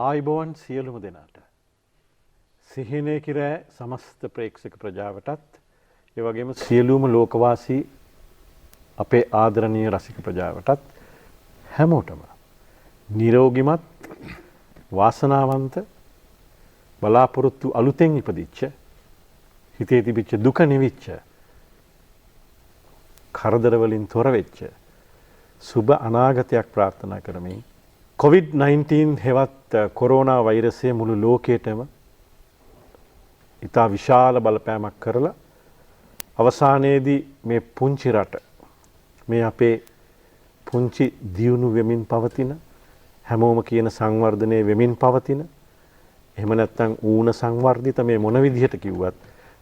ආයිබෝවන් සියලුම දෙනාට. සිහිනය කිරෑ සමස්ත ප්‍රේක්ෂක ප්‍රජාවටත් ඒ වගේම සියලුම ලෝකවාසී අපේ ආදරණීය රසික ප්‍රජාවටත් හැමෝටම නිරෝගිමත් වාසනාවන්ත බලාපොරොත්තු අලුතෙන් ඉපදිච්ච හිතේ තිබිච්ච දුක නිවිච්ච කරදර වලින් තොර වෙච්ච සුබ අනාගතයක් ප්‍රාර්ථනා කරමින් COVID-19 හෙවත් කොරෝනා වෛරසය මුළු ලෝකයටම ඉතා විශාල බලපෑමක් කරලා අවසානයේදී මේ පුංචි රට මේ අපේ පුංචි දියුණු වෙමින් පවතින හැමෝම කියන සංවර්ධනය වෙමින් පවතින එහෙම නැත්නම් ඌන සංවර්ධිත මේ මොන විදිහට කිව්වත්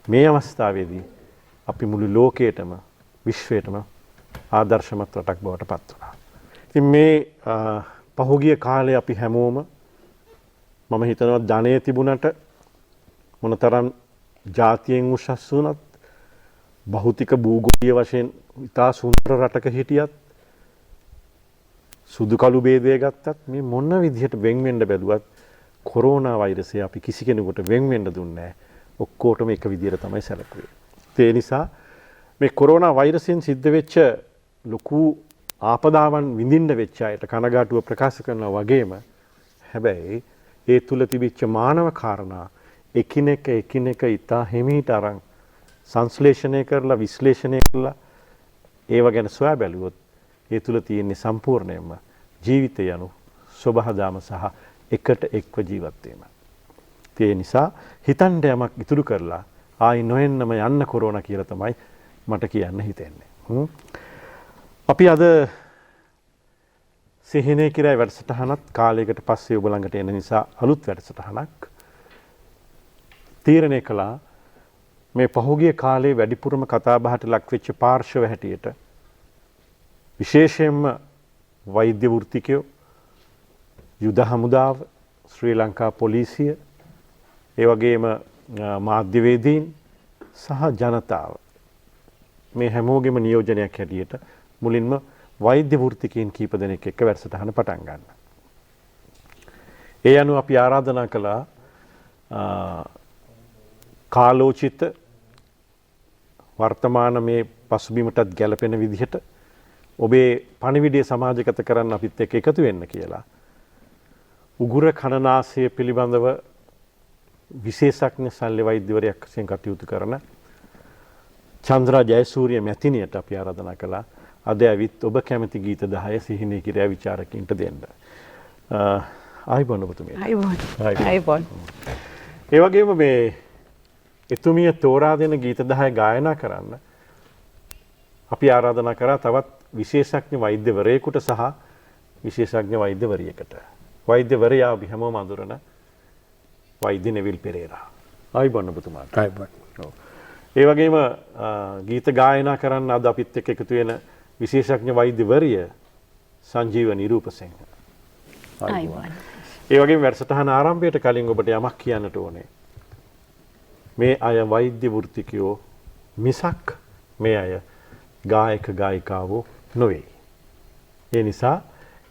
මේ අවස්ථාවේදී අපි මුළු ලෝකයටම විශ්වයටම ආදර්ශමත් රටක් බවට පත් වුණා. ඉතින් මේ පහුගිය කාලේ අපි හැමෝම මම හිතනවා ධනය තිබුණට මොනතරම් ජාතියෙන් උසස් වුණත් භෞතික භූගෝලීය වශයෙන් ඉතා සුන්දර රටක හිටියත් සුදු කළු ભેදය ගත්තත් මේ මොන විදිහට වෙන් වෙන්න බැලුවත් කොරෝනා වෛරසය අපි කිසි කෙනෙකුට වෙන් වෙන්න දුන්නේ නැහැ. ඔක්කොටම එක විදිහට තමයි සැලකුවේ. ඒ නිසා මේ කොරෝනා වෛරසයෙන් සිද්ධ වෙච්ච ලොකු ආපදාවන් විඳින්න වෙච්ච අයට කනගාටුව ප්‍රකාශ කරනවා වගේම හැබැයි ඒ තුල තිබිච්ච මානව කාරණා එකිනෙක ඉතා හිමීට අරන් සංශ්ලේෂණය කරලා විශ්ලේෂණය කරලා ඒව ගැන සොයා බැලුවොත් ඒ තුල තියෙන සම්පූර්ණයෙන්ම ජීවිතය යනු සබහාදාම සහ එකට එක්ව ජීවත් වීම. ඒ නිසා හිතන්න යමක් ඉතුරු කරලා ආයි නොඑන්නම යන්න කොරෝනා කියලා තමයි මට කියන්න හිතෙන්නේ. අපි අද සිහිනය කිරයි වැඩසටහනත් කාලයකට පස්සේ ඔබ ළඟට එන නිසා අලුත් වැඩසටහනක් තීරණය කළා මේ පහුගිය කාලේ වැඩිපුරම කතාබහට ලක් වෙච්ච පාර්ශව හැටියට විශේෂයෙන්ම වෛද්‍ය වෘත්තිකයෝ යුද හමුදාව ශ්‍රී ලංකා පොලිසිය ඒ වගේම මාධ්‍යවේදීන් සහ ජනතාව මේ හැමෝගෙම නියෝජනයක් හැටියට මුලින්ම වෛද්‍ය වෘත්තිකයන් කීප දෙනෙක් එක්ක වැඩසටහන පටන් ගන්න. ඒ අනුව අපි ආරාධනා කළා කාලෝචිත වර්තමාන මේ පසුබිමටත් ගැලපෙන විදිහට ඔබේ පණිවිඩය සමාජගත කරන්න අපිත් එක්ක එකතු වෙන්න කියලා. උගුර කනනාසය පිළිබඳව විශේෂඥ ශල්‍ය වෛද්‍යවරයෙක් වශයෙන් කටයුතු කරන චන්ද්‍රා ජයසූරිය මැතිණියට අපි ආරාධනා කළා අද ඇවිත් ඔබ කැමති ගීත 10 සිහිනය කිරෑ විචාරකින්ට දෙන්න. ආයිබෝන් ඔබතුමිය. ආයිබෝන්. ඒ වගේම මේ එතුමිය තෝරා දෙන ගීත 10 ගායනා කරන්න අපි ආරාධනා කරා තවත් විශේෂඥ වෛද්‍යවරයෙකුට සහ විශේෂඥ වෛද්‍යවරියකට. වෛද්‍යවරයා අපි හැමෝම අඳුරන වෛද්‍ය නෙවිල් පෙරේරා. ආයිබෝන් ඔබතුමාට. ආයිබෝන්. ඒ වගේම ගීත ගායනා කරන්න අද අපිත් එක්ක එකතු වෙන විශේෂඥ වෛද්‍යවරිය සංජීව නිරූපසිංහ. ආයිබෝන්. ඒ වගේම වැඩසටහන ආරම්භයට කලින් ඔබට යමක් කියන්නට ඕනේ. මේ අය වෛද්‍ය වෘත්තිකයෝ මිසක් මේ අය ගායක ගායිකාවෝ නොවේ. ඒ නිසා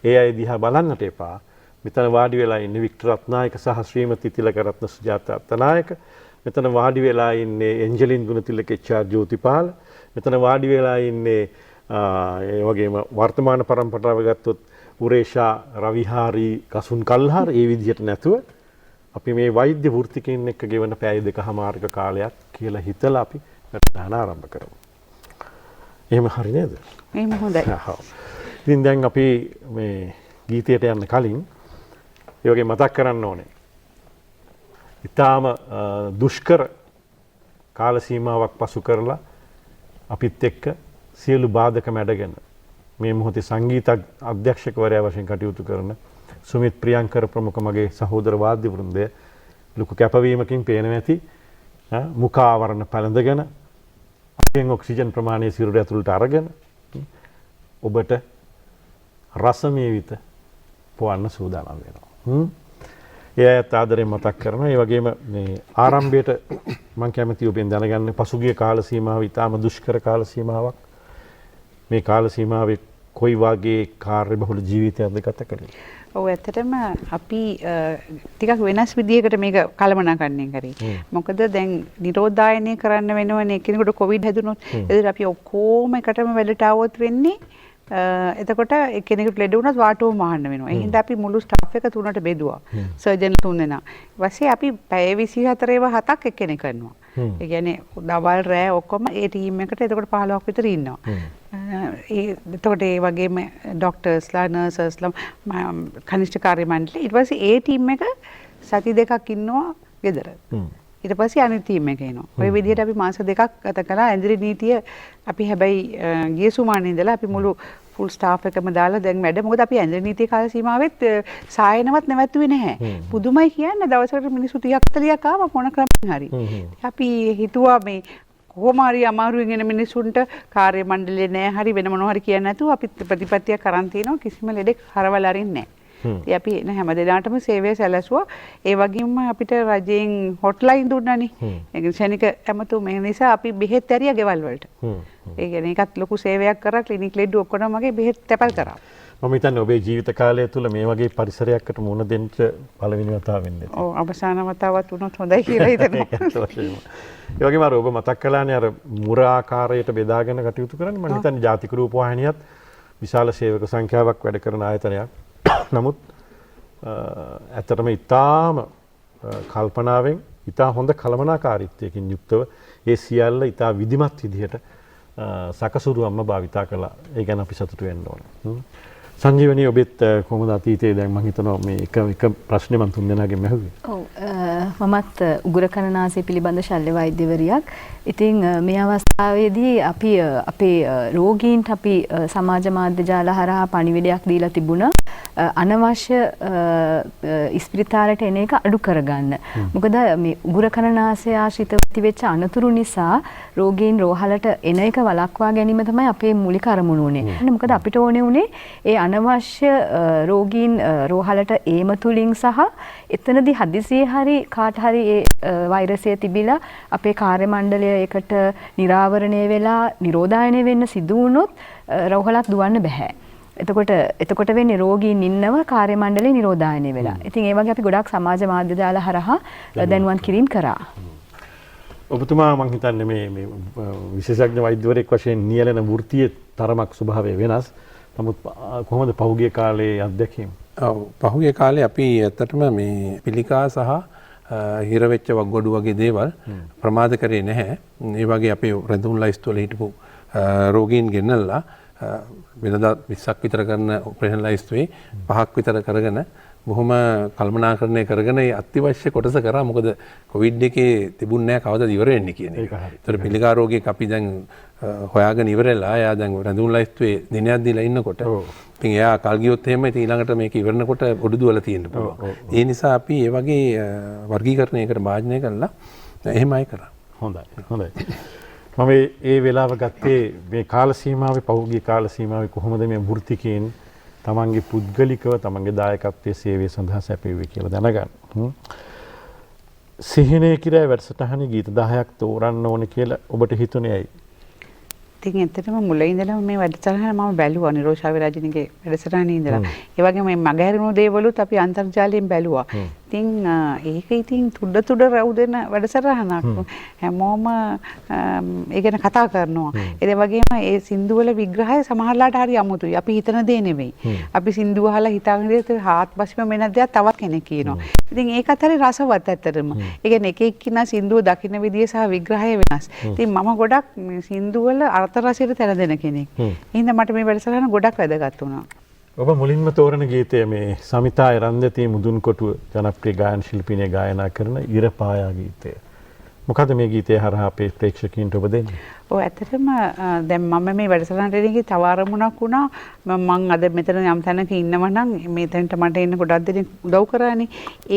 ඒ අය දිහා බලන්නට එපා. මෙතන වාඩි වෙලා ඉන්නේ වික්ටර් රත්නායක සහ ශ්‍රීමති තිලකරත්න සුජාතා රත්නායක. මෙතන වාඩි වෙලා ඉන්නේ එන්ජලින් ගුණතිලක එච්.ආර්. ජෝතිපාල. මෙතන වාඩි වෙලා ඉන්නේ ඒ වගේම වර්තමාන පරම්පරාව ගත්තොත් උරේෂා රවිහාරි කසුන් කල්හාර ඒ විදිහට නැතුව අපි මේ වෛද්‍ය වෘත්තිකයන් එක්ක ගෙවන පැය දෙකමාරක කාලයක් කියලා හිතලා අපි වැඩසටහන ආරම්භ කරමු. එහෙම හරි නේද? එහෙම හොඳයි. ඉතින් දැන් අපි මේ ගීතයට යන්න කලින් ඒ වගේ මතක් කරන්න ඕනේ. ඊටාම දුෂ්කර කාල සීමාවක් පසු කරලා අපිත් එක්ක සියලු බාධක මැඩගෙන මේ මොහොතේ සංගීත අධ්‍යක්ෂකවරයා වශයෙන් කටයුතු කරන සුමිත් ප්‍රියංකර ප්‍රමුඛ මගේ සහෝදර වාද්‍ය වෘන්දය ලොකු කැපවීමකින් පේනවා ඇති. මුඛ ආවරණ පැළඳගෙන අපෙන් ඔක්සිජන් ප්‍රමාණය සිරුර ඇතුළට අරගෙන ඔබට රසමේවිත පොවන්න සූදානම් වෙනවා. ඒ අයත් ආදරයෙන් මතක් කරනවා. ඒ වගේම මේ ආරම්භයට මම කැමතියි ඔබෙන් දැනගන්න පසුගිය කාල සීමාව ඉතාම දුෂ්කර කාල සීමාවක්. මේ කාල සීමාවේ කොයි වගේ කාර්යබහුල ජීවිතයක්ද ගත කළේ? ඔව් ඇත්තටම අපි ටිකක් වෙනස් විදියකට මේක කළමනාකරණය කරේ. මොකද දැන් නිරෝධායනය කරන්න වෙනවනේ කෙනෙකුට කොවිඩ් හැදුනොත්. ඒකට අපි ඔක්කොම එකටම වැඩට આવොත් වෙන්නේ එතකොට කෙනෙකුට ලෙඩ වුණත් වාටුවම වහන්න වෙනවා. ඒ හින්දා අපි මුළු ස්ටාෆ් එක තුනට බෙදුවා. සර්ජන් 3 දෙනා. ඊපස්සේ අපි පැය 24 7ක් එක්කෙනෙක් කරනවා. ඒ කියන්නේ දවල් රෑ ඔක්කොම ඒ ටීම් එකට එතකොට 15ක් විතර ඉන්නවා. එතකොට ඒ වගේම ડોක්ටර්ස්ලා නර්සස්ලා කනිෂ්ඨ කාර්ය මණ්ඩලය ඊට පස්සේ ඒ ටීම් එක සති දෙකක් ඉන්නවා ගෙදර. ඊට පස්සේ අනිත් ටීම් එක එනවා. ඔය විදිහට අපි මාස දෙකක් ගත කළා. ඇඳිරි නීතිය අපි හැබැයි ගිය සුමානේ ඉඳලා අපි මුළු ෆුල් ස්ටාෆ් එකම දාලා දැන් වැඩ. මොකද අපි ඇඳිරි නීතිය කාල සීමාවෙත් සායනවත් නැවතුනේ නැහැ. පුදුමයි කියන්නේ දවසකට මිනිස්සු 30ක් 40ක් ආවා මොන ක්‍රමෙන් හරි. අපි හිතුවා මේ කොහොම හරි අමාරුවෙන් එන මිනිස්සුන්ට කාර්ය මණ්ඩලේ නෑ හරි වෙන මොනවා හරි කියන්නේ නැතුව අපි ප්‍රතිපත්තියක් කරන් තිනවා කිසිම ලෙඩෙක් හරවල අරින්නේ නැහැ. ඉතින් අපි එන හැම දෙනාටම සේවය සැලසුවා. ඒ වගේම අපිට රජයෙන් හොට්ලයින් දුන්නානේ. ඒ ක්ෂණික ඇමතුම් ඒ නිසා අපි බෙහෙත් ඇරියා ගෙවල් වලට. ඒ කියන්නේ ඒකත් ලොකු සේවයක් කරා ක්ලිනික් ලෙඩ ඔක්කොම වගේ බෙහෙත් තැපල් කරා. මම හිතන්නේ ඔබේ ජීවිත කාලය තුළ මේ වගේ පරිසරයකට මුහුණ දෙන්න පළවෙනි වතාව වෙන්නේ. ඔව් අවසාන වතාවත් වුණොත් හොඳයි කියලා හිතනවා. ඒ වගේම අර ඔබ මතක් කළානේ අර මුර ආකාරයට බෙදාගෙන කටයුතු කරන්නේ. මම හිතන්නේ ජාතික රූපවාහිනියත් විශාල සේවක සංඛ්‍යාවක් වැඩ කරන ආයතනයක්. නමුත් ඇත්තටම ඊටාම කල්පනාවෙන් ඊටා හොඳ කළමනාකාරීත්වයකින් යුක්තව ඒ සියල්ල ඊටා විධිමත් විදිහට සකසුරුවම්ම භාවිතා කළා. ඒ ගැන අපි සතුටු වෙන්න ඕනේ. සංජීවනී ඔබෙත් කොහොමද අතීතයේ දැන් මම හිතනවා මේ එක ප්‍රශ්නේ මම තුන් දෙනාගෙන් ඇහුවේ. ඔව් මමත් උගුර කණනාසය පිළිබඳ ශල්‍ය වෛද්‍යවරියක්. ඉතින් මේ අවස්ථාවේදී අපි අපේ රෝගීන්ට අපි සමාජ මාධ්‍ය ජාල හරහා පණිවිඩයක් දීලා තිබුණා. අනවශ්‍ය ඉස්පිරිතාලයට එන එක අඩු කරගන්න. මොකද මේ උගුර කණනාසය ආශ්‍රිතව තිබෙච්ච අනතුරු නිසා රෝගීන් රෝහලට එන එක වළක්වා ගැනීම තමයි අපේ මූලික අරමුණ උනේ. මොකද අපිට ඕනේ උනේ ඒ අනවශ්‍ය රෝගීන් රෝහලට ඒම තුලින් සහ එතනදී හදිසියේ හරි කාට හරි ඒ වෛරසය තිබිලා අපේ කාර්ය මණ්ඩලය ඒකට නිරාවරණය වෙලා නිරෝධායනය වෙන්න සිදු වුණොත් රෝහලක් දුවන්න බෑ. එතකොට වෙන්නේ රෝගීන් ඉන්නව කාර්ය මණ්ඩලේ නිරෝධායනය වෙලා. ඉතින් ඒ වගේ අපි ගොඩක් සමාජ මාධ්‍ය දාලා හරහා දැනුවත් කිරීම කරා. ඔබතුමා මම හිතන්නේ මේ විශේෂඥ වෛද්‍යවරයෙක් වශයෙන් නියැලෙන වෘත්තියේ තරමක් ස්වභාවය වෙනස්. නමුත් කොහොමද පහුගිය කාලේ අත්දැකීම්? ඔව් පහුගිය කාලේ අපි ඇත්තටම මේ පිළිකා සහ හිර වෙච්ච වග්ගොඩු වගේ දේවල් ප්‍රමාද කරේ නැහැ. ඒ වගේ අපේ රැඳුම් ලයිස්තු වල හිටපු රෝගීන් ගෙන්නලා වෙනදා 20ක් විතර කරන ඔපරේෂන් ලයිස්තුවේ 5ක් විතර කරගෙන බොහොම කල්පනාකරණය කරගෙන ඒ අත්‍යවශ්‍ය කොටස කරා. මොකද කොවිඩ් එකේ තිබුණ නැහැ කවදාද ඉවර වෙන්නේ කියන එක. ඒතර පිළිකා රෝගියෙක් අපි දැන් හොයාගෙන ඉවරලා එයා දැන් රැඳුම් ලයිස්තුවේ දිනයක් දීලා ඉන්නකොට ඉතින් එයා කල් ගියොත් එහෙම ඉතින් ඊළඟට මේක ඉවරනකොට ඔඩු දුවලා තියෙන්න පුළුවන්. ඒ නිසා අපි මේ වගේ වර්ගීකරණයකට භාජනය කළා එහෙමයි කරා. හොඳයි. මම ඒ වෙලාව ගත්තේ මේ කාල සීමාවේ පහුගිය කාල සීමාවේ කොහොමද මේ වෘත්තිකයන් තමන්ගේ පුද්ගලිකව තමන්ගේ දායකත්වයේ සේවය සඳහා සැපෙව්වේ කියලා දැනගන්න. සිහිනේ කිරා වැඩසටහනේ ගීත 10ක් තෝරන්න ඕනේ කියලා ඔබට හිතුනේ ඇයි? ඉතින් ඇත්තටම මුල ඉඳලම මේ වැඩසටහන මම බැලුවා නිරෝෂාවි රජිනගේ වැඩසටහනේ ඉඳලා. ඒ වගේම මේ මගහැරුණු දේවලුත් අපි අන්තර්ජාලයෙන් බැලුවා. ඉතින් ඒක ඉතින් තුඩ රැවුදෙන වැඩසටහනක්. හැමෝම ඒ ගැන කතා කරනවා. ඒ වගේම ඒ සින්දු වල විග්‍රහය සමහරලාට හරි අමුතුයි. අපි හිතන දේ නෙවෙයි. අපි සින්දුව අහලා හිතාගෙන ඉඳලා හාත්පසින්ම වෙන දෙයක් තවත් කෙනෙක් කියනවා. ඉතින් ඒකත් හරි රසවත් ඇත්තටම. ඒ කියන්නේ එක එක්කිනා සින්දුව දකින්න විදිය සහ විග්‍රහය වෙනස්. ඉතින් මම ගොඩක් සින්දු වල අර්ථ රසයට තැන දෙන කෙනෙක්. එහෙනම් මට මේ වැඩසටහන ගොඩක් වැදගත් වුණා. ඔබ මුලින්ම තෝරන ගීතය මේ සමිතා එරන්දති මුදුන්කොටුව ජනප්‍රිය ගායන ශිල්පිනිය ගායනා කරන ඉරපායා ගීතය. මොකද මේ ගීතය හරහා අපේ ප්‍රේක්ෂකයන්ට ඔබ දෙන්නේ? ඔව් ඇත්තටම දැන් මම මේ වැඩසටහනට එන්නේ තව අරමුණක් වුණා. මම අද මෙතන යම් තැනක ඉන්නවා නම් මෙතනට මට එන්න ගොඩක් දෙනෙක් උදව් කරානේ.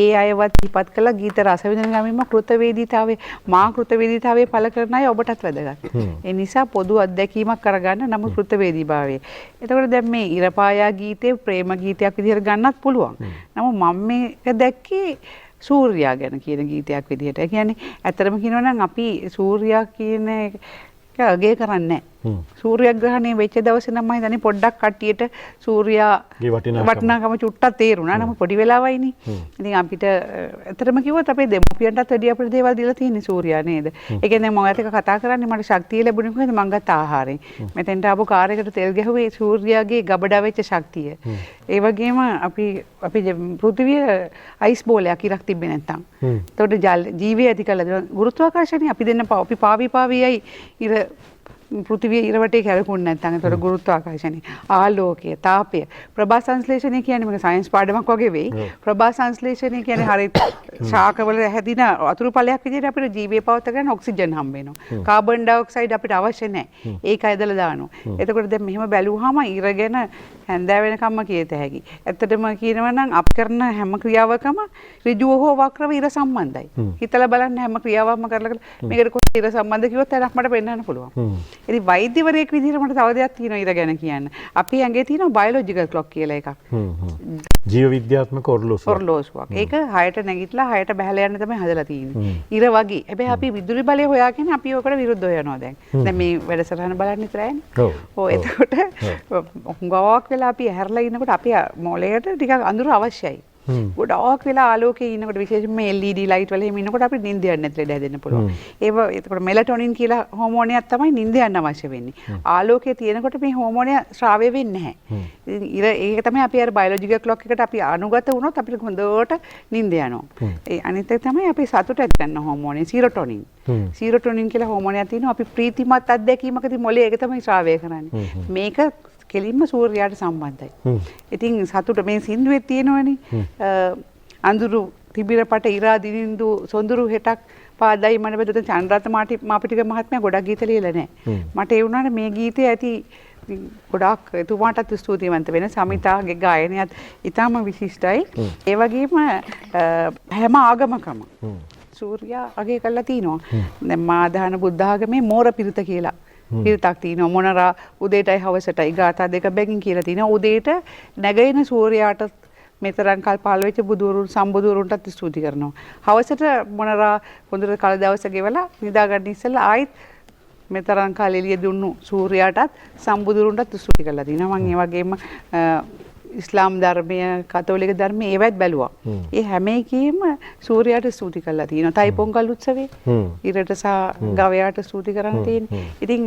ඒ අයවත් ඉපත් කළා ගීත රස විඳින ගමන්ම කෘතවේදීතාවයේ මා කෘතවේදීතාවයේ පළ කරන අය ඔබටත් වැදගත්. ඒ නිසා පොදු අත්දැකීමක් කරගන්න නමුත් කෘතවේදීභාවය. එතකොට දැන් මේ ඉරපායා ගීතේ ප්‍රේම ගීතයක් විදිහට ගන්නත් පුළුවන්. නමුත් මම මේක දැක්කේ සූර්යා ගැන කියන ගීතයක් විදිහට. ඒ කියන්නේ ඇත්තටම කියනවා නම් අපි සූර්යා කියන එක අගය කරන්නේ නැහැ. සූර්යග්‍රහණය වෙච්ච දවසේ නම් මම හිතන්නේ පොඩ්ඩක් කට්ටියට සූර්යාගේ වටිනාකම චුට්ටක් තේරුණා. නම් පොඩි වෙලාවයිනේ. ඉතින් අපිට ඇත්තටම කිව්වොත් අපේ දෙමෝපියන්ටත් වැඩි අපිට දේවල් දීලා තියෙන්නේ සූර්යා නේද? ඒ කියන්නේ මම ඔයත් එක්ක කතා කරන්නේ මට ශක්තිය ලැබුණේ කොහේද මං ගත්ත ආහාරයෙන්. මෙතෙන්ට ආපු කාර් එකට තෙල් ගැහුවේ සූර්යාගේ ගබඩා වෙච්ච ශක්තිය. ඒ වගේම අපි පෘථිවිය අයිස් බෝලයක් ඉරක් තිබ්බේ නැත්තම්. එතකොට ජීවය ඇති කළා. ගුරුත්වාකර්ෂණය අපි දෙන්න අපි පාවියයි ඉර පෘථිවිය ඉරවටේ කැරකුන්නේ නැත්නම් ඒතර ගුරුත්වාකර්ෂණය ආලෝකය තාපය ප්‍රභා සංශ්ලේෂණය කියන්නේ මේක සයන්ස් පාඩමක් වගේ වෙයි ප්‍රභා සංශ්ලේෂණය කියන්නේ හරිය ශාකවල හැදින අතුරු ඵලයක් විදිහට අපිට ජීවය පවත්වා ගන්න ඔක්සිජන් හම්බ වෙනවා කාබන් ඩයොක්සයිඩ් අපිට අවශ්‍ය නැහැ ඒක ඇදලා දානවා එතකොට දැන් මෙහෙම බැලුවාම ඉරගෙන හැන්දෑ වෙනකම්ම කියත හැකි ඇත්තටම කියනවා නම් අප කරන හැම ක්‍රියාවකම ඍජුව හෝ වක්‍රව ඉර සම්බන්ධයි හිතලා බලන්න හැම ක්‍රියාවක්ම කරලා මේකට කොහේ ඉර සම්බන්ධ කිව්වොත් එනක් මට පෙන්වන්න පුළුවන් ඉතින් වෛද්‍යවරයෙක් විදිහට මට තව දෙයක් තියෙනවා ඉර ගැන කියන්න. අපි ඇඟේ තියෙනවා බයොලොජිකල් ක්ලොක් කියලා එකක්. ජීව විද්‍යාත්මක ඔරලෝසුවක්. ඒක 6ට නැගිටලා 6ට බහලා යන්න තමයි හදලා තියෙන්නේ. ඉර වගේ. හැබැයි අපි විදුලි බලය හොයාගෙන අපි ඔකට විරුද්ධව යනවා දැන්. දැන් මේ වැඩසටහන බලන්න ඉතරයිනේ. ඔව්. එතකොට හුඟාවක් වෙලා අපි ඇහැරලා ඉන්නකොට අපි මොළයට ටිකක් අඳුර අවශ්‍යයි. ගොඩාක් වෙලා ආලෝකයේ ඉන්නකොට විශේෂයෙන්ම LED ලයිට් වල එහෙම ඉන්නකොට අපිට නිින්ද යන්නේ නැති ලෙඩ හැදෙන්න පුළුවන්. ඒව එතකොට මෙලටොනින් කියලා හෝමෝනයක් තමයි නිින්ද යන්න අවශ්‍ය වෙන්නේ. ආලෝකයේ තියෙනකොට මේ හෝමෝනය ස්‍රාවය වෙන්නේ නැහැ. ඒක තමයි අපි අර බයොලොජිකල් ක්ලොක් එකට අපි අනුගත වුණොත් අපිට හොඳට නිින්ද යනවා. ඒ අනිත් එක තමයි අපි සතුට ඇති කරන හෝමෝනය සීරොටොනින්. සීරොටොනින් කියලා හෝමෝනයක් තියෙනවා. අපි ප්‍රීතිමත් අත්දැකීමකදී මොළේ ඒක තමයි ස්‍රාවය කරන්නේ. මේක කෙලින්ම සූර්යයාට සම්බන්ධයි. ඉතින් සතුට මේ සින්දුවේ තියෙනවනේ අඳුරු තිබිරපට ඉරා දිනින්දු සොඳුරු හෙටක් පාදයි මන බෙදත චන්ද්‍රරත්න මාපිටික මහත්මයා ගොඩක් ගීත ලියලා නැහැ. මට ඒ වුණාට මේ ගීතේ ඇති ගොඩක් එතුමාටත් ස්තුතිවන්ත වෙන සමිතාගේ ගායනයත් ඉතාම විශිෂ්ටයි. ඒ වගේම හැම ආගමකම සූර්යා අගය කරලා තිනවා. දැන් මාදාන බුද්ධ ආගමේ මෝර පිරිත කියලා පිරිතක් තියෙනවා මොනරා උදේටයි හවසටයි ගාථා දෙක බැගින් කියලා තියෙනවා උදේට නැගෙන සූර්යාට මෙතරම් කල් පහළ වෙච්ච බුදුරුන් සම්බුදුරුන්ටත් ස්තුති කරනවා හවසට මොනරා හොඳට කල දවස ගෙවලා නිදා ගන්න ඉස්සෙල්ලා ආයිත් මෙතරම් කල් එළිය දුන්නු සූර්යාටත් සම්බුදුරුන්ටත් ස්තුති කරලා තිනවා මම ඒ වගේම ඉස්ලාම් ධර්මය කතෝලික ධර්මය ඒවත් බැලුවා. ඒ හැම එකෙම සූර්යාට ස්තුති කරලා තියෙනවා. තයි පොංගල් උත්සවේ ඉරට සහ ගවයාට ස්තුති කරන්න තියෙන්නේ. ඉතින්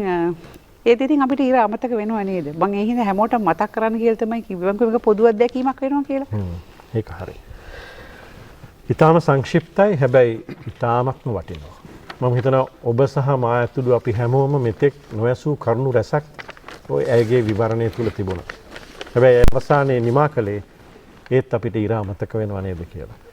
ඒත් ඉතින් අපිට ඉර අමතක වෙනව නේද? මම ඒ හින්දා හැමෝටම මතක් කරන්න කියලා තමයි කිව්වේ. මේක පොදු අත්දැකීමක් වෙනවා කියලා. ඒක හරි. ඊටාම සංක්ෂිප්තයි හැබැයි ඊටාමත්ම වටිනවා. මම හිතනවා ඔබ සහ මා ඇතුළු අපි හැමෝම මෙතෙක් නොයසූ කරුණු රැසක් ඔය ඇයගේ විවරණය තුල තිබුණා. හැබැයි අවසානයේ නිමා කළේ ඒත් අපිට ඉර අමතක වෙනව නේද කියලා.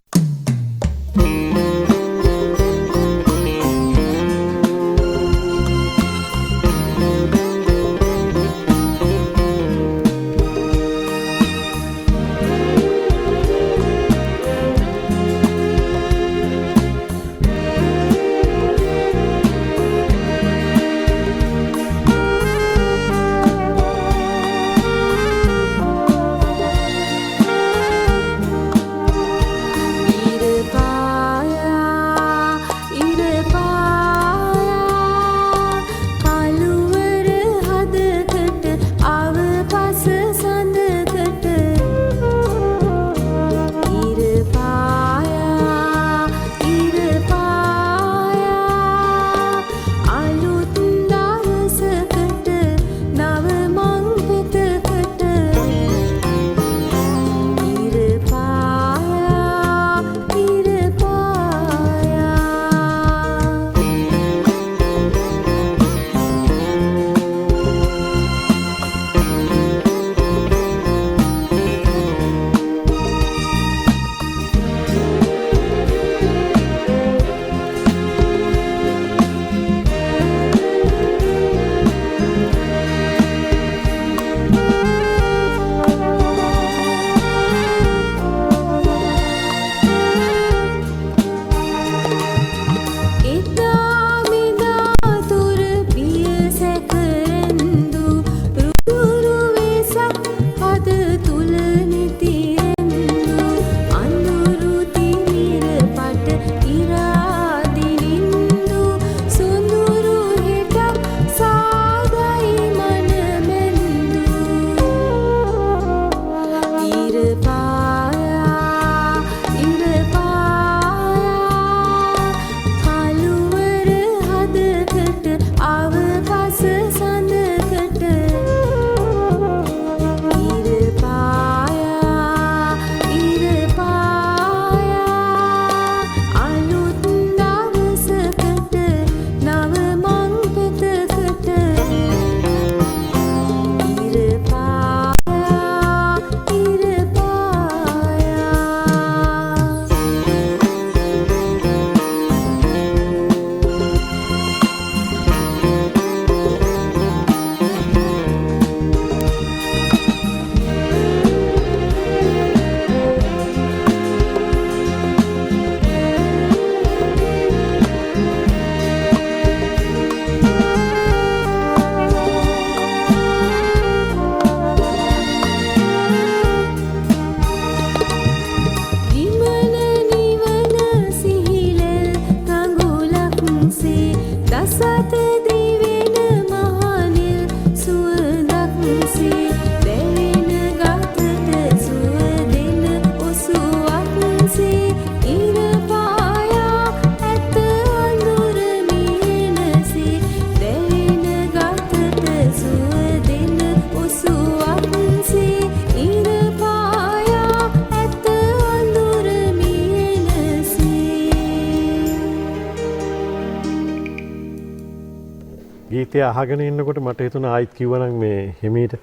ගීතය අහගෙන ඉන්නකොට මට හිතුණා ආයිත් කිව්වනම් මේ හිමීට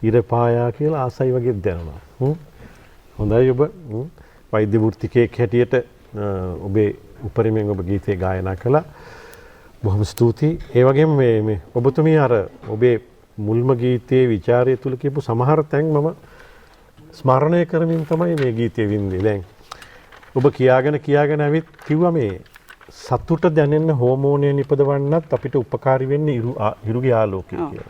ඉර පායා කියලා ආසයි වගේ දැනුණා. හොඳයි ඔබ වෛද්‍ය වෘත්තිකයෙක් හැටියට ඔබේ උපරිමයෙන් ඔබ ගීතය ගායනා කළා. බොහොම ස්තුතියි. ඒ වගේම මේ ඔබතුමිය අර ඔබේ මුල්ම ගීතයේ ਵਿਚාරය තුල කියපු සමහර තැන් මම ස්මරණය කරමින් තමයි මේ ගීතය වින්දේ. දැන් ඔබ කියාගෙන ඇවිත් කිව්වා මේ සතුට දැනෙන්න හෝමෝනය නිපදවන්නත් අපිට උපකාරී වෙන්නේ ඉරුගේ ආලෝකය කියලා.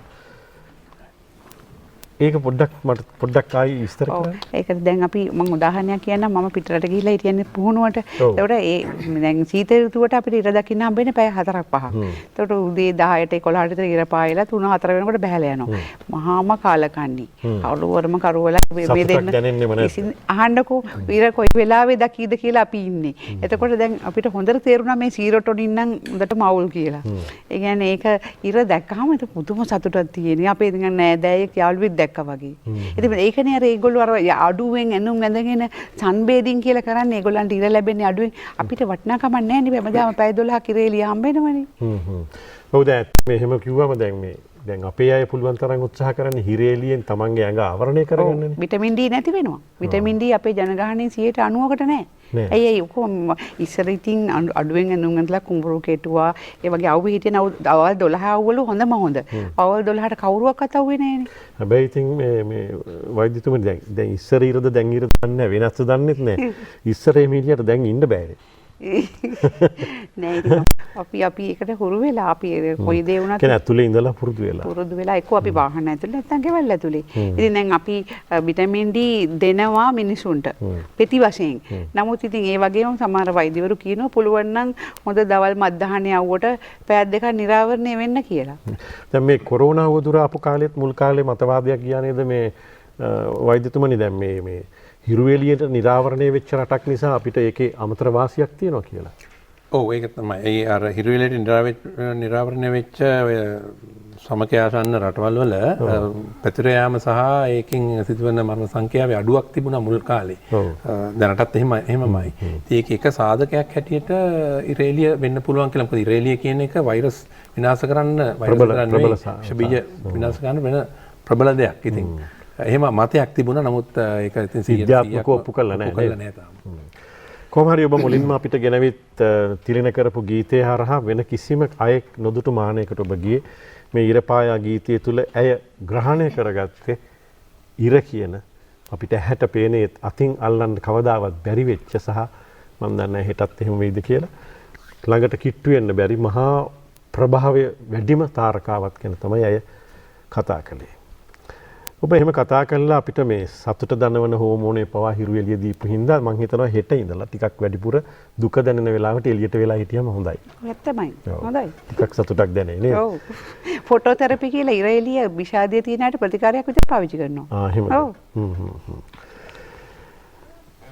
ඒක පොඩ්ඩක් ආයි විස්තර කරන්න. ඒකට දැන් අපි මම උදාහරණයක් කියන්නම්. මම පිටරට ගිහිල්ලා හිටියන්නේ පුහුණුවට. ඒකට ඒ දැන් සීත ඍතුවට අපිට ඉර දකින්න හම්බෙන්නේ පැය 4ක් 5ක්. ඒකට උදේ 10ට 11ට විතර ඉර පායලා 3-4 වෙනකොට බහැලා යනවා. මහාම කාලකන්ණි. අවුරුවරම කරවලා මේ දෙන්න අහන්නකෝ ඉර කොයි වෙලාවෙ දකීද කියලා අපි ඉන්නේ. එතකොට දැන් අපිට හොඳට තේරුණා මේ සීරොටොනින් නම් හොඳටම අවුල් කියලා. ඒ කියන්නේ ඒක ඉර දැක්කහම ඒක පුදුම සතුටක් තියෙනවා. අපේ නිකන් නෑදෑයෙක් යාළුවෙක් දැක්කා වගේ. ඉතින් ඒකනේ අර ඒගොල්ලෝ අර අඩුවෙන් ඇඳුම් ඇඳගෙන සන්බේදින් කියලා කරන්නේ ඒගොල්ලන්ට ඉර ලැබෙන්නේ අඩුවෙන්. අපිට වටිනාකමක් නැහැ නේ. හැමදාම පැය 12ක් ඉර එළිය හම්බෙනවනේ. ඔව් දැන් මෙහෙම කිව්වම දැන් අපේ අය පුළුවන් තරම් උත්සාහ කරන්නේ හිරේලියෙන් තමන්ගේ ඇඟ ආවරණය කරගන්නනේ. විටමින් D නැති වෙනවා. විටමින් D අපේ ජනගහනයේ 90%කට නැහැ. ඇයි ඔක්කොම ඉස්සර ඉතින් අඩුවෙන් ඇඳුම් ඇඳලා කුඹුරු කෙටුවා. ඒ වගේ අවුවේ හිටියන අවල් 12 අවුවලු හොඳම හොඳ. අවල් 12ට කවුරුවක්වත් අවුවේ නැහැනේ. හැබැයි ඉතින් මේ වෛද්‍යතුමනි දැන් ඉස්සර ඉරද දැන් ඉරද දන්නේ නැහැ. වෙනස්ද දන්නෙත් නැහැ. ඉස්සර මේ මීඩියට දැන් ඉන්න බෑනේ. නෑ අපි ඒකට හුරු වෙලා අපි කොයි දේ වුණත් කියන ඇතුලේ ඉඳලා පුරුදු වෙලා එක්ක අපි වාහන ඇතුලේ නැත්නම් ගෙවල් ඇතුලේ. ඉතින් දැන් අපි විටමින් D දෙනවා මිනිසුන්ට පෙති වශයෙන්. නමුත් ඉතින් ඒ වගේම සමහර වෛද්‍යවරු කියනවා පුළුවන් නම් හොඳ දවල් මධ්‍යහ්නයේ අවුවට පැයක් දෙකක් නිරාවරණය වෙන්න කියලා. දැන් මේ කොරෝනා වදුර ආපු කාලෙත් මුල් කාලේ මතවාදයක් ගියා නේද මේ වෛද්‍යතුමනි දැන් මේ හිරු එළියට නිරාවරණය වෙච්ච රටක් නිසා අපිට ඒකේ අමතර වාසියක් තියෙනවා කියලා. ඔව් ඒක තමයි. ඒ අර හිරු එළියට නිරාවරණය වෙච්ච සමකයාසන්න රටවල් වල පැතිර යාම සහ ඒකෙන් සිදුවන මරණ සංඛ්‍යාවේ අඩුවක් තිබුණා මුල් කාලේ. දැනටත් එහෙමමයි. ඒක එක සාධකයක් හැටියට ඉර එළිය වෙන්න පුළුවන් කියලා. මොකද ඉර එළිය කියන එක වෛරස් විනාශ කරන්න විෂ බීජ විනාශ කරන්න වෙන ප්‍රබල දෙයක්. ඉතින් එහෙම මතයක් තිබුණා. නමුත් ඒක ඉතින් විද්‍යාත්මකව ඔප්පු කළා නැහැ තාම. කොහොම හරි ඔබ මුලින්ම අපිට ගෙනවිත් තිලින කරපු ගීතය හරහා වෙන කිසිම අයෙක් නොදුටු මානයකට ඔබ ගියේ. මේ ඉරපායා ගීතය තුල ඇය ග්‍රහණය කරගත්තේ ඉර කියන අපිට ඇහැට පේනේ අතින් අල්ලන්න කවදාවත් බැරි වෙච්ච සහ මම දන්නේ හෙටත් එහෙම වෙයිද කියලා ළඟට කිට්ටු වෙන්න බැරි මහා ප්‍රභාවය වැඩිම තාරකාවක් ගැන තමයි අය කතා කළේ. ඔබ එහෙම කතා කළා අපිට මේ සතුට දනවන හෝමෝනේ පවා හිරු එළිය දීපු හින්දා මම හිතනවා හෙට ඉඳලා ටිකක් වැඩිපුර දුක දැනෙන වෙලාවට එළියට වෙලා හිටියම හොඳයි. ඇත්තමයි. හොඳයි. ටිකක් සතුටක් දැනෙයි නේද? ඔව්. ෆොටෝതെරපි කියලා ඉර එළිය විෂාදයේ තියෙන අයට ප්‍රතිකාරයක් විදිහට පාවිච්චි කරනවා. එහෙමද? ඔව්.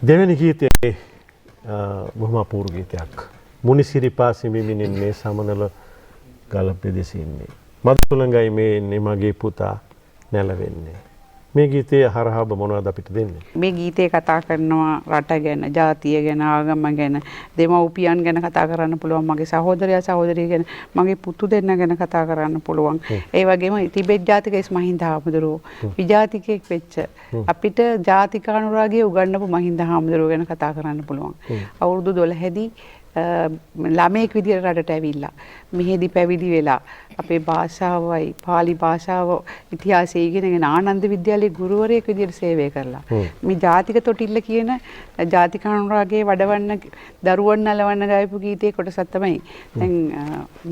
දෙවෙනි ගීතේ බොහොම අපූර්ව ගීතයක්. මුනිසිරිපා සිඹිමිනින්නේ සමනල ගල පෙදෙසින්නේ. මදුලඟයි මේ එන්නේ මගේ පුතා නැලවෙන්නේ. මේ ගීතය හරහා ඔබ මොනවද අපිට දෙන්නේ? මේ ගීතේ කතා කරනවා රට ගැන, ජාතිය ගැන, ආගම ගැන, දෙමව්පියන් ගැන කතා කරන්න පුළුවන්, මගේ සහෝදරයා සහෝදරිය ගැන, මගේ පුතු දෙන්න ගැන කතා කරන්න පුළුවන්. ඒ වගේම ටිබෙට් ජාතික මහින්ද හාමුදුරුවෝ විජාතිකයෙක් වෙච්ච අපිට ජාතික අනුරාගය උගන්වපු මහින්ද හාමුදුරුවෝ ගැන කතා කරන්න පුළුවන්. අවුරුදු 12 දී ළමයෙක් විදියට රටට ඇවිල්ලා මෙහෙදි පැවිදි වෙලා අපේ භාෂාවයි පාලි භාෂාව ඉතිහාසය ඉගෙනගෙන ආනන්ද විද්‍යාලයේ ගුරුවරයෙක් විදියට සේවය කරලා මේ ජාතික තොටිල්ල කියන ජාතික අනුරාගයේ වඩවන්න දරුවන් නලවන්න ගායපු ගීතේ කොටසක් තමයි දැන්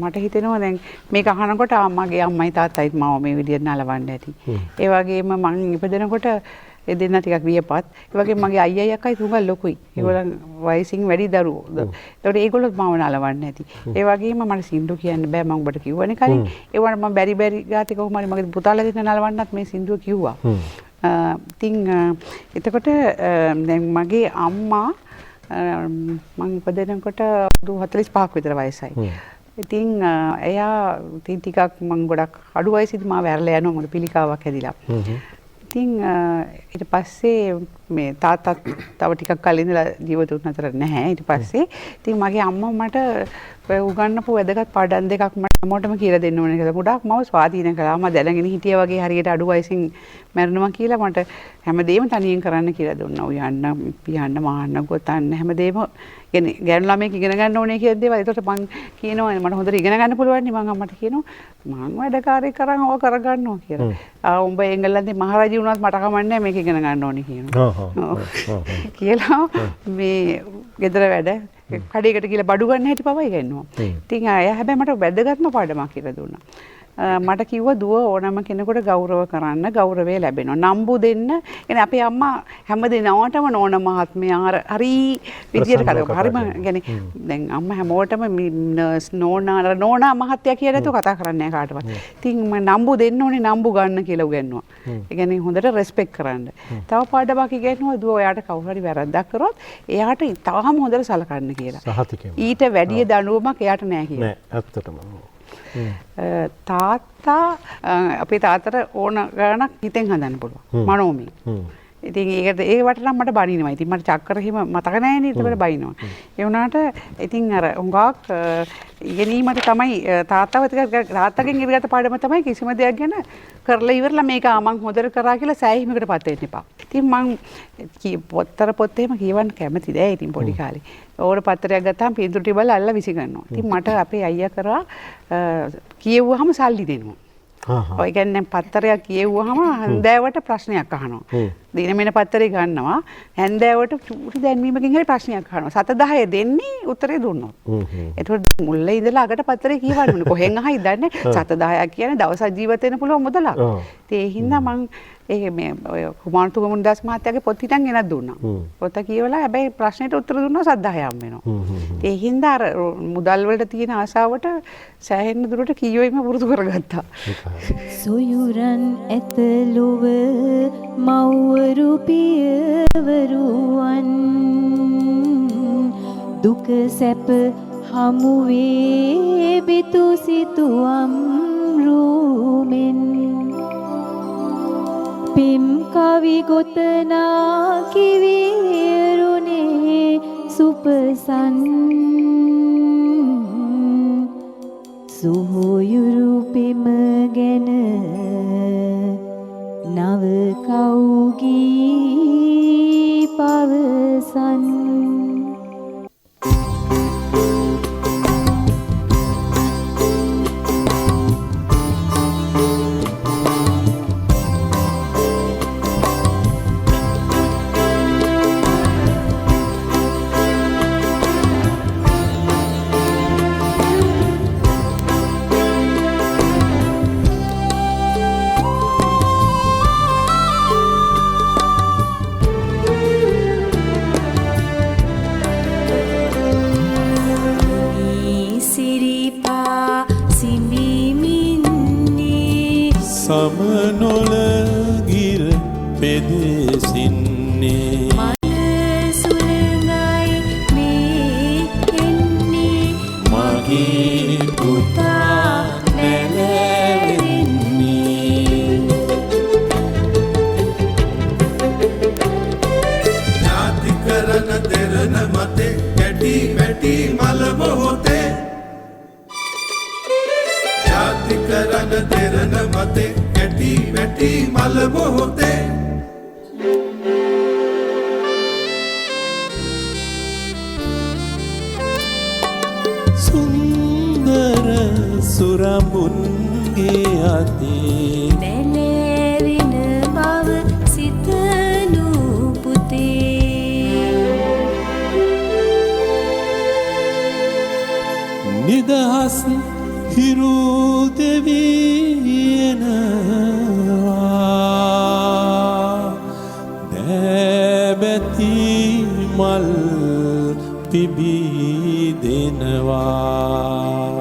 මට හිතෙනවා දැන් මේක අහනකොට මගේ අම්මයි තාත්තයි මාව මේ විදියට නලවන්න ඇති. ඒ වගේම මං ඉපදෙනකොට ඒ දෙන්න ටිකක් වියපත්. ඒ වගේම මගේ අයියයි අක්කයි තුඟ ලොකුයි. ඒගොල්ලන් වයසින් වැඩි දරුවෝ. ඒතකොට ඒගොල්ලොත් මාව නලවන්නේ නැති. ඒ වගේම මට සින්දු කියන්න බෑ මම ඔබට කිව්වනේ කලින්. ඒ වුණාට මම බැරි ගාති කොහොම හරි මගේ පුතාලා දෙන්න නලවන්නත් මේ සින්දුව කිව්වා. ඉතින් එතකොට දැන් මගේ අම්මා මම ඉපදෙනකොට 45ක් විතර වයසයි. ඉතින් එයා ඉතින් ටිකක් මම ගොඩක් අඩු වයසේදී මාව ඇරලා යනවා මොකද පිළිකාවක් හැදිලා. ඉතින් ඊට පස්සේ මේ තාත්තත් තව ටිකක් කලින් ඉඳලා ජීවත් වුණ අතර නැහැ. ඊට පස්සේ ඉතින් මගේ අම්මා මට ඔය උගන්වපු වැදගත් පාඩම් දෙකක් මට හැමෝටම කියලා දෙන්න ඕනේ කියලා. ගොඩාක් මම ස්වාධීන කළා. මම දැනගෙන හිටියා වගේ හරියට අඩු වයසින් මැරෙනවා කියලා මට හැමදේම තනියෙන් කරන්න කියලා දුන්නා. උයන්න, පියන්න, මාන්න, ගොතන්න හැමදේම කියන්නේ ගෑනු ළමයෙක් ඉගෙන ගන්න ඕනේ කියන දේවල්. ඒකට මං කියනවා මට හොඳට ඉගෙන ගන්න පුළුවන් නේ. මං අම්මට කියනවා මං වැඩකාරී කරන් ඔය කරගන්නවා කියලා. උඹ එංගලන්තේ මහරජා වුණත් මට කමන්නේ මේක ඉගෙන ගන්න ඕනේ කියනවා. කියලා මේ ගෙදර වැඩ කඩේකට කියලා බඩු ගන්න හැටි පවා ඉගෙනනවා. ඉතින් අය හැබැයි මට වැදගත්ම පාඩමක් කියලා දුන්නා. මට කිව්වා දුව ඕනම කෙනෙකුට ගෞරව කරන්න ගෞරවය ලැබෙනවා. නම්බු දෙන්න. يعني අපේ අම්මා හැම දිනවටම නෝන මහත්මයා හරි විදියට කරා. හරිම يعني දැන් අම්මා හැමෝටම නර්ස් නෝනා මහත්තයා කියලා නැතුව කතා කරන්නේ නැහැ කාටවත්. ඉතින් මම නම්බු දෙන්න ඕනේ නම්බු ගන්න කියලා උගන්වනවා. ඒ කියන්නේ හොඳට රෙස්පෙක්ට් කරන්න. තව පාඩමක් ඉගෙනුවා දුව ඔයාට කවුරු හරි වැරද්දක් කරොත් එයාට තාම හොඳට සලකන්න කියලා. සහතිකෙම. ඊට වැඩි දඬුවමක් එයාට නැහැ කියලා. නෑ ඇත්තටම. තාත්තා අපේ තාත්තට ඕන ගානක් හිතෙන් හදන්න පුළුවන් මනෝමය. ඉතින් ඒකට ඒවට නම් මට බනිනවා. ඉතින් මට චක්කර හිම මතක නැහැ නේද ඒකට බනිනවා. ඒ වුණාට ඉතින් අර හුඟක් ඉගෙනීමට තමයි තාත්තගෙන් ඉගෙනගත්ත පාඩම තමයි කිසිම දෙයක් ගැන කරලා ඉවරලා මේක මං හොඳට කරා කියලා සෑහීමකටපත් වෙන්න එපා. ඉතින් මං පොත් එහෙම කියවන්න කැමති නෑ. ඉතින් පොඩි කාලේ ඕන පත්‍රයක් ගත්තාම පින්තූර ටික බලලා අල්ලලා විසි කරනවා. ඉතින් මට අපේ අයියා කරා කියවුවාම සල්ලි දෙනවා. ඔය කියන්නේ පත්‍රයක් කියවුවාම හන්දෑවට ප්‍රශ්නයක් අහනවා. දිනමින පත්‍රේ ගන්නවා. හන්දෑවට චූටි දැන්වීමකින් හරි ප්‍රශ්නයක් අහනවා. 7-10 දෙන්නේ උත්තරේ දුන්නොත්. එතකොට මුල්ලේ ඉඳලා අගට පත්‍රේ කියවන්න ඕනේ. කොහෙන් අහයි දන්නේ 7-10ක් කියන්නේ දවසක් ජීවත් වෙන්න පුළුවන් මුදලක්. ඒ හින්දා මං මේ කුමාරතුංග මුනිදාස් මහත්තයාගේ පොත් හිටන් ගෙනත් දුන්නා. පොත කියවලා හැබැයි ප්‍රශ්නෙට උත්තර දුන්නා 7-10ක් වෙනවා. ඒ හින්දා අර මුදල් වලට තියෙන ආසාවට සෑහෙන දුරට කියවෙම පුරුදු කරගත්තා. සොයුරන් ඇතලොව මව්වරු පියවරුවන් දුක සැප හමුවේ බිතු සිතුවම් රූමෙන් පිම් කවි ගොතනා කිවිරුනේ සුපසන් සුහුයුරු පිම ගැන නව කවුගී පවසන් සමනොල ගිර පෙදෙසින්නේ මනසුලඟයි මේ එන්නේ මගේ පුතා නැලවෙන්නේ ඥාති කරන දෙරණ මතේ කැටි වැටි මල මොහොතේ ඥාති කරන දෙරණ මතේ කැටි වැටි මල මොහොතේ සුන්දර සුරඹුන්ගේ අතේ නැලෙවින බව සිතනු පුතේ නිදහස් හිරු දෙවියනවා දැබැති මල් පිබී දෙනවා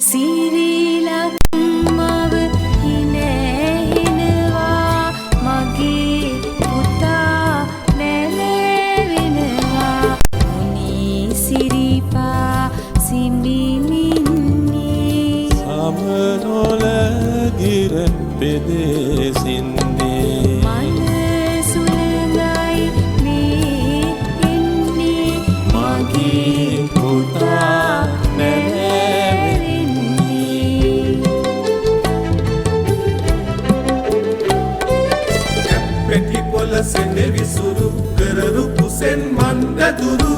සිරිලක්මව හිනැහෙනවා මගේ පුතා නැලෙවෙනවා මුනි සිරිපා සිඹිමින්නේ සමනොල ගිර පෙදෙසින්නේ පුතා නැරෙන්නේ පෙටි පොළ සෙනෙ විසුරු කරරු කුසෙන් මණ්ඩදුරු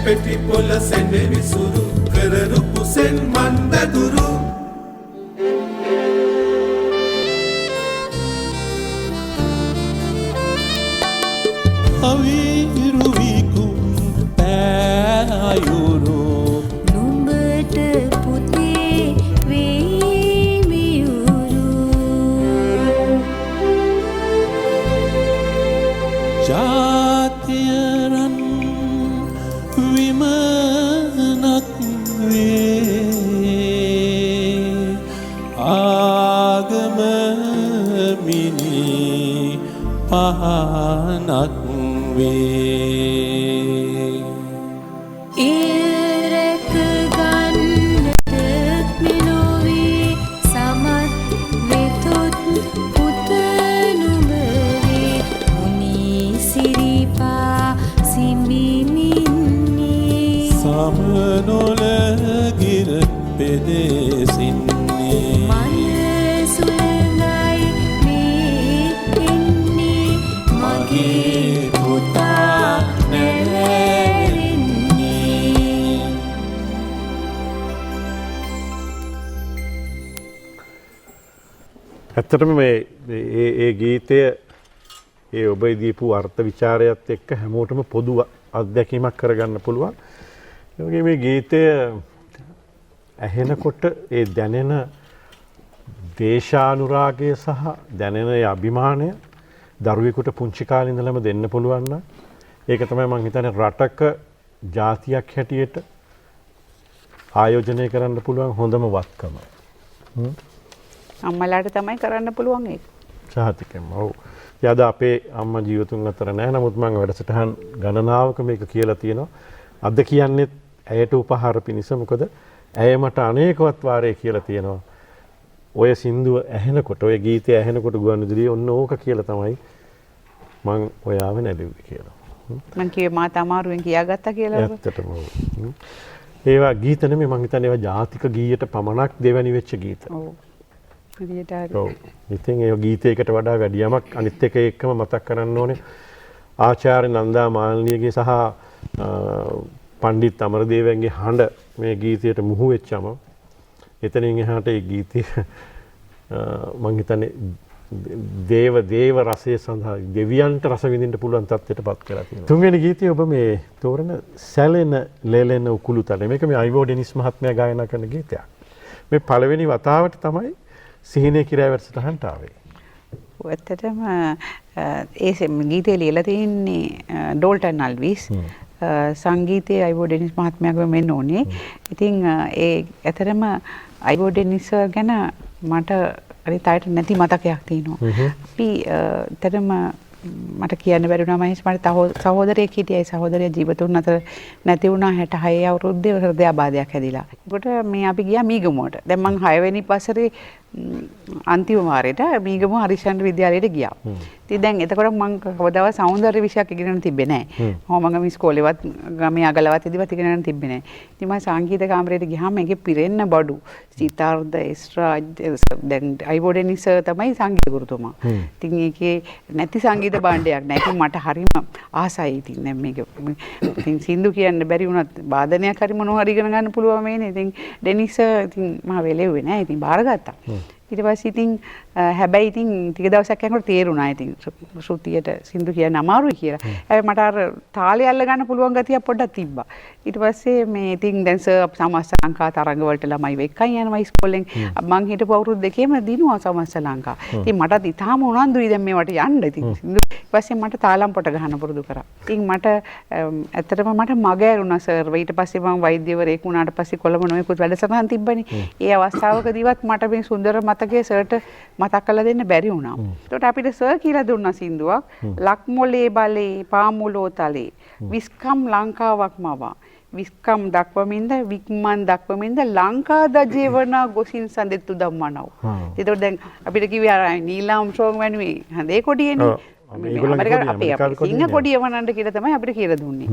පෙටි පොළ සෙනෙ විසුරු කරරු කුසෙන් මණ්ඩදුරු අවිරුවිකුම් පෑයුරු නුඹට පුතේ වේමියුරු ජාතියරන් විමනක් වේ ආගම මිනි පහනක් වේ ඉරක ගන්නට මෙලොවේ සමත් වෙතොත් පුත නුඹවේ මුනි සිරිපා සිඹිමින්නේ සමනොලගිර පෙදෙසින්නේ මන සුළඟයි මේ එන්නේ මගේ පුතා නැරෙන්නේ ඇත්තටම මේ ඒ ගීතය ඒ ඔබ දීපු අර්ථ විචාරයත් එක්ක හැමෝටම පොදු අත්දැකීමක් කරගන්න පුළුවන්. ඒ වගේ මේ ගීතය ඇහෙනකොට ඒ දැනෙන දේශානුරාගය සහ දැනෙන ඒ අභිමානය දරුවෙකුට පුංචි කාලේ ඉඳලම දෙන්න පුළුවන් නම් ඒක තමයි මම හිතන්නේ රටක ජාතියක් හැටියට ආයෝජනය කරන්න පුළුවන් හොඳම වත්කම. අම්මලාට තමයි කරන්න පුළුවන් ඒක. සාහිතිකම. ඔව්. යද අපේ අම්මා ජීවිතුන් අතර නැහැ. නමුත් මම වැඩසටහන් ගණනාවක මේක කියලා තියෙනවා. අද කියන්නේත් ඇයට උපහාර පිණිස. මොකද ඇය මට අනේකවත් වාරේ කියලා තියෙනවා. ඔය සින්දුව ඇහෙනකොට ඔය ගීතය ඇහෙනකොට ගුවන්විදුලියේ ඔන්න ඕක කියලා තමයි මම ඔයාව නැළුවේ කියලා. මං කිව්වේ මාත අමාරුවෙන් කියාගත්තා කියලා. ඇත්තටම ඔව්. ඒවා ගීත නෙමෙයි මං හිතන්නේ ඒවා ජාතික ගීයට පමණක් දෙවැනි වෙච්ච ගීත. ඔව්. හරියට හරි. ඔව්. ඉතින් ඒ ගීතයකට වඩා වැඩි යමක් අනිත් එක එක්කම මතක් කරන්න ඕනේ. ආචාර්ය නන්දා මාල්නියගේ සහ පණ්ඩිත් අමරදේවයන්ගේ හඬ මේ ගීතයට මුහු වෙච්චම එතනින් එහාට ඒ ගීතය මං හිතන්නේ දේව රසය සඳහා දෙවියන්ට රස විඳින්න පුළුවන් තත්ත්වයට පත් කරලා තියෙනවා. තුන්වෙනි ගීතය ඔබ මේ තෝරන සැලෙන ලෙලෙන උකුළු තල. මේක මේ අයිවෝ ඩෙනිස් මහත්මයා ගායනා කරන ගීතයක්. මේ පළවෙනි වතාවට තමයි සිහිනේ කිරා වැඩසටහනට ආවේ. ඇත්තටම ඒ ගීතය ලියලා තියෙන්නේ ඩෝල්ටන් අල්විස්. සංගීතයේ අයිවෝ ඩෙනිස් මහත්මයාගේ මෙන්න ඕනේ. ඉතින් ඒ ඇතරම අයිවෝ ඩෙනිස් ගැන මට අනිත් අයට නැති මතකයක් තියෙනවා. අපි ඇතරම මට කියන්න බැරි වුණා මහේෂ් මට සහෝදරයෙක් හිටියයි සහෝදරයා ජීවිත වුණ අතර නැති වුණා 66 අවුරුද්දේ හෘදයාබාධයක් හැදිලා. ඒකට මේ අපි ගියා මීගමුවට. දැන් මං 6 වෙනි වසරේ අන්තිම වාරයට මීගමුව හරිශචන්ද්‍ර විද්‍යාලයට ගියා. ඉතින් දැන් එතකොට මං කවදාවත් සෞන්දර්ය විෂයක් ඉගෙනගෙන තිබ්බේ නැහැ. මම මගේ ඉස්කෝලේවත් ගමේ අගලවත් ඉදිවත් ඉගෙනගෙන තිබ්බේ නැහැ. ඉතින් මම සංගීත කාමරයට ගියාම ඒකේ පිරෙන්න බඩු සිතාර්ද එස්රාජ් දැන් අයිවෝ ඩෙනිස් තමයි සංගීත ගුරුතුමා. ඉතින් ඒකේ නැති සංගීත භාණ්ඩයක් නැහැ. ඉතින් මට හරිම ආසයි. ඉතින් දැන් මේක ඉතින් සින්දු කියන්න බැරි වුණත් වාදනයක් හරි මොනවා හරි ඉගෙන ගන්න පුළුවන් මේනේ. ඉතින් ඩෙනිස් ඉතින් මම වෙලෙව්වේ නැහැ. ඉතින් බාරගත්තා. ඊට පස්සේ ඉතින් හැබැයි ඉතින් ටික දවසක් යනකොට තේරුණා ඉතින් ශ්‍රුතියට සින්දු කියන්න අමාරුයි කියලා. හැබැයි මට අර තාලය අල්ල ගන්න පුළුවන් ගතියක් පොඩ්ඩක් තිබ්බා. ඊට පස්සේ මේ ඉතින් දැන් සර් සමස්ත ලංකා තරඟ වලට ළමයි වෙක්කන් යනවා ඉස්කෝලෙන්. මං හිටපු අවුරුදු දෙකේම දිනුවා සමස්ත ලංකා. ඉතින් මටත් ඊටාම උනන්දුයි දැන් මේවට යන්න. ඉතින් සින්දු ඊට පස්සේ මට තාලම් පොට ගහන්න පුරුදු කරා. ඉතින් මට ඇත්තටම මට මග ඇරුණා සර්. ඊට පස්සේ මම වෛද්‍යවරයෙක් වුණාට පස්සේ කොළඹ නොයෙකුත් වැඩසටහන් තිබ්බනේ. ඒ අවස්ථාවකදීවත් මට මේ සුන්දර මතකයේ සර්ට මතක් කරලා දෙන්න බැරි වුණා. ඒකට අපිට සර් කියලා දුන්නා සින්දුවක් ලක්මොලේ බලේ පාමුලෝ තලේ විස්කම් ලංකාවක් මවා විස්කම් දක්වමින්ද වික්මන් දක්වමින්ද ලංකා දජේවන ගොසින් සඳෙත්තු දම්මනව. ඒතකොට දැන් අපිට කිව්වේ අර නීලාම් ෂෝන් වැනුවේ හඳේ කොඩියනේ. මේගොල්ලන්ගේ කොඩිය, ඇමරිකාවේ කොඩිය සිංහ නෑ. කොඩිය වනන්න කියලා තමයි අපිට කියලා දුන්නේ.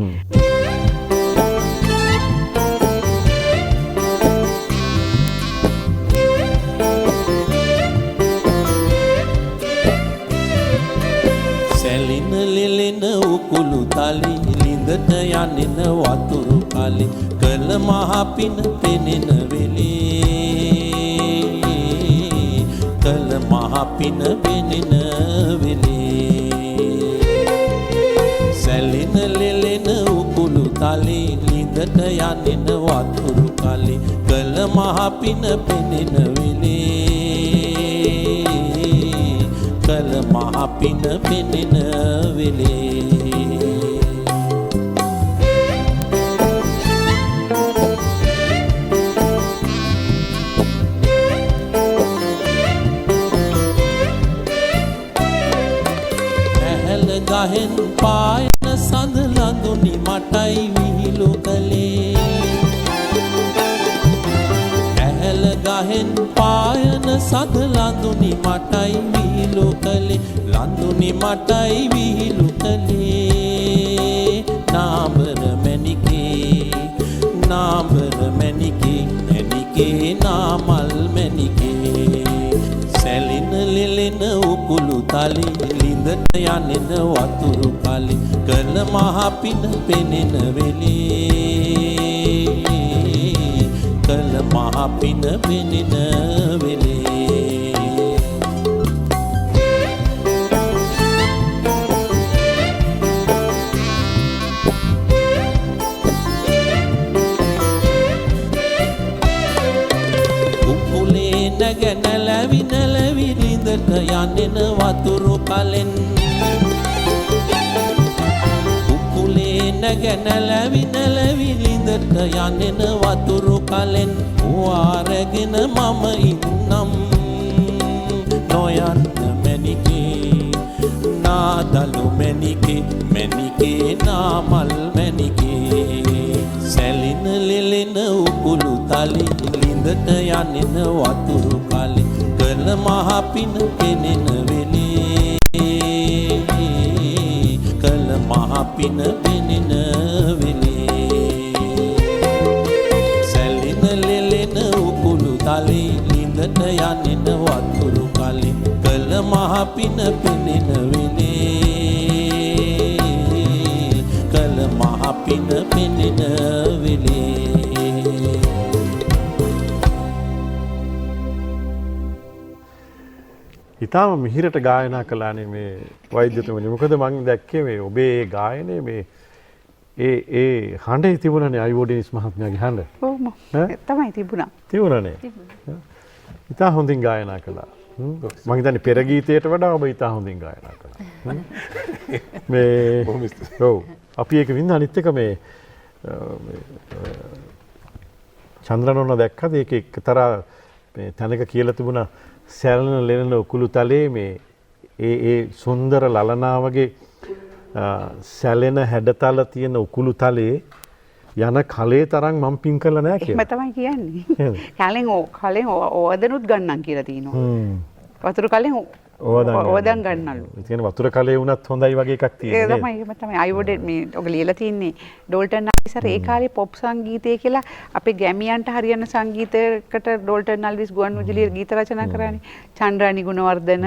සැලින ලෙලෙන උකුළු තලි ලිඳට යනෙන වතුරු කලි කළ මහපින පෙනෙන වෙලේ කළ මහපින පෙනෙන වෙලේ සැලින ලෙලෙන උකුළු තලි ලිඳට යනෙන වතුරු කලි කළ මහපින පෙනෙන වෙලේ කළ මහපින පෙනෙන වෙලේ ඇහැල ගහෙන් පායන සඳ ලඳුනි මටයි විහිළු කළේ ඇහැල ගහෙන් පායන සඳ ලඳුනි මටයි විහිළු කළේ ලඳුනි මටයි විහිළු කළේ නාඹර මැණිකේ නාඹර මැණිකේ මැණිකේ නාමල් මැණිකේ සැලින ලෙලෙන උකුළු තලි ලිඳට යනෙන වතුරු කලි කළ මහපින පෙනෙන වෙලේ කළ මහපින පෙනෙන වෙලේ උකුලේ නැගෙන ලැවි නැලවි ලිඳට යනෙන වතුරු කලෙන් උකුලේ නැගෙන ලැවි නැලවි ලිඳට යනෙන වතුරු කලෙන් උවාරගෙන මම ඉන්නම් නොයන්න මැණිකේ නාදලු මැණිකේ මැණිකේ නාමල් මැණිකේ සැලින ලෙලෙන උකුළු තලි ලිඳට යනෙන වතුරු කලි කළ මහපින පෙනෙන වෙලේ කළ මහපින පෙනෙන වෙලේ සැලින ලෙලෙන උකුළු තලි ලිඳට යනෙන වතුරු කලි කළ මහපින පෙනෙන වෙලේ කළ මහපින පෙනෙන වෙලේ ඉතාම මිහිරට ගායනා කළානේ මේ වෛද්‍යතුමනි. මොකද මම දැක්කේ මේ ඔබේ ඒ ගායනයේ මේ ඒ හඬේ තිබුණනේ අයෝඩිනිස් මහත්මයාගේ හඬ. ඔව්ම ඈ? තමයි තිබුණා. තිබුණනේ. ඉතා හොඳින් ගායනා කළා. මම හිතන්නේ පෙර ගීතයට වඩා ඔබ ඉතා හොඳින් ගායනා කළා. මේ ඔව් අපි ඒක වින්ද අනිත් එක මේ චන්ද්‍රනෝන දැක්කද ඒක එක්තරා මේ තැනක කියලා තිබුණා සැලෙන ලෙලෙන උකුළු තලයේ මේ ඒ සුන්දර ලලනාවගේ සැලෙන හැඩතල තියෙන උකුළු තලයේ යන කලේ තරම් මම පින් කළා නෑ කියලා. එහෙම තමයි කියන්නේ. කලෙන් ඕවදනුත් ගන්නම් කියලා තියෙනවා. වතුර කලෙන් ඕවදන් ගන්නලු. ඒ කියන්නේ වතුර කලේ වුණත් හොඳයි වගේ එකක් ඒ තියෙනවා. තමයි එහෙම තමයි. අයෝඩෙන් මේ ඔක ලියලා තින්නේ ඩෝල්ටන් නල්විස් ඒ කාලේ පොප් සංගීතය කියලා අපේ ගැමියන්ට හරියන සංගීතයකට ඩෝල්ටන් නල්විස් ගුවන්විදුලියේ ගීත රචනා කරානේ. චන්ද්‍රානි ගුණවර්ධන,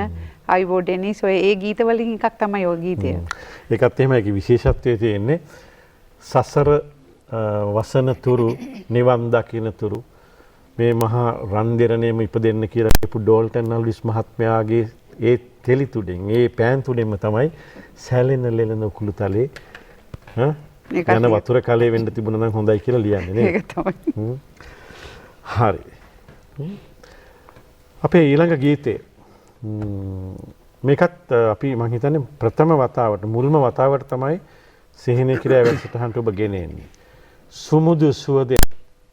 අයෝඩෙනිස් ඔය ඒ ගීත වලින් එකක් තමයි ඔය ගීතය. ඒකත් එහෙමයි. ඒකේ විශේෂත්වය තියෙන්නේ සසර වසන තුරු නිවන් දකින්න තුරු මේ මහා රන් දෙරණේම ඉපදෙන්න කියලා කියපු ඩෝල්ටන් නල්විස් මහත්මයාගේ ඒ තෙලි තුඩෙන් ඒ පෑන් තුඩෙන්ම තමයි සැලෙන ලෙලෙන උකුළු තලේ යන වතුර කලේ වෙන්න තිබුණා නම් හොඳයි කියලා ලියන්නේ නේද? ඒක තමයි. හරි. අපේ ඊළඟ ගීතේ මේකත් අපි මම හිතන්නේ ප්‍රථම වතාවට මුල්ම වතාවට තමයි සිහිනේ කිරෑ වැඩසටහනට ඔබ ගෙනෙන්නේ. සුමුදු සුවදේ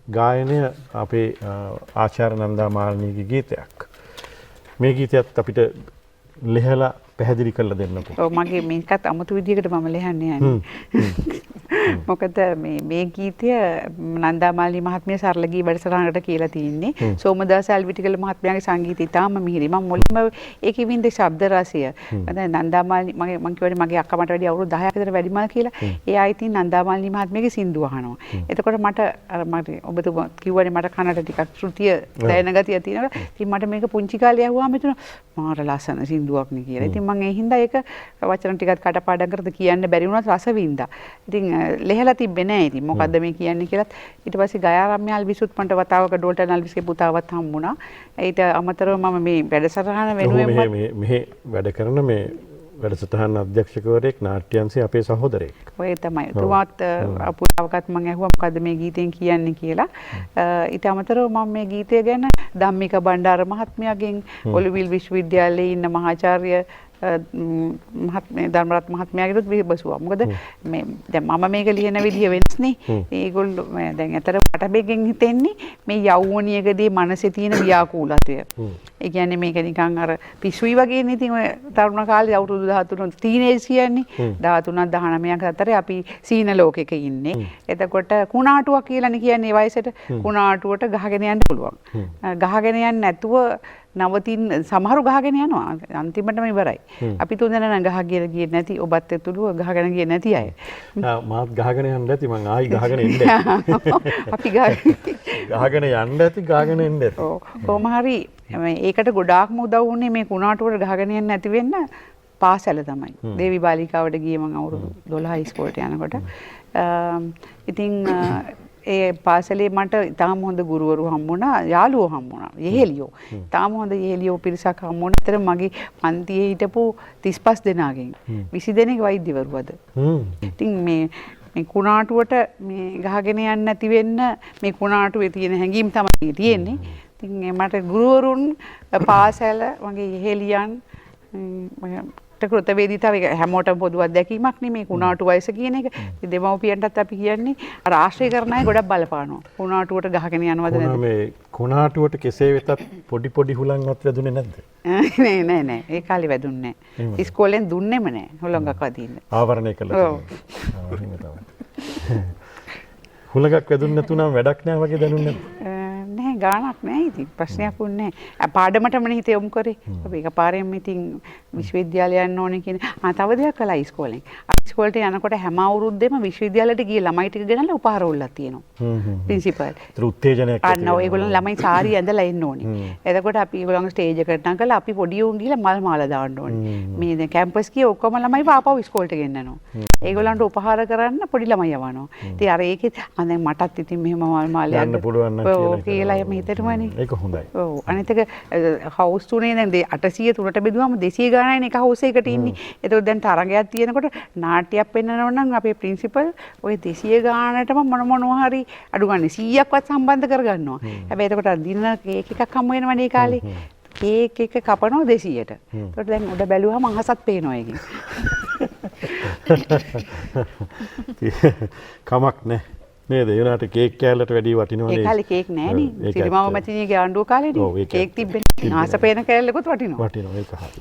ගායනය අපේ ආචාර්ය නන්දා මාලිනීගේ ගීතයක්. මේ ගීතයත් අපිට ලිහලා පැහැදිලි කරලා දෙන්නකෝ. ඔව් මගේ මේකත් අමුතු විදිහකට මම ලියන්නේ යන්නේ. මොකද මේ ගීතය නන්දාමාලි මහත්මිය සරල ගී වැඩසටහනකට කියලා තින්නේ. සෝමදාස අල්විටිකල මහත්මයාගේ සංගීතය ඉතාම මිහිරි. මම මුලින්ම ඒකේ වින්ද ශබ්ද රසය. දැන් නන්දාමාලි මම කියවනේ මගේ අක්කා මට වැඩි අවුරුදු 10ක විතර වැඩිමල් කියලා. ඒ ආයිති නන්දාමාලි මහත්මියගේ සින්දු අහනවා. එතකොට මට අර මට ඔබතුමා කිව්වනේ මට කනට ටිකක් ශ්‍රුතිය දැනෙන ගතිය තියෙනවා. ඉතින් මට මේක පුංචි කාලේ ඇහුවාම හිතුණා මාර ලස්සන සින්දුවක් නේ කියලා. ඉතින් මම ඒ හින්දා ඒක වචන ටිකක් කටපාඩම් කරලා කියන්න බැරි වුණත් රස වින්දා. ඉතින් ලෙහලා තිබ්බේ නෑ ඉතින් මොකද්ද මේ කියන්නේ කියලාත් ඊට පස්සේ ගයාරම්‍ය අල්විසුත් මන්ට වතාවක ඩෝල්ටන් අල්විස්ගේ පුතාවත් හම්බුණා. ඊට අමතරව මම මේ වැඩසටහන වෙනුවෙන් මෙහෙ වැඩ කරන මේ වැඩසටහන අධ්‍යක්ෂකවරයෙක් නාට්‍යංශයේ අපේ සහෝදරයෙක්. ඔය තමයි. තුමාත් පුතාවකත් මම ඇහුවා මොකද්ද මේ ගීතෙන් කියන්නේ කියලා. ඊට අමතරව මම මේ ගීතය ගැන ධම්මික බණ්ඩාර මහත්මයාගෙන් ඔලිවිල් විශ්වවිද්‍යාලයේ ඉන්න මහාචාර්ය ධර්මරත් මහත්මයාගෙනුත් බැසුවා. මොකද මේ දැන් මම මේක ලියන විදිය වෙනස්නේ. ඒගොල්ලෝ දැන් අතර මට මේකෙන් හිතෙන්නේ මේ යෞවනියකදී මනසේ තියෙන ව්‍යාකූලත්වය. ඒ කියන්නේ මේක නිකන් අර පිස්සුයි වගේනේ. ඉතින් ඔය තරුණ කාලේ අවුරුදු 13 ටීනේජ් කියන්නේ 13ක් 19ක් අතරේ අපි සීන ලෝකෙක ඉන්නේ. එතකොට කුණාටුවක් කියලානේ කියන්නේ වයසට කුණාටුවට ගහගෙන යන්න පුළුවන්. ගහගෙන යන්නේ නැතුව නවතින් සමහරු ගහගෙන යනවා අන්තිමටම ඉවරයි. අපි තුන්දෙනා ගහ ගියේ නැති ඔබත් එතුළු ගහගෙන ගියේ නැති අය. මාත් ගහගෙන යන්න ඇති මං ආයි ගහගෙන එන්න. අපි ගහගෙන යන්න ඇති ගහගෙන එන්න ඇති. ඔව් කොහොම හරි ඒකට ගොඩාක්ම උදව් වුණේ මේ කුණාටුවට ගහගෙන යන්න නැති වෙන්න පාසල තමයි. දේවි බාලිකාවට ගියේ මං අවුරුදු 12 ඉස්කෝලේට යනකොට. ඉතින් ඒ පාසලේ මට ඉතාම හොඳ ගුරුවරු හම්බුණා, යාළුවෝ හම්බුණා, යෙහෙලියෝ. ඉතාම හොඳ යෙහෙලියෝ පිරිසක් හම්බුණා. අතර මගේ පන්තියේ හිටපු 35 දෙනාගෙන් 20 දෙනෙක් වෛද්‍යවරු අද. ඉතින් මේ කුණාටුවට මේ ගහගෙන යන්න නැති වෙන්න මේ කුණාටුවේ තියෙන හැඟීම් තමයි තියෙන්නේ. ඉතින් මට ගුරුවරුන් පාසල මගේ යෙහෙලියන් කෘතවේදීතාව හැමෝටම පොදු අත්දැකීමක් නෙමේ කුණාටු වයස කියන එක. ඉතින් දෙමව්පියන්ටත් අපි කියන්නේ අර ආශ්‍රය කරන අය ගොඩක් බලපානවා. කුණාටුවට ගහගෙන යනවද නැද්ද? මේ කුණාටුවට කෙසේ වෙතත් පොඩි හුලංවත් වැදුනේ නැද්ද? නෑ. ඒ කාලේ වැදුන්නේ නෑ. ඉස්කෝලෙන් දුන්නෙම නෑ හුලඟක් වදින්න. ආවරණය කළා. ඔව්. හුලඟක් වැදුන්නේ නැතුණාම වැඩක් නෑ වගේ දැනුන්නේ නැද්ද? නැහැ ගාණක් නැහැ ඉතින් ප්‍රශ්නයක් වුණේ නැහැ. පාඩමටම හිත යොමු කරේ. අපි එකපාරෙන් ඉතින් විශ්වවිද්‍යාලය යන්න ඕනේ කියන තව දෙයක් කළා ඉස්කෝලෙන්. ඉස්කෝලේට යනකොට හැම අවුරුද්දේම විශ්වවිද්‍යාලයට ගිය ළමයි ටික ගෙනල්ලා උපහාර උල්ලක් තියෙනවා. ප්‍රින්සිපල්. ඒතර උත්තේජනයක් අන්න ඒගොල්ලන් ළමයි සාරි ඇඳලා එන්න ඕනේ. එතකොට අපි ඒගොල්ලන්ගේ ස්ටේජ් එකට නංගලා අපි පොඩි උන් ගිහලා මල් මාලා දාන්න ඕනේ. මේ දැන් කැම්පස් ගියේ ඔක්කොම ළමයි ආපහු ඉස්කෝලේට ගෙන්නනවා. ඒගොල්ලන්ට උපහාර කරන්න පොඩි ළමයි යවනවා. ඉතින් අර ඒකේ දැන් මටත් ඉතින් මෙහෙම මල් මාලයක් යන්න පුළුවන් නම් කියලා එම හිතෙටමනේ. ඒක හොඳයි. ඔව් අනිත් එක හවුස් තුනේ දැන් 800 3ට බෙදුවම 200 ගානයිනේ එක හවුස් එකකට ඉන්නේ. ඒතකොට දැන් තරගයක් තියෙනකොට නාට්‍යයක් පෙන්වනවා නම් අපේ ප්‍රින්සිපල් ওই 200 ගානටම මොනවා හරි අඩු ගන්න 100ක්වත් සම්බන්ධ කරගන්නවා. හැබැයි එතකොට දින කේක් එකක් හම්බ වෙනවනේ ඒ කාලේ. කේක් එක කපනවා 200ට. ඒතකොට දැන් උඩ බැලුවම අහසත් පේනවා ඒකෙන්. කමක් නැහැ. නේද? ඒ වුණාට කේක් කෑල්ලට වැඩි වටිනවනේ. ඒ කාලේ කේක් නැහනේ. සිරිමාම මැතිණියගේ ආණ්ඩුව කාලේදී කේක් තිබ්බේ. ආස පේන කෑල්ලකුත් වටිනවා. වටිනවා ඒක හරි.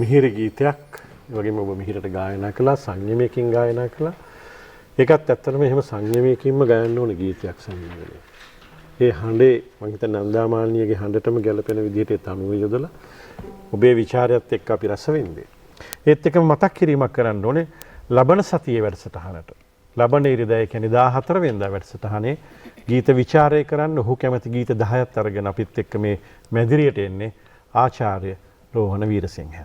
මිහිර ගීතයක්. ඒ වගේම ඔබ මිහිරට ගායනා කළා, සංයමයකින් ගායනා කළා. ඒකත් ඇත්තටම එහෙම සංයමයකින්ම ගයන්න ඕන ගීතයක් සංයමනේ. ඒ හඬේ මම හිතන්නේ නන්දාමාලිනියගේ හඬටම ගැලපෙන විදිහට ඒ තනුව යොදලා ඔබේ ਵਿਚාරයත් එක්ක අපි රස වින්දේ. ඒත් එක්කම මතක් කිරීමක් කරන්න ඕනේ ලබන සතියේ වැඩසටහනට. ලබන ඉරිදා කියන්නේ 14 වෙනිදා වැඩසටහනේ ගීත ਵਿਚාරය කරන්න ඔහු කැමති ගීත 10ක් අරගෙන අපිත් එක්ක මේ මැදිරියට එන්නේ ආචාර්ය රෝහණ වීරසිංහ.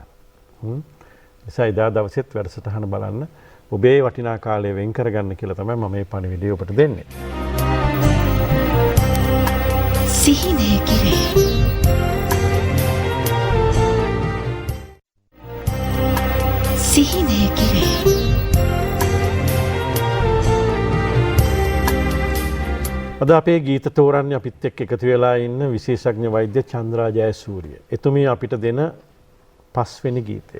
නිසා එදා දවසෙත් වැඩසටහන බලන්න ඔබේ වටිනා කාලය වෙන් කරගන්න කියලා තමයි මම මේ පණිවිඩය ඔබට දෙන්නේ. සිහිනය කිරේ සිහිනය කිරේ අද අපේ ගීත තෝරන්නේ අපිත් එක්ක එකතු වෙලා ඉන්න විශේෂඥ වෛද්‍ය චන්ද්‍රා ජයසූරිය. එතුමිය අපිට දෙන 5 වෙනි ගීතය.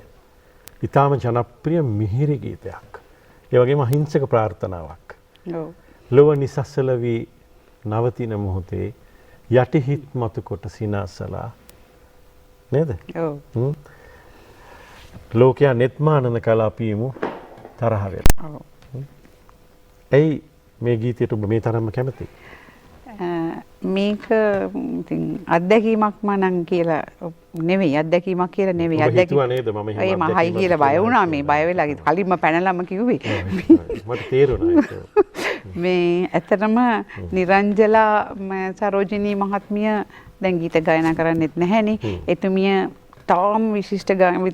ඊටාම ජනප්‍රිය මිහිරි ගීතයක්. ඒ වගේම අහිංසක ප්‍රාර්ථනාවක්. ඔව්. ලොව නිසස්සල වී නවතින මොහොතේ යටිහිත් මතු කොට සිනාසලා නේද? ඔව්. ලෝකයා නෙත්මානන කලාපීමු තරහ වෙලා. ඔව්. ඇයි මේ ගීතයට ඔබ මේ තරම්ම කැමතියි? මේක ඉතින් අත්දැකීමක්ම නම් කියලා නෙවෙයි අත්දැකීමක් කියලා නෙවෙයි ඔබ හිතුවා නේද මම එහෙම ඒ මම හයි කියලා බය වුණා මේ බය වෙලා කලින්ම පැනලම කිව්වේ මට තේරුණා ඒක. මේ ඇත්තටම නිරංජලා සරෝජිනී මහත්මිය දැන් ගීත ගායනා කරන්නෙත් නැහැනේ. එතුමිය තාම විශිෂ්ට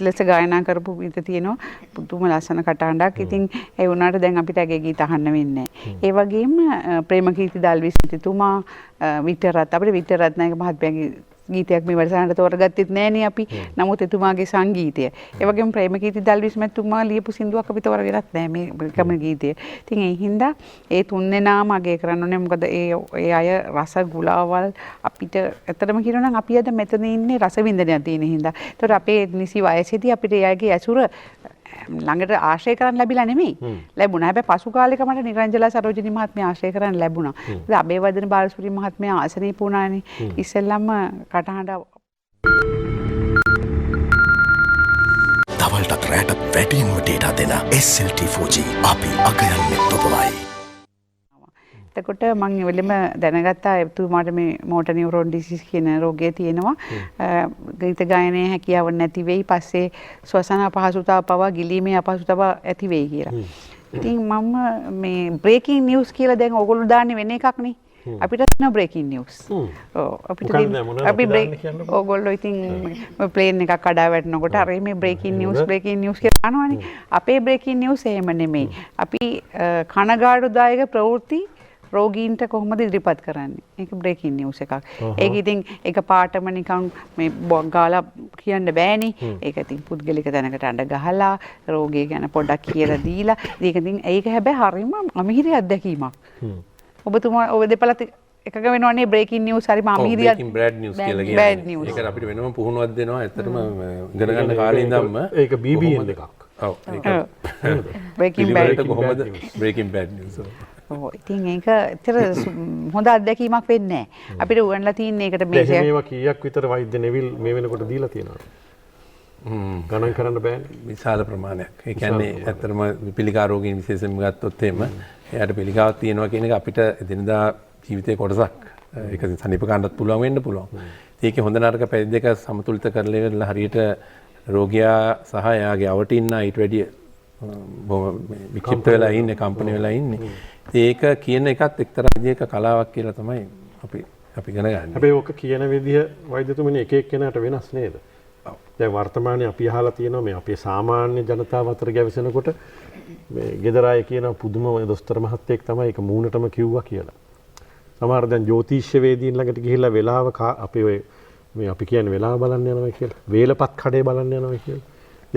ලෙස ගායනා කරපු ගීත තියෙනවා. පුදුම ලස්සන කටහඬක්. ඉතින් ඒ වුණාට දැන් අපිට ඇගේ ගීත අහන්න වෙන්නේ නැහැ. ඒ වගේම ප්‍රේමකීර්ති දල්විස් සිටුමා වික්ටර් අපිට වික්ටර් රත්නායක මහත්මයාගේ ගීතයක් මේ වැඩසටහනට තෝරගත්තෙත් නෑනේ අපි. නමුත් එතුමාගේ සංගීතය. ඒ වගේම ප්‍රේමකීර්ති දල්විස් මහත්මයා ලියපු සින්දුවක් අපි තෝරගෙනත් නෑ මේ කම ගීතය. ඉතින් ඒ හින්දා ඒ තුන්දෙනාම අගය කරන්න ඕනේ. මොකද ඒ අය රස ගුලාවල් අපිට ඇත්තටම කියනවා නම් අපි අද මෙතන ඉන්නේ රස වින්දනයක් තියෙන හින්දා. ඒතකොට අපේ නිසි වයසේදී අපිට එයාගේ ඇසුර ළඟට ආශ්‍රය කරන්න ලැබිලා නෙමෙයි. ලැබුණා. හැබැයි පසු කාලෙක මට නිරංජලා සරෝජිනී මහත්මිය ආශ්‍රය කරන්න ලැබුණා. ඒ අබේවර්ධන බාලසූරිය මහත්මිය ආසනීප වුණානේ. ඉස්සෙල්ලම කටහඬ දවල්ටත් රැටත් වැඩියෙන්ම ඩේටා දෙන SLT 4G අපි අගයන්නේ ඔබවයි. එතකොට මම වෙලෙම දැනගත්තා එතුමාට මේ මෝටර් නියුරෝන් ඩිසීස් කියන රෝගය තියෙනවා. ගීත ගායනයේ හැකියාව නැති වෙයි. පස්සේ ශ්වසන අපහසුතාව පවා ගිලීමේ අපහසුතාව ඇති වෙයි කියලා. ඉතින් මම මේ බ්‍රේකින් නිවුස් කියලා දැන් ඕගොල්ලෝ දාන්නේ වෙන එකක් නේ. අපිට තියෙන බ්‍රේකින් නිවුස්. ඔව් අපිට අපි ඕගොල්ලෝ ඉතින් ප්ලේන් එකක් කඩා වැටෙනකොට අර මේ බ්‍රේකින් නිවුස් කියලා අහනවනේ. අපේ බ්‍රේකින් නිවුස් එහෙම නෙමෙයි. අපි කනගාටුදායක ප්‍රවෘත්ති රෝගීන්ට කොහොමද ඉදිරිපත් කරන්නේ? ඒක බ්‍රේකින් නිවුස් එකක්. ඒක ඉතින් එක පාටම නිකන් මේ ගාලා කියන්න බෑනේ. ඒක ඉතින් පුද්ගලික තැනකට අඬ ගහලා රෝගී ගැන පොඩ්ඩක් කියලා දීලා ඒක හැබැයි හරිම අමිහිරි අත්දැකීමක්. ඔබතුමා ඔබ දෙපළත් එකක වෙනවනේ බ්‍රේකින් නිවුස් හරිම අමිහිරි බ්‍රේකින් බ්‍රෑඩ් නිවුස් කියලා කියන්නේ. ඒකට අපිට වෙනම පුහුණුවක් දෙනවා. ඇත්තටම ඉගෙන ගන්න කාලේ ඉඳන්ම ඒක BBN එකක්. ඔව් ඒක බ්‍රේකින් බෑඩ් කොහොමද බ්‍රේකින් බෑඩ් නිවුස්. ඔව් ඉතින් ඒක ඇත්තට හොඳ අත්දැකීමක් වෙන්නේ නැහැ. අපිට උගන්ලා තියෙන්නේ ඒකට මේ මේවා කීයක් විතර වෛද්‍ය නෙවිල් මේ වෙනකොට දීලා තියෙනවා. ගණන් කරන්න බෑනේ. විශාල ප්‍රමාණයක්. ඒ කියන්නේ ඇත්තටම පිළිකා රෝගීන් විශේෂයෙන්ම ගත්තොත් එහෙම එයාට පිළිකාවක් තියෙනවා කියන එක අපිට එදිනදා ජීවිතේ කොටසක්. ඒක සනීප ගන්නත් පුළුවන් වෙන්න පුළුවන්. ඒකේ හොඳ නරක පැති දෙක සමතුලිත කරලා ඉවරලා හරියට රෝගියා සහ එයාගේ අවට ඉන්න ඊට වැඩිය වික්ෂිප්ත වෙලා ඉන්නේ, කම්පන වෙලා ඉන්නේ. ඒක කියන එකත් එක්තරා විදිහක කලාවක් කියලා තමයි අපි ඉගෙන ගන්න. හැබැයි ඔක කියන විදිහ වෛද්‍යතුමනි එක එක්කෙනාට වෙනස් නේද? ඔව්. දැන් වර්තමානයේ අපි අහලා තියෙනවා මේ අපේ සාමාන්‍ය ජනතාව අතර ගැවසෙනකොට මේ ගෙදර අය කියන පුදුම දොස්තර මහත්තයෙක් තමයි ඒක මූණටම කිව්වා කියලා. සමහර දැන් ජ්‍යොතිෂ්‍ය වේදීන් ළඟට ගිහිල්ලා වෙලාව අපි ඔය මේ අපි කියන්නේ වෙලාව බලන්න යනවා කියලා. වේලපත් කඩේ බලන්න යනවා කියලා.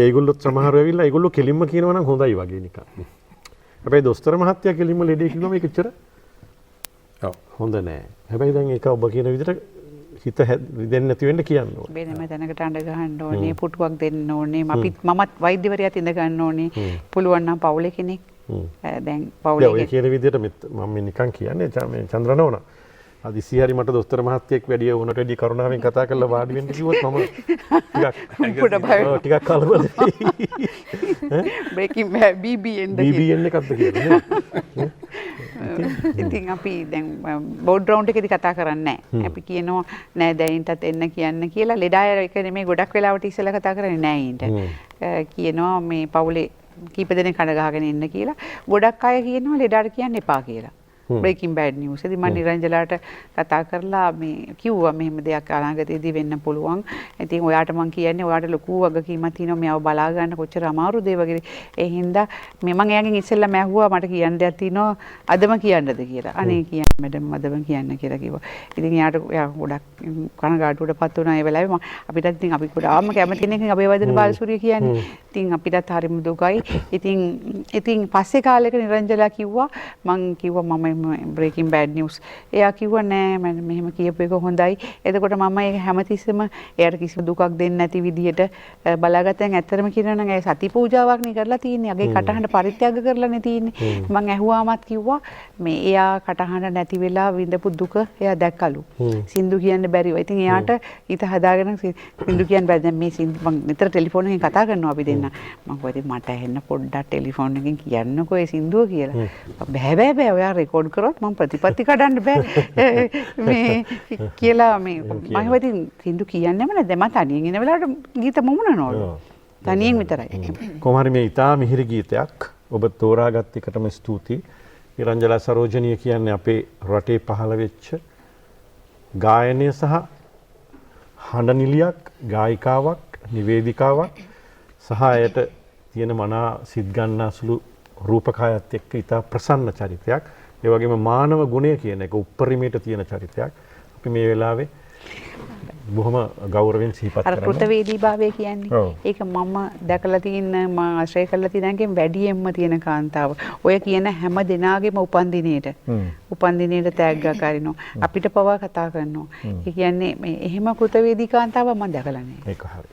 ඒගොල්ලොත් සමහරව ඇවිල්ලා ඒගොල්ලෝ කෙලින්ම කියනවා නම් හොඳයි වගේ නිකන්. හැබැයි දොස්තර මහත්තයා කෙලින්ම ලෙඩේ කිව්වම ඒක එච්චර හොඳ නෑ. හැබැයි දැන් ඒක ඔබ කියන විදිහට හිත රිදෙන්නේ නැති වෙන්න කියන්න ඕනේ. වෙනම තැනකට අඬ ගහන්න ඕනේ, පුටුවක් දෙන්න ඕනේ. මමත් වෛද්‍යවරියත් ඉඳ ගන්න ඕනේ. පුළුවන් නම් පවුලේ කෙනෙක්. දැන් පවුලේ ඔය කියන විදිහට මම නිකන් කියන්නේ මේ චන්ද්‍රනෝන අදිසි හරි මට දොස්තර මහත්තයෙක් වැඩිය උනට වැඩි කරුණාවෙන් කතා කරලා වාඩි වෙන්න කිව්වොත් මම ටිකක් කලබල බ්‍රේකින් BBN BBN එකක්ද කියලා නේ. ඉතින් අපි දැන් බෝඩ් රවුන්ඩ් එකේදී කතා කරන්නේ නැහැ. අපි කියනවා නෑ දැයින්ටත් එන්න කියන්න කියලා. ලෙඩාය එක නෙමෙයි ගොඩක් වෙලාවට ඉස්සෙල්ලා කතා කරන්නේ නෑ ඊට. කියනවා මේ පවුලේ කීප දෙනෙක් කඩ ගහගෙන ඉන්න කියලා. ගොඩක් අය කියනවා ලෙඩාට කියන්න එපා කියලා. Breaking bad news. ඉතින් මම නිරංජලාට කතා කරලා මේ කිව්වා මෙහෙම දෙයක් අනාගතයේදී වෙන්න පුළුවන්. ඉතින් ඔයාට මම කියන්නේ ඔයාට ලොකු වගකීමක් තියෙනවා මෙයාව බලා ගන්න කොච්චර අමාරුද ඒ වගේ. ඒ හින්දා මම එයාගෙන් ඉස්සෙල්ලා මැහුවා මට කියන්න දෙයක් තියෙනවා අදම කියන්නද කියලා. අනේ කියන්න මැඩම් අදම කියන්න කියලා කිව්වා. ඉතින් එයා ගොඩක් කනගාටුවටපත් වුණා ඒ වෙලාවේ. අපිටත් ඉතින් අපි ගොඩාක්ම කැමති කෙනෙක් අබේවර්ධන බාලසූරිය කියන්නේ. ඉතින් අපිටත් හරිම දුකයි. ඉතින් පස්සේ කාලෙක නිරංජලා කිව්වා මං කිව්වා මම බ්‍රේකින් බෑඩ් නිවුස්. එයා කිව්වා නෑ මම මෙහෙම කියපු එක හොඳයි. එතකොට මම ඒක හැමතිස්සෙම එයාට කිසිම දුකක් දෙන්නේ නැති විදිහට බලාගත්තෙන් ඇත්තටම කියනවා නම් ඒ සති පූජාවක් නේ කරලා තියෙන්නේ. අගේ කටහඬ පරිත්‍යාග කරලානේ තියෙන්නේ. මං ඇහුවාමත් කිව්වා මේ එයා කටහඬ නැති වෙලා විඳපු දුක එයා දැක්කලු. සින්දු කියන්න බැරිව. ඉතින් එයාට ඊට හදාගෙන සින්දු කියන්න බැරි. දැන් මේ සින්දු මං නිතර ටෙලිෆෝන් එකෙන් කතා කරනවා අපි දෙන්න. මං කිව්වා මට ඇහෙන්න පොඩ්ඩක් ටෙලිෆෝන් එකෙන් කියන්නකෝ ඒ සින්දුව කියලා. බෑ ඔයා රෙකෝඩ් කරොත් මම ප්‍රතිපත්ති කඩන්න බෑ මේ කියලා මේ මම හිතුවා සින්දු කියන්නේම නැද්ද මම තනියෙන් ඉන්න වෙලාවට ගීත මුමුණනවලු තනියෙන් විතරයි කොහොම හරි මේ ඉතා මිහිරි ගීතයක් ඔබ තෝරාගත් එකටම ස්තුතියි නිරංජලා සරෝජනීය කියන්නේ අපේ රටේ පහළ වෙච්ච ගායනය සහ හඬ නිලියක් ගායිකාවක් නිවේදිකාවක් සහ ඇයට තියෙන මනා සිත් ගන්නාසුළු රූපකායත් එක්ක ඉතා ප්‍රසන්න චරිතයක්. ඒ වගේම මානව ගුණය කියන එක උප්පරිමයට තියෙන චරිතයක්. අපි මේ වෙලාවේ බොහොම ගෞරවයෙන් සිහිපත් කරනවා. අර කෘතවේදීභාවය කියන්නේ ඒක මම දැකලා තියෙන මම ආශ්‍රය කරලා තියෙන එකෙන් වැඩියෙන්ම තියෙන කාන්තාව. ඔය කියන හැම දිනාගෙම උපන්දිනේට තෑග්ගක් අරිනවා. අපිට පවා කතා කරනවා. ඒ කියන්නේ මේ එහෙම කෘතවේදී කාන්තාව මම දැකලා නැහැ. ඒක හරි.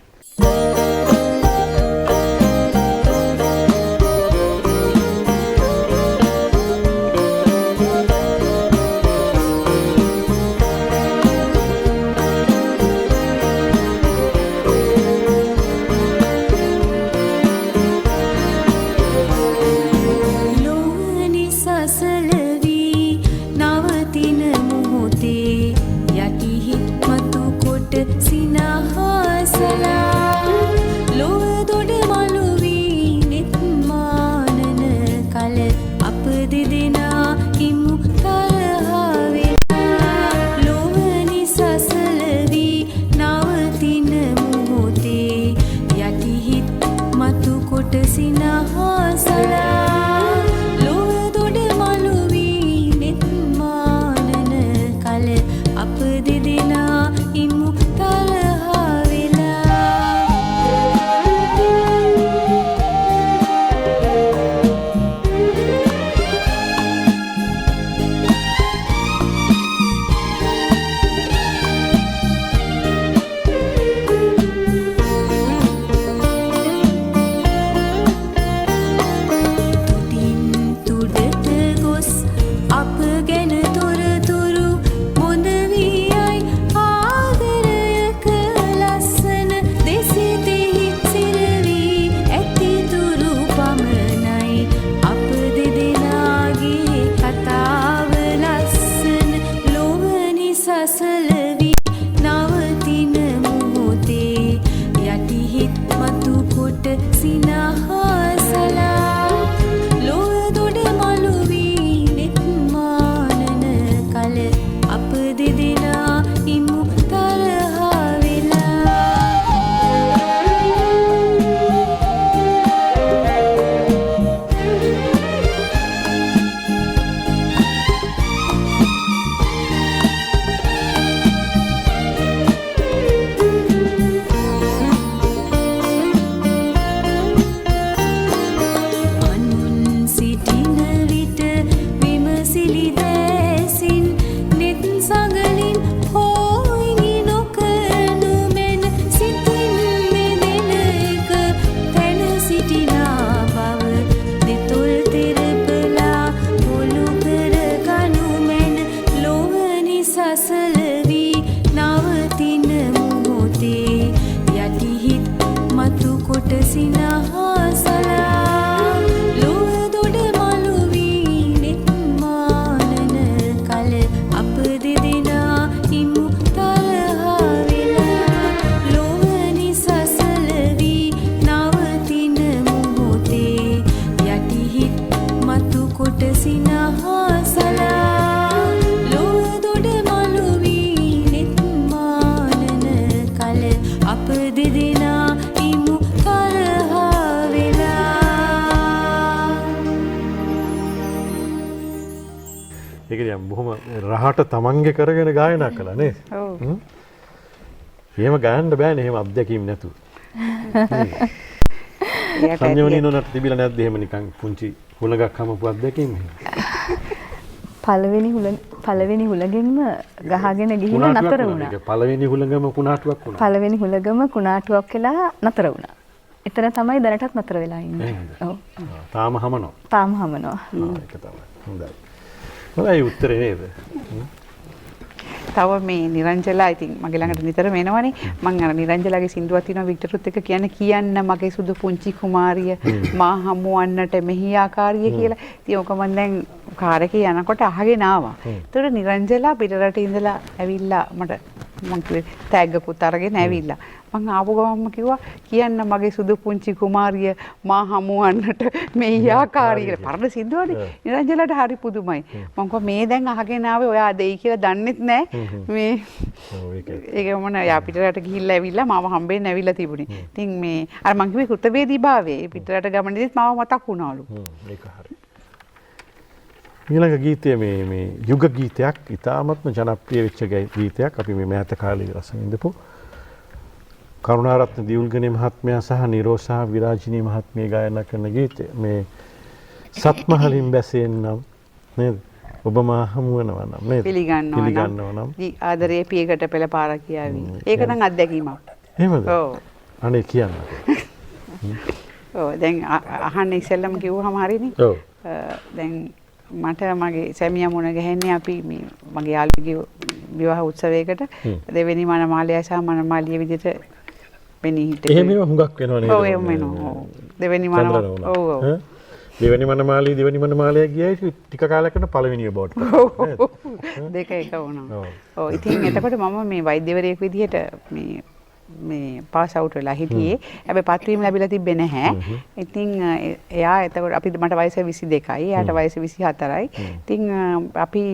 කියම් බොහොම රහට තමන්ගේ කරගෙන ගායනා කළා නේද? ඔව්. එහෙම ගයන්න බෑනේ එහෙම අත්දැකීම් නැතුව. එයාට සංයෝනී නෝනට තිබිලා නැද්ද එහෙම නිකන් පුංචි හුලඟක් හමපු අත්දැකීම් එහෙම? පළවෙනි හුලගෙන්ම ගහගෙන ගිහින් නතර වුණා. පළවෙනි හුලඟම කුණාටුවක් වුණා. පළවෙනි හුලගම කුණාටුවක් වෙලා නතර වුණා. එතන තමයි දැනටත් නතර වෙලා ඉන්නේ. ඔව්. තාම හමනවා. තාම හමනවා. ඒක තමයි. හොඳයි. හොඳයි උත්තරේ නේද? තව මේ නිරංජලා ඉතින් මගේ ළඟට නිතරම එනවනේ මම අර නිරංජලාගේ සින්දුවක් තියෙනවා වික්ටරුත් එක්ක කියන්න මගේ සුදු පුංචි කුමාරිය මා හමුවන්නට මෙහි ආකාරිය කියලා. ඉතින් ඕක මම දැන් කාර් එකේ යනකොට අහගෙන ආවා. ඒතකොට නිරංජලා පිටරට ඉඳලා ඇවිල්ලා මට මං කිව්වේ තෑග්ගකුත් අරගෙන ඇවිල්ලා. මං ආපු ගමන්ම කිව්වා කියන්න මගේ සුදු පුංචි කුමාරිය මා හමුවන්නට මෙහි ආකාරිය කියලා. පරණ සින්දුවනේ. නිරංජලාට හරි පුදුමයි. මං කිව්වා මේ දැන් අහගෙන ආවේ ඔයා දෙයි කියලා දන්නෙත් නැහැ. මේ ඒක මොන යා පිටරට ගිහිල්ලා ඇවිල්ලා මාව හම්බෙන්න ඇවිල්ලා තිබුණේ. ඉතින් මේ අර මං කිව්වේ කෘතවේදී භාවයේ පිටරට ගමනේදීත් මාව මතක් වුණාලු. ඒක හරි. ඊළඟ ගීතය මේ යුග ගීතයක් ඉතාමත්ම ජනප්‍රිය වෙච්ච ගීතයක් අපි මේ මෑත කාලේ රස විඳපු කරුණාරත්න දියුල්ගනේ මහත්මයා සහ නිරෝෂා විරාජිනී මහත්මිය ගායනා කරන ගීතය මේ සත්මහලින් බැසෙන්නම් නේද ඔබ මා හමු වෙනවා නම් නේද පිළිගන්නවා නම් ආදරයේ පියකට පෙළ පාර කියාවි. ඒක නම් අත්දැකීමක්. එහෙමද? ඔව්. අනේ කියන්න. ඔව් දැන් අහන්න ඉස්සෙල්ලම කිව්වම හරිනේ. ඔව්. දැන් මට මගේ සැමියා මුණ ගැහෙන්නේ අපි මේ මගේ යාළුවගේ විවාහ උත්සවයකට දෙවෙනි මනමාලයා සහ මනමාලිය විදිහට වෙන්නේ හිටියේ. එහෙම හුඟක් වෙනව නේද? ඔව් එහෙම වෙනවා. ඔව්. දෙවෙනි මනමාලිය. ඔව් ඔව්. දෙවෙනි මනමාලිය ගියයි ටික කාලයකට පළවෙනිය බවට. දෙක එක වුණා. ඔව්. ඉතින් එතකොට මම මේ වෛද්‍යවරයෙක් විදිහට මේ පාස් අවුට් වෙලා හිටියේ. හැබැයි පත්වීම ලැබිලා තිබ්බේ නැහැ. ඉතින් එයා එතකොට අපි මට වයස 22යි. එයාට වයස 24යි. ඉතින් අපි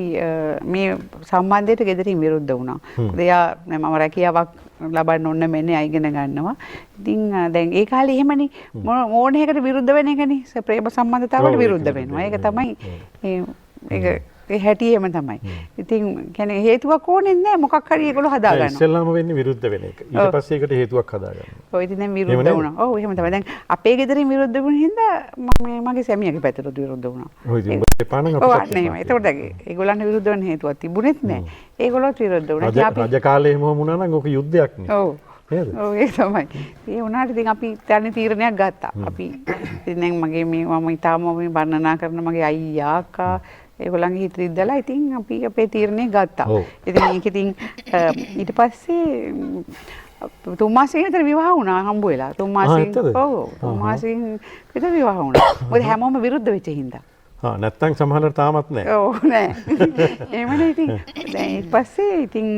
මේ සම්බන්ධයට ගෙදරින් විරුද්ධ වුණා. මොකද එයා මම රැකියාවක් ලබන්න ඕන මෙන්නේ අයිගෙන ගන්නවා. ඉතින් දැන් ඒ කාලේ එහෙමනේ ඕන එකකට විරුද්ධ වෙන එකනේ. ප්‍රේම සම්බන්ධතාවලට විරුද්ධ වෙනවා. ඒක තමයි ඒක ඒ හැටි එහෙම තමයි. ඉතින් කියන්නේ හේතුවක් ඕනේ නැහැ මොකක් හරි ඒගොල්ලෝ හදා ගන්නවා. ඉස්සෙල්ලාම වෙන්නේ විරුද්ධ වෙන එක. ඊට පස්සේ ඒකට හේතුවක් හදා ගන්නවා. ඔය ඉතින් දැන් විරුද්ධ වුණා. ඔව් එහෙම තමයි. දැන් අපේ ගෙදරින් විරුද්ධ වුණ හින්දා මගේ සැමියාගේ පැත්තට විරුද්ධ වුණා. ඔය ඉතින් ඔබේ පානං අපිට. ඔව් නේ. ඒකට ඒගොල්ලන්ට විරුද්ධ වෙන හේතුවක් තිබුණෙත් නැහැ. ඒගොල්ලෝත් විරුද්ධ වුණා. රජ කාලේ එහෙම වුණා නම් ඔක යුද්ධයක් නේ. ඔව්. නේද? ඔව් ඒක තමයි. ඒ වුණාට ඉතින් අපි දැන් තීරණයක් ගත්තා. අපි ඉතින් දැන් මගේ මේ මම ඊටාම මේ වර්ණනා කරන මගේ අයියා අක්කා ඒගොල්ලන්ගේ හිත රිද්දලා ඉතින් අපි අපේ තීරණය ගත්තා. ඉතින් මේක ඉතින් ඊට පස්සේ 3 මාසෙක විතර විවාහ වුණා හම්බ වෙලා. 3 මාසෙක ඔව් 3 මාසෙක විතර විවාහ වුණා. මොකද හැමෝම විරුද්ධ වෙච්ච හින්දා. නැත්තම් සමහරවිට තාමත් නැහැ. ඔව් නෑ. එහෙමනේ ඉතින් දැන් ඊට පස්සේ ඉතින්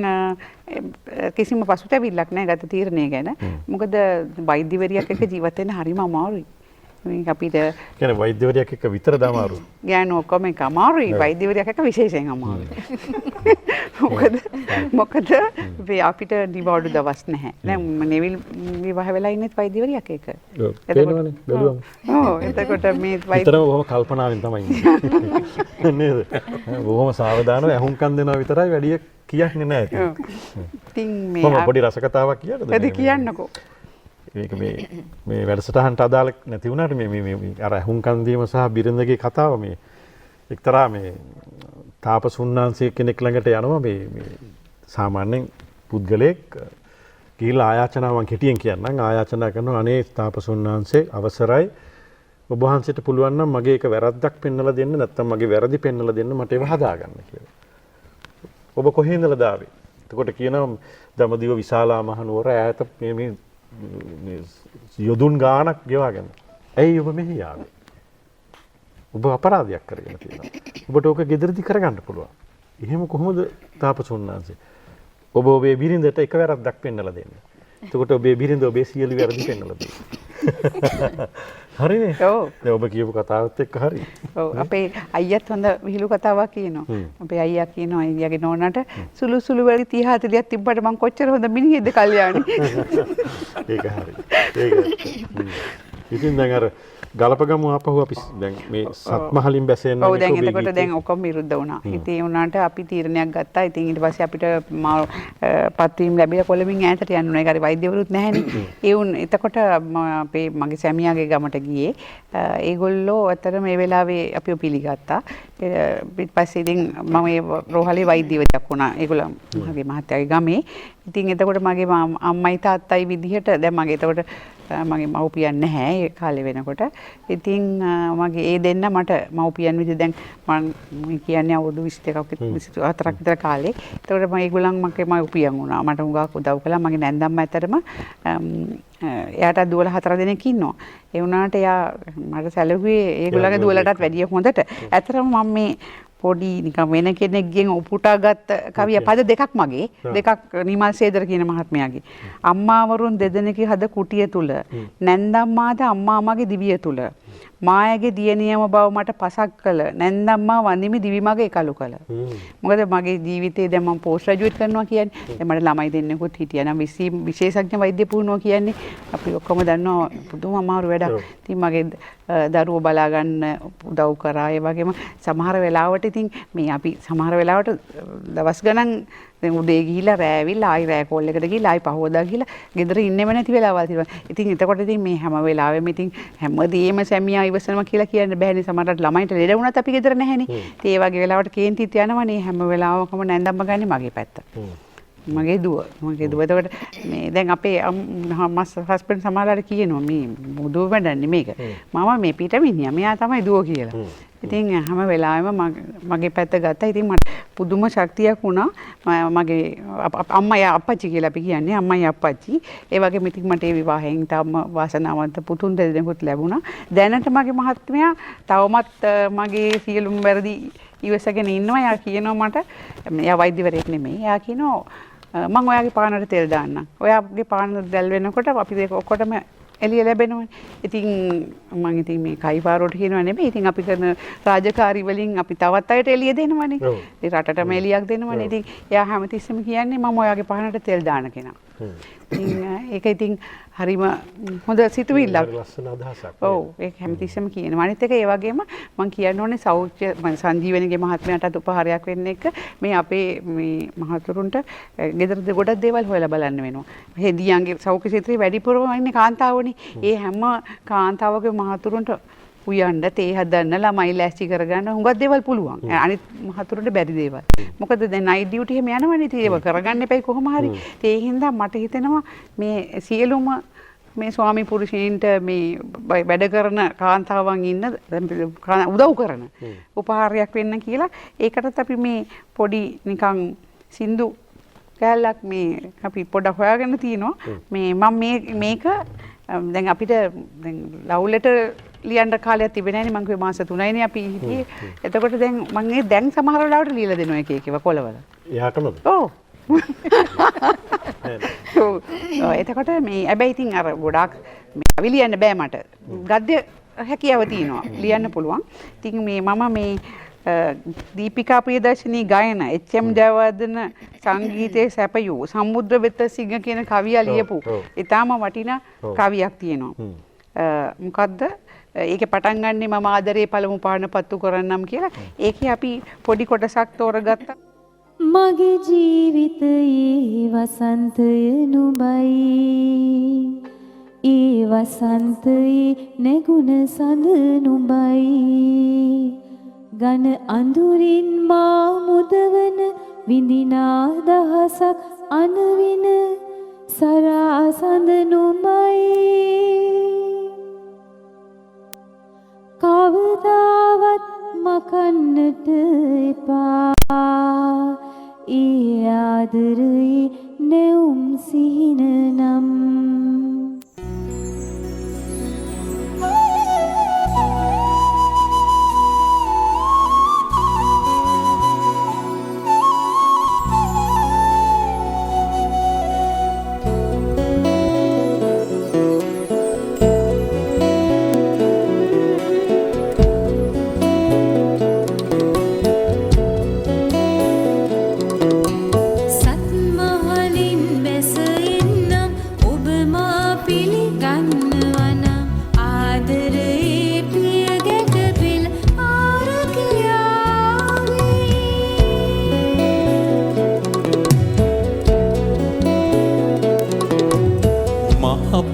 කිසිම පසුතැවිල්ලක් නැහැ ගත තීරණය ගැන. මොකද වෛද්‍යවරියක් එක්ක ජීවත් වෙන්න හරිම අමාරුයි. මේක අපිට කියන්නේ වෛද්‍යවරියක් එක්ක විතරද අමාරුයි. ගෑනු ඔක්කොම එක අමාරුයි. වෛද්‍යවරියක් එක්ක විශේෂයෙන් අමාරුයි. මොකද අපිට නිවාඩු දවස් නැහැ. දැන් නෙවිල් විවාහ වෙලා ඉන්නෙත් වෛද්‍යවරියක් එක්ක. ඔව්. පේනවනේ බැලුවම. ඔව් එතකොට මේ විතරම බොහොම කල්පනාවෙන් තමයි ඉන්නේ. නේද? බොහොම සාවධානව අහුම්කම් දෙනවා විතරයි වැඩි කියන්නේ නැහැ. ඉතින් මේ පොඩි රසකතාවක් කියන්නද? එද කියන්නකෝ. මේක මේ වැඩසටහනට අදාළ නැති වුණාට මේ අර අහුම්කම් දීම සහ බිරිඳගේ කතාව මේ එක්තරා මේ තාපසුන්නාන්සේ කෙනෙක් ළඟට යනවා මේ සාමාන්‍යයෙන් පුද්ගලයෙක් ගිහිල්ලා ආයාචනාවන් කෙටියෙන් කියන්නම් ආයාචනා කරනවා අනේ තාපසුන්නාන්සේ අවසරයි ඔබ වහන්සේට පුළුවන් නම් මගේ එක වැරද්දක් පෙන්වලා දෙන්න නැත්නම් මගේ වැරදි පෙන්වලා දෙන්න මට ඒව හදාගන්න කියලා. ඔබ කොහේ ඉඳලාද ආවේ? එතකොට කියනවා දඹදිව විශාලා මහනුවර ඈත මේ යොදුන් ගානක් ගෙවාගෙන. ඇයි ඔබ මෙහි ආවේ? ඔබ අපරාධයක් කරගෙන තියෙනවා. ඔබට ඕක ගෙදරදී කරගන්න පුළුවන්. එහෙම කොහොමද තාපසුන්නාන්සේ? ඔබ ඔබේ බිරිඳට එක වැරද්දක් පෙන්නලා දෙන්න. එතකොට ඔබේ බිරිඳ ඔබේ සියලු වැරදි පෙන්නලා දෙන්න. හරිනේ? ඔව්. දැන් ඔබ කියපු කතාවත් එක්ක හරි. ඔව් අපේ අයියත් හොඳ විහිළු කතාවක් කියනවා. අපේ අයියා කියනවා අයියාගේ නෝනාට සුළු සුළු වැඩි 30 40ක් තිබ්බට මං කොච්චර හොඳ මිනිහෙක්ද කල්යාණි. ඒක හරි. ඒක. ඉතින් දැන් අර ගලපගමු ආපහු අපි දැන් මේ සත්මහලින් බැසෙන්න ඔව් දැන් එතකොට දැන් ඔක්කොම විරුද්ධ වුණා. ඉතින් ඒ වුණාට අපි තීරණයක් ගත්තා. ඉතින් ඊට පස්සේ අපිට පත්වීම් ලැබිලා කොළඹින් ඈතට යන්න ඕනේ. ඒකට වෛද්‍යවරුත් නැහැනේ. ඒ වුණ එතකොට අපේ මගේ සැමියාගේ ගමට ගියේ. ඒගොල්ලෝ අතර මේ වෙලාවේ අපිව පිළිගත්තා. ඊට පස්සේ ඉතින් මම ඒ රෝහලේ වෛද්‍යවරියක් වුණා. ඒගොල්ලෝ මගේ මහත්තයාගේ ගමේ. ඉතින් එතකොට මගේ අම්මයි තාත්තයි විදිහට දැන් මගේ එතකොට මගේ මව්පියන් නැහැ ඒ කාලේ වෙනකොට. ඉතින් මගේ ඒ දෙන්න මට මව්පියන් විදිහ දැන් මම කියන්නේ අවුරුදු 22ක් 24ක් විතර කාලේ. එතකොට මම ඒගොල්ලන් මගේ මව්පියන් වුණා. මට උගාක් උදව් කළා. මගේ නැන්දම්ම ඇතරම එයාට දුවල 4 දෙනෙක් ඉන්නවා. ඒ වුණාට එයා මට සැලකුවේ ඒගොල්ලන්ගේ දුවලටත් වැඩිය හොඳට. ඇතරම මම මේ පොඩි නිකන් වෙන කෙනෙක්ගෙන් උපුටාගත් කවිය පද දෙකක් මගේ දෙකක් නිමල් සේදර කියන මහත්මයාගේ අම්මාවරුන් දෙදෙනෙකි හද කුටිය තුල නැන්දම්මාද අම්මාමගේ දිවිය තුල මායගේ දියණියම බව මට පසක් කළ නැන්දම්මා වඳිමි දිවිමගේ එකලු කළ. මොකද මගේ ජීවිතේ දැන් මම පෝස්ට් ග්‍රැජුවේට් කරනවා කියන්නේ දැන් මට ළමයි දෙන්නෙකුත් හිටියා නම් විශේෂඥ වෛද්‍ය පුහුණුව කියන්නේ අපි ඔක්කොම දන්නවා පුදුම අමාරු වැඩක්. ඉතින් මගේ දරුවෝ බලා ගන්න උදව් කරා. ඒ වගේම සමහර වෙලාවට ඉතින් මේ අපි සමහර වෙලාවට දවස් ගණන් දැන් උදේ ගිහිල්ලා රෑ ඇවිල්ලා ආයි රෑ කෝල් එකට ගිහිල්ලා ආයි පහවදා ගිහිල්ලා ගෙදර ඉන්නෙම නැති වෙලාවල් තියෙනවා. ඉතින් එතකොට ඉතින් මේ හැම වෙලාවෙම ඉතින් හැමදේම සැමියා ඉවසනවා කියලා කියන්න බෑනේ. සමහරවිට ළමයින්ට ලෙඩ වුණත් අපි ගෙදර නැහැනේ. ඉතින් ඒ වගේ වෙලාවට කේන්තිත් යනවනේ හැම වෙලාවකම නැන්දම්ම ගන්නේ මගේ පැත්ත. මගේ දුව එතකොට මේ දැන් අපේ හස්බන්ඩ් සමහරවිට කියනවා මේ මුදුව වැඩන්නේ මේක. මම මේ පිටමිනියා මෙයා තමයි දුව කියලා. ඉතින් හැම වෙලාවෙම මගේ පැත්ත ගත්තා. ඉතින් මට පුදුම ශක්තියක් වුණා. මගේ අම්මයි අප්පච්චි කියලා අපි කියන්නේ අම්මයි අප්පච්චි. ඒ වගේම ඉතින් මට ඒ විවාහයෙන් තම වාසනාවන්ත පුතුන් දෙදෙනෙකුත් ලැබුණා. දැනට මගේ මහත්මයා තවමත් මගේ සියලුම වැරදි ඉවසගෙන ඉන්නවා. එයා කියනවා මට එයා වෛද්‍යවරයෙක් නෙමෙයි. එයා කියනවා මම ඔයාගේ පානට තෙල් දාන්නම්. ඔයාගේ පානට දැල් වෙනකොට අපි දෙක ඔක්කොටම එළිය ලැබෙනවනේ. ඉතින් මම ඉතින් මේ කයිපාරෝට කියනවා නෙමෙයි. ඉතින් අපි කරන රාජකාරි වලින් අපි තවත් අයට එළිය දෙනවනේ. ඒ රටටම එළියක් දෙනවනේ. ඉතින් එයා හැමතිස්සෙම කියන්නේ මම ඔයාගේ පානට තෙල් දාන කෙනා. ඉතින් ඒක ඉතින් හරිම හොඳ සිතුවිල්ලක්. ලස්සන අදහසක්. ඔව් ඒක හැමතිස්සෙම කියනවා. අනිත් එක ඒ වගේම මම කියන්න ඕනේ සෞඛ්‍ය සංජීවනගේ මහත්මයාටත් උපහාරයක් වෙන්න එක මේ අපේ මේ මහතුරුන්ට ගෙදර ගොඩක් දේවල් හොයලා බලන්න වෙනවා. හෙදියන්ගේ සෞඛ්‍ය ක්ෂේත්‍රයේ වැඩිපුරම ඉන්නේ කාන්තාවෝනේ. ඒ හැම කාන්තාවගේ මහතුරුන්ට උයන්න තේ හදන්න ළමයි ලෑස්ති කරගන්න හුඟක් දේවල් පුළුවන්. අනිත් මහතුරුන්ට බැරි දේවල්. මොකද දැන් නයිට් ඩියුටි එහෙම යනවනේ. ඉතින් ඒක කරගන්න එපයි කොහොම හරි. ඒ හින්දා මට හිතෙනවා මේ සියලුම මේ ස්වාමි පුරුෂයින්ට මේ වැඩ කරන කාන්තාවන් ඉන්න උදව් කරන උපහාරයක් වෙන්න කියලා ඒකටත් අපි මේ පොඩි නිකන් සින්දු කැලලක් මේ අපි පොඩක් හොයාගෙන තිනවා. මේ මම මේක දැන් අපිට දැන් ලව් ලෙටර් ලියන්න කාලයක් තිබෙන්නේ නැහැ නේ. මං කිව්වේ මාස 3යිනේ අපි හිටියේ. එතකොට දැන් මම ඒ දැන් සමහර වෙලාවට ලියලා දෙනවා එක එකව කොළවල. එයාටමද? ඔව්. එතකොට මේ හැබැයි ඉතින් අර ගොඩාක් මේ කවි ලියන්න බෑ මට. ගද්‍ය හැකියාව තියෙනවා. ලියන්න පුළුවන්. ඉතින් මේ මම මේ දීපිකා ප්‍රියදර්ශිනී ගායන එච්.එම්. ජයවර්ධන සංගීතයේ සැපයූ සමුද්‍ර වෙත සිංහ කියන කවිය ලියපු ඊටාම වටිනා කවියක් තියෙනවා. මොකද්ද? ඒකේ පටන් ගන්නෙ මම ආදරේ පළමු පාන පත්තු කරන්නම් කියලා. ඒකේ අපි පොඩි කොටසක් තෝරගත්තා. මගේ ජීවිතයේ වසන්තය නුඹයි. ඒ වසන්තයේ නැගුණ සඳ නුඹයි. ගන අඳුරින් මා මුදවන විඳිනා දහසක් අනවින සරා සඳ නුඹයි. කවදාවත් මකන්නට එපා ඒ ආදරේ නැවුම් සිහින නම්. සත්මහල්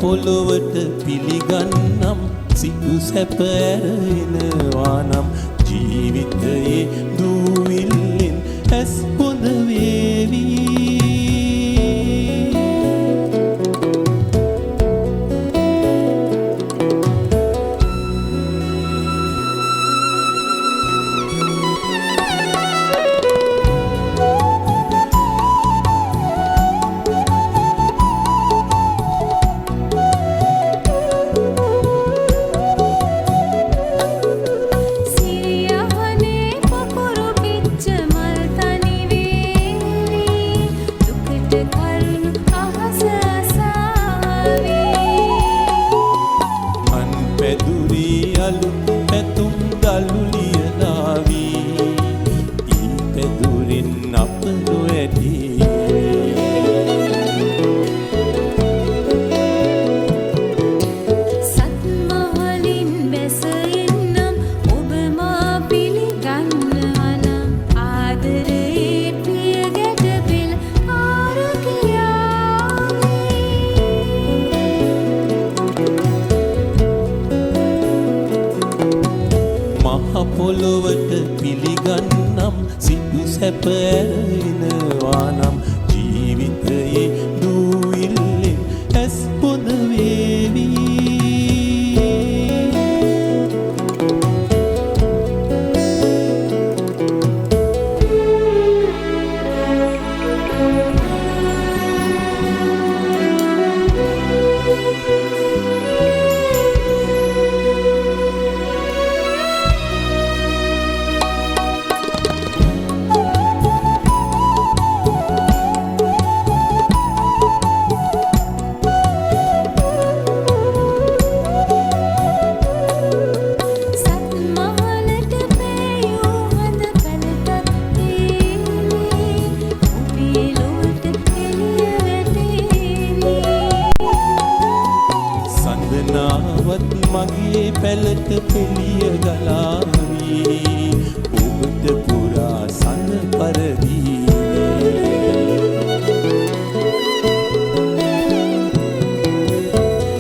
පොළොවට පිළිගන්නම් සිටු සැප ඇරෙනවා නම් ජීවිතයේ දූවිල්ලෙන් ඇස් පොඳ වේවි පොළොවට පිළිගන්නම් සිටු සැප ඇරෙනවා නම් ජීවිතයේ දූවිල්ලෙන් ඇස් පොඳ වේවි මගේ පැලට පෙළිය ගලාවී ඔබට පුරා සඳ පරදී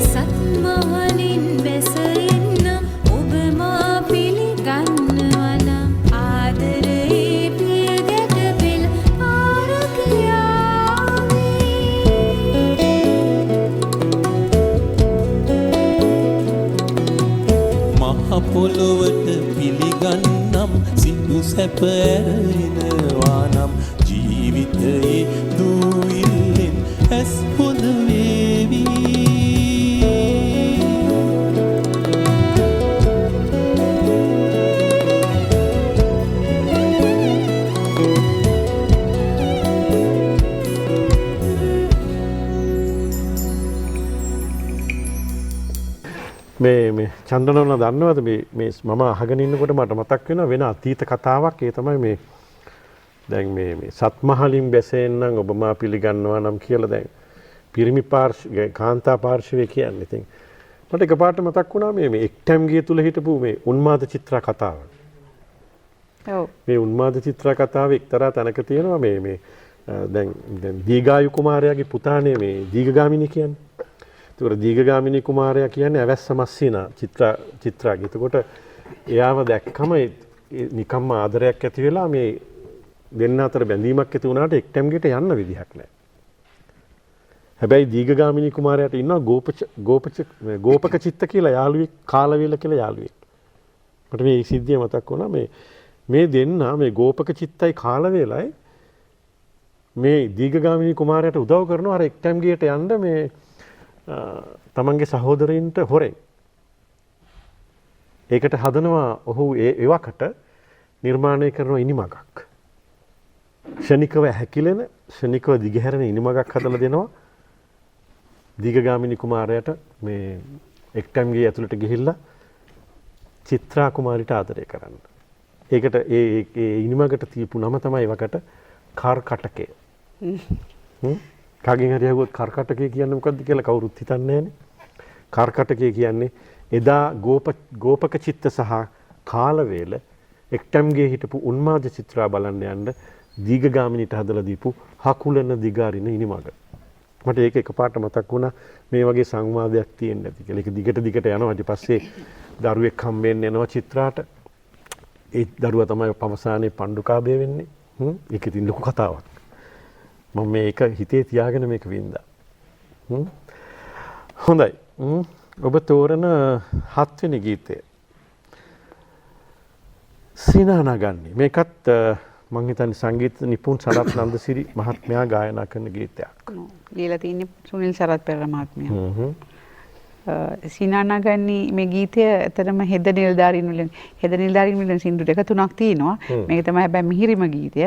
සත්මහලින් බැස එන්න ඔබ මා පිළිගන්නවා නම් ආදරේ පිය ගැට පෙළ පොළොවට පිළිගන්නම් සිටු සැප ඇරෙනවා නම් ජීවිතයේ දූවිල්ලෙන් ඇස් පොඳ වේවි මේ චන්දනවන දන්නවද මේ මම අහගෙන ඉන්නකොට මට මතක් වෙනවා වෙන අතීත කතාවක්. ඒ තමයි මේ දැන් මේ සත්මහලින් බැසෙන්නම් ඔබ මා පිළිගන්නවා නම් කියලා දැන් පිරිමි කාන්තා පාර්ශවය කියන්නේ. ඉතින් මට එකපාරට මතක් වුණා මේ එක්ටම් ගිය තුල හිටපු මේ උන්මාද චිත්‍ර කතාව. ඔව්. මේ උන්මාද චිත්‍ර කතාවේ එක්තරා තැනක තියෙනවා මේ දැන් දීගායු කුමාරයාගේ පුතානේ මේ දීගගාමිනී කියන්නේ. ඒතකොට දීගගාමිනී කුමාරයා කියන්නේ ඇවැස්ස මස්සිනා චිත්‍රාගේ. එතකොට එයාව දැක්කම නිකම්ම ආදරයක් ඇති වෙලා මේ දෙන්න අතර බැඳීමක් ඇති වුණාට එක්ටම් ගෙට යන්න විදිහක් නැහැ. හැබැයි දීගගාමිනී කුමාරයාට ඉන්නවා ගෝපක චිත්ත කියලා යාළුවෙක්, කාලවේල කියලා යාළුවෙක්. මට මේ සිද්ධිය මතක් වුණා මේ දෙන්න මේ ගෝපක චිත්තයි කාලවේලයි මේ දීගගාමිනී කුමාරයාට උදව් කරනවා අර එක්ටම් ගෙට යන්න මේ තමන්ගේ සහෝදරයින්ට හොරෙන්. ඒකට හදනවා ඔහු එවකට නිර්මාණය කරන ඉනිමගක්. ක්ෂණිකව හැකිලෙන, ක්ෂණිකව දිගහැරෙන ඉනිමගක් හදලා දෙනවා. දීගගාමිනී කුමාරයාට මේ එක්ටම් ගේ ඇතුළට ගිහිල්ලා චිත්‍රා කුමාරිට ආදරය කරන්න. ඒකට ඒ ඉනිමගට තියපු නම තමයි එවකට කර්කටකය. කාගෙන් හරි අහුවොත් කර්කටකය කියන්නේ මොකද්ද කියලා කවුරුත් හිතන්නේ නැහැනේ. කර්කටකය කියන්නේ එදා ගෝපක චිත්ත සහ කාලවේල එක්ටම් ගේ හිටපු උන්මාද චිත්‍රා බලන්න යන්න දීගගාමිනීට හදලා දීපු හකුලන දිගාරින ඉනිමග. මට ඒක එකපාරට මතක් වුණා මේ වගේ සංවාදයක් තියෙන්න ඇති කියලා. ඒක දිගට යනවා. ඊට පස්සේ දරුවෙක් හම්බෙන්න එනවා චිත්‍රාට. ඒ දරුවා තමයි අවසානයේ පණ්ඩුකාභය වෙන්නේ. ඒක ඉතින් ලොකු කතාවක්. මම මේක හිතේ තියාගෙන මේක වින්දා. හොඳයි. ඔබ තෝරන 7 වෙනි ගීතය සිනානගන්නේ. මේකත් මං හිතන්නේ සංගීත නිපුන් සරත් නන්දසිරි මහත්මයා ගායනා කරන ගීතයක්. ලියලා තින්නේ සුනිල් සරත් පෙරේරා මහත්මයා. සිනානගන්නේ මේ ගීතය ඇත්තටම හෙද නිලධාරීන් වලින් සින්දු දෙක තුනක් තියෙනවා. මේක තමයි හැබැයි මිහිරිම ගීතය.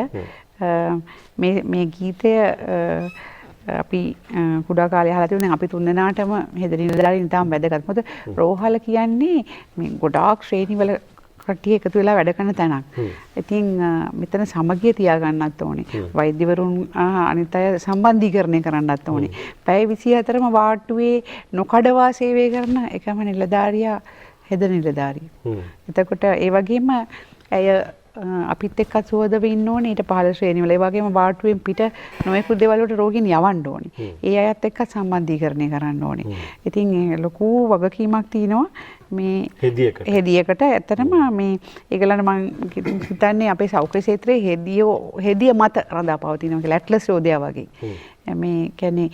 මේ ගීතය අපි කුඩා කාලේ අහලා තියෙනවා. අපි තුන්දෙනාටම හෙද නිලධාරීන් තාම වැදගත්. මොකද රෝහල කියන්නේ මේ ගොඩාක් ශ්‍රේණිවල කට්ටිය එකතු වෙලා වැඩ කරන තැනක්. ඉතින් මෙතන සමගිය තියාගන්නත් ඕනේ. වෛද්‍යවරුන් අනිත් අය සම්බන්ධීකරණය කරන්නත් ඕනේ. පැය 24ම වාට්ටුවේ නොකඩවා සේවය කරන එකම නිලධාරියා හෙද නිලධාරිය. එතකොට ඒ වගේම ඇය අපිත් එක්කත් සුවදව ඉන්න ඕනේ. ඊට පහළ ශ්‍රේණිවල ඒ වගේම වාට්ටුවෙන් පිට නොයෙකුත් දේවල් වලට රෝගීන් යවන්න ඕනේ. ඒ අයත් එක්ක සම්බන්ධීකරණය කරන්න ඕනේ. ඉතින් ලොකු වගකීමක් තියෙනවා මේ හෙදියකට. ඇත්තටම මේ ඒගොල්ලන් මම හිතන්නේ අපේ සෞඛ්‍ය ක්ෂේත්‍රයේ හෙදිය මත රඳා පවතිනවා කියලා ඇට්ලස් රෝදයා වගේ. මේ කියන්නේ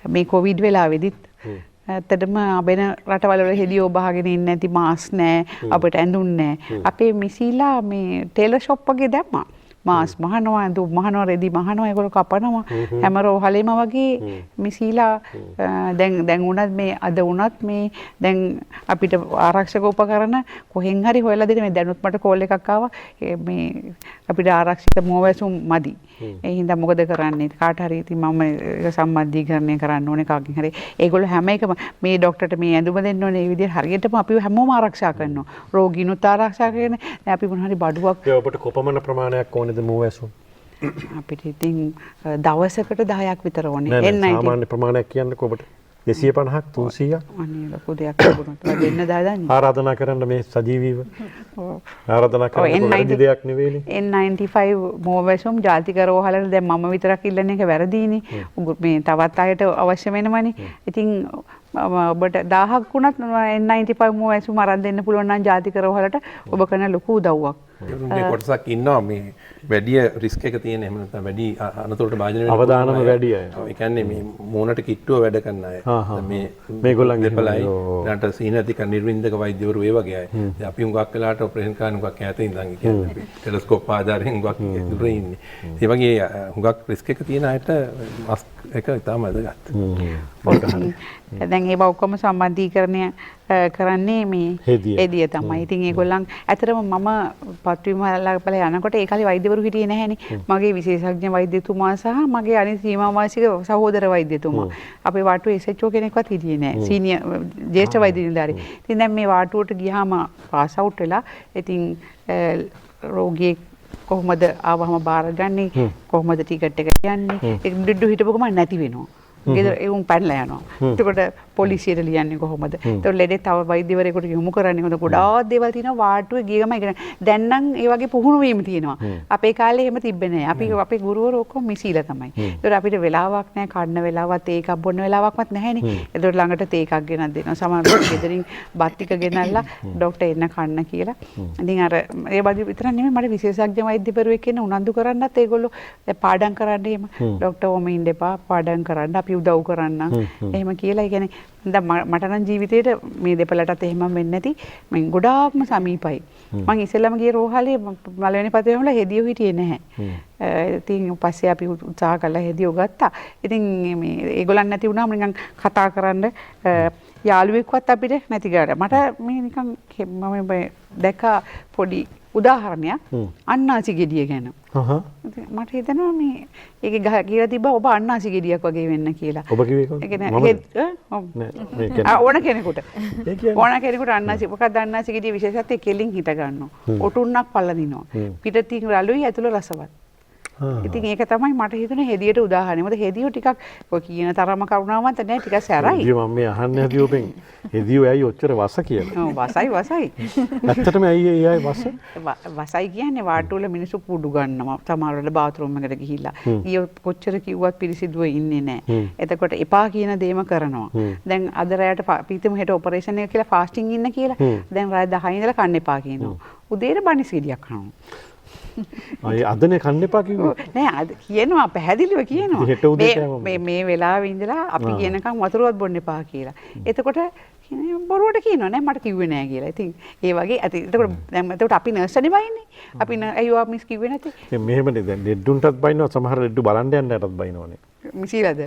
මේ කොවිඩ් වෙලාවේදීත් ඇත්තටම වෙන රටවල වල හෙදියෝ බහගෙන ඉන්නේ නැති මාස් නැහැ, අපිට ඇඳුම් නැහැ. අපේ මිසීලා මේ ටේලර් ෂොප් වගේ දැම්මා. මාස් මහනවා, ඇඳුම් මහනවා, රෙදි මහනවා, ඒගොල්ලෝ කපනවා. හැම රෝහලෙම වගේ මිසීලා දැන් උනත් මේ අද උනත් මේ දැන් අපිට ආරක්ෂක උපකරණ කොහෙන් හරි හොයලා දෙන්න. මේ දැනුත් මට කෝල් එකක් ආවා. මේ අපිට ආරක්ෂිත මුවවැසුම් මදි. ඒ හින්දා මොකද කරන්නේ? කාට හරි ඉතින් මම සම්බන්ධීකරණය කරන්න ඕනේ කාගෙන් හරි. ඒගොල්ලෝ හැම එකම මේ ડોක්ටර්ට මේ ඇඳුම දෙන්න ඕනේ. මේ විදිහට හරියටම අපිව හැමෝම ආරක්ෂා කරනවා. රෝගීනුත් ආරක්ෂා කරගෙන දැන් අපි මොන හරි බඩුවක් ඒ ඔබට කොපමණ ප්‍රමාණයක් ඕනේද මුවවැසුම්? අපිට ඉතින් දවසකට 10ක් විතර ඕනේ. නෑ සාමාන්‍ය ප්‍රමාණයක් කියන්නකෝ ඔබට. 250ක් 300ක් අනේ ලොකු දෙයක් ලැබුණොත් දෙන්න දාදන්නේ. ආරාධනා කරන්න මේ සජීවීව. ආරාධනා කරන්න වැරදි දෙයක් නෙවෙයිනේ. N95 මුවවැසුම් ජාතික රෝහලට දැන් මම විතරක් ඉල්ලන එක වැරදීනේ. මේ තවත් අයට අවශ්‍ය වෙනවනේ. ඉතින් ඔබට 1000ක් වුණත් N95 මුවවැසුම් අරන් දෙන්න පුළුවන් නම් ජාතික රෝහලට ඔබ කරන ලොකු උදව්වක්. මේ කොටසක් ඉන්නවා මේ වැඩි රිස්ක් එක තියෙන එහෙම නැත්නම් වැඩි අනතුරට භාජනය වෙන අවදානම වැඩි අය. ඒ කියන්නේ මේ මූණට කිට්ටුව වැඩ කරන අය. මේ මේගොල්ලන්ගේ දෙපළයි ඊට සීනතික නිර්වින්දක වෛද්‍යවරු ඒ වගේ අය. දැන් අපි හුඟක් වෙලාට ඔපරේෂන් කරන හුඟක් ඈත ඉඳන් කියන්නේ අපි ටෙලස්කෝප් ආධාරයෙන් හුඟක් දුර ඉන්නේ. ඒ වගේ හුඟක් රිස්ක් එක තියෙන අයට මාස්ක් එක ඉතාම වැදගත්. දැන් ඒව ඔක්කොම සම්බන්ධීකරණය කරන්නේ මේ හෙදිය තමයි. ඉතින් ඒගොල්ලන් ඇත්තටම මම පත්විමලපල යනකොට ඒ කාලේ වෛද්‍යවරු හිටියේ නැහැනේ. මගේ විශේෂඥ වෛද්‍යතුමා සහ මගේ අනිත් සීමාවාසික සහෝදර වෛද්‍යතුමා. අපේ වාටුවේ SHO කෙනෙක්වත් හිටියේ නැහැ. සීනියර් ජ්‍යෙෂ්ඨ වෛද්‍ය නිලධාරී. ඉතින් දැන් මේ වාටුවට ගියාම පාස් අවුට් වෙලා ඉතින් රෝගියෙක් කොහොමද ආවම බාරගන්නේ? කොහොමද ටිකට් එක යන්නේ? ඒක ඩිඩු හිටපු ගමන් නැති වෙනවා. ගෙදර එවුන් පැනලා යනවා. එතකොට පොලිසියට ලියන්නේ කොහොමද? එතකොට ලෙඩේ තව වෛද්‍යවරයෙකුට යොමු කරන්නේ කොහොමද? ගොඩාක් දේවල් තියෙනවා වාටුවේ ගිය ගමන් ඉගෙන. දැන් නම් ඒ වගේ පුහුණු වීම තියෙනවා. අපේ කාලේ එහෙම තිබ්බේ නැහැ. අපේ ගුරුවරු ඔක්කොම මිසීලා තමයි. එතකොට අපිට වෙලාවක් නැහැ, කන්න වෙලාවක්, තේ එකක් බොන්න වෙලාවක්වත් නැහැනේ. එතකොට ළඟට තේ එකක් ගෙනත් දෙනවා. සමහරවිට ගෙදරින් බත් ටික ගෙනල්ලා ડોක්ටර් එන්න කන්න කියලා. ඉතින් අර ඒ වගේ විතර නෙමෙයි මට විශේෂඥ වෛද්‍යවරුෙක් ඉන්න උනන්දු කරන්නත් ඒගොල්ලෝ පාඩම් කරන්න එහෙම ડોක්ටර් ඔම ඉන්න එපා පාඩම් කරන්න අපි උදව් කරන්න එහෙම කියලා. ඒ කියන්නේ දැන් මට නම් ජීවිතේට මේ දෙපළටත් එහෙම වෙන්නේ නැති මම ගොඩාක්ම සමීපයි. මම ඉස්සෙල්ලාම ගිය රෝහලේ මලවෙනි පතේ වල හෙදියෝ හිටියේ නැහැ. ඉතින් පස්සේ අපි උත්සාහ කළා හෙදියෝ ගත්තා. ඉතින් මේ ඒගොල්ලන් නැති වුණාම නිකන් කතා කරන්න යාළුවෙක්වත් අපිට නැති ගාලා. මට මේ නිකන් මම දැක්ක පොඩි උදාහරණයක් අන්නාසි ගෙඩිය ගැන. මට හිතෙනවා මේ ඒකේ කියලා තිබ්බා ඔබ අන්නාසි ගෙඩියක් වගේ වෙන්න කියලා. ඔබ කිව්වේ කොහොමද? ඒ කියන්නේ ඕන කෙනෙකුට. ඕන කෙනෙකුට අන්නාසි මොකක්ද අන්නාසි ගෙඩිය විශේෂත්වය කෙලින් හිට ගන්නවා. ඔටුන්නක් පල්ල දිනවා. පිටතින් රළුයි ඇතුළ රසවත්. ඉතින් ඒක තමයි මට හිතුනේ හෙදියට උදාහරණය. මොකද හෙදියෝ ටිකක් ඔය කියන තරම කරුණාවන්ත නැහැ ටිකක් සැරයි. හෙදියෝ මම මේ අහන්නේ නැති ඔබෙන් හෙදියෝ ඇයි ඔච්චර වස කියලා. ඔව් වසයි. ඇත්තටම ඇයි ඒ අය වස? වසයි කියන්නේ වාට්ටු වල මිනිස්සු කුඩු ගන්නවා. සමහර වෙලාවට බාත් รู එකට ගිහිල්ලා. ඊය කොච්චර කිව්වත් පිරිසිදුව ඉන්නේ නැහැ. එතකොට එපා කියන දේම කරනවා. දැන් අද රැයට පීතම හෙට ඔපරේෂන් එක කියලා ෆාස්ටිං ඉන්න කියලා. දැන් රාය 10 ඉඳලා කන්න එපා කියනවා. උදේට බනිස් ගෙඩියක් කනවා. අය අදනේ කන්න එපා කිව්වා. නෑ අද කියනවා පැහැදිලිව කියනවා. හෙට උදේ කෑවම. මේ වෙලාවෙ ඉඳලා අපි කියනකම් වතුරවත් බොන්න එපා කියලා. එතකොට බොරුවට කියනවා නෑ මට කිව්වේ නෑ කියලා. ඉතින් ඒ වගේ එතකොට අපි නර්ස් නේ බයින්නේ. අපි අයියෝ මිස් කිව්වේ නැති. මෙහෙමනේ දැන් ලෙඩුන්ටත් බයිනවා සමහර ලෙඩු බලන්න යන්නටත් බයිනවනේ. මිසිලද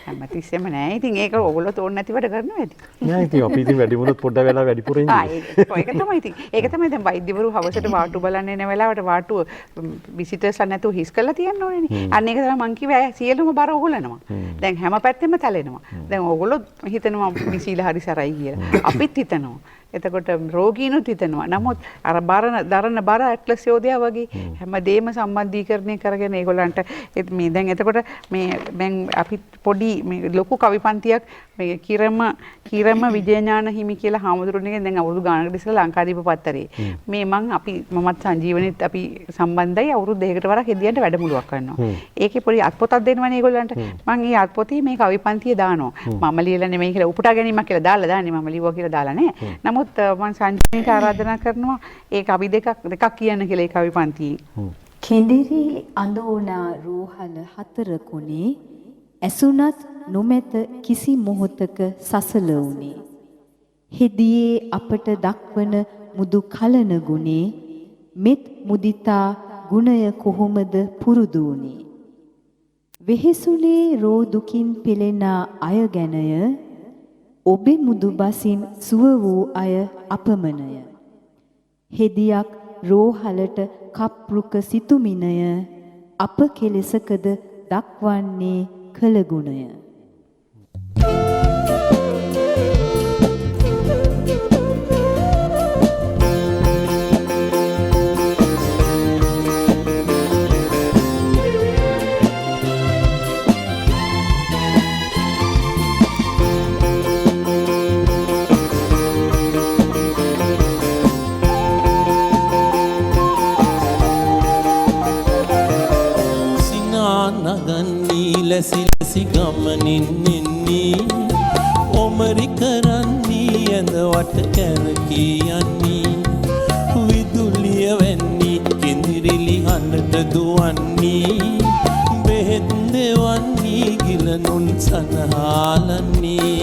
හැමතිස්සෙම නෑ. ඉතින් ඒක ඕගොල්ලෝ තෝරන්න නැති වැඩ කරනවා ඇති. නෑ ඉතින් අපි ඉතින් වැඩි වුණොත් පොඩ්ඩක් වෙලා වැඩිපුර ඉන්නේ. ඒක තමයි ඉතින්. ඒක තමයි දැන් වෛද්‍යවරු හවසට වාට්ටු බලන්න එන වෙලාවට වාට්ටුව විසිටර්ස්ලා නැතුව හිස් කරලා තියන්න ඕනේනේ. අන්න ඒක තමයි මං කිව්වේ සියලුම බර ඔහුලනවා. දැන් හැම පැත්තෙම තැලෙනවා. දැන් ඕගොල්ලෝ හිතනවා මිසිලා හරි සරයි කියලා. අපිත් හිතනවා. එතකොට රෝගීනුත් හිතනවා. නමුත් අර දරන බර ඇට්ලස් යෝධයා වගේ හැමදේම සම්බන්ධීකරණය කරගෙන ඒගොල්ලන්ට මේ දැන් එතකොට මේ අපි පොඩි මේ ලොකු කවි පන්තියක් මේ කිරම විජයඥාන හිමි කියලා හාමුදුරුවනේ දැන් අවුරුදු ගානකට ඉස්සෙල්ලා ලංකාදීප පත්තරේ මේ මමත් සංජීවනිත් අපි සම්බන්ධයි අවුරුදු දෙකකට වරක් හෙදියන්ට වැඩමුළුවක් කරනවා. ඒකේ පොඩි අත්පොතක් දෙනවනේ ඒගොල්ලන්ට. මම ඒ අත්පොතේ මේ කවි පන්තිය දානවා. මම ලියලා නෙමෙයි කියලා උපුටා ගැනීමක් කියලා දාලා දාන්නේ මම ලිව්වා කියලා දාලා නෑ. නමුත් මම සංජීවනිට ආරාධනා කරනවා ඒ කවි දෙකක් කියන්න කියලා ඒ කවි පන්තියේ. කෙඳිරි අඳෝනා රෝහල හතරකුණේ ඇසුනත් නොමැත කිසි මොහොතක සසල වුණේ. හෙදියේ අපට දක්වන මුදු කලන ගුණේ මෙත් මුදිතා ගුණය කොහොමද පුරුදු වුණේ. වෙහෙසුනේ රෝ දුකින් පෙළෙන අය ගැනය ඔබේ මුදු බසින් සුව වූ අය අපමණය. හෙදියක් රෝහලට කප්රුක සිතුමිනය අප කෙලෙසකද දක්වන්නේ කළගුණය. ලැසි ගමනින් එන්නේ ඔමරි කරන්නේ ඇඳවට කැරකී යන්නේ විදුලිය වැන්නේ කෙඳිරිලි හඬට දුවන්නේ බෙහෙත් දෙවන්නේ ගිලනුන් සනහාලන්නේ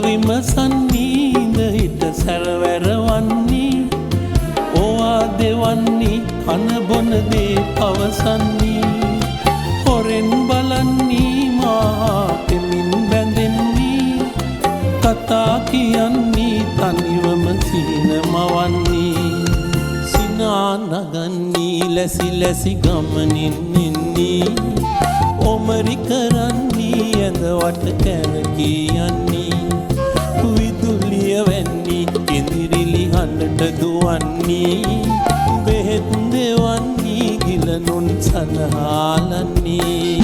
විමසන්නීද හිත සැරවැරවන්නේ ඕවා දෙවන්නේ කන බොන දේ පවසන්නේ හොරෙන් බලන්නේ මා පෙමින් බැඳෙන්නේ කතා කියන්නේ තනිවම සිහින මවන්නේ සිනා නගන්නේ ලැසි ගමනින් එන්නේ ඔමරි කරන්නේ ඇඳවට කැරකී යන්නේ විදුලිය වැන්නේ කෙඳිරිලි හඬට දුවන්නේ බෙහෙත් දෙවන්නේ ගිලනුන් සනහාලන්නේ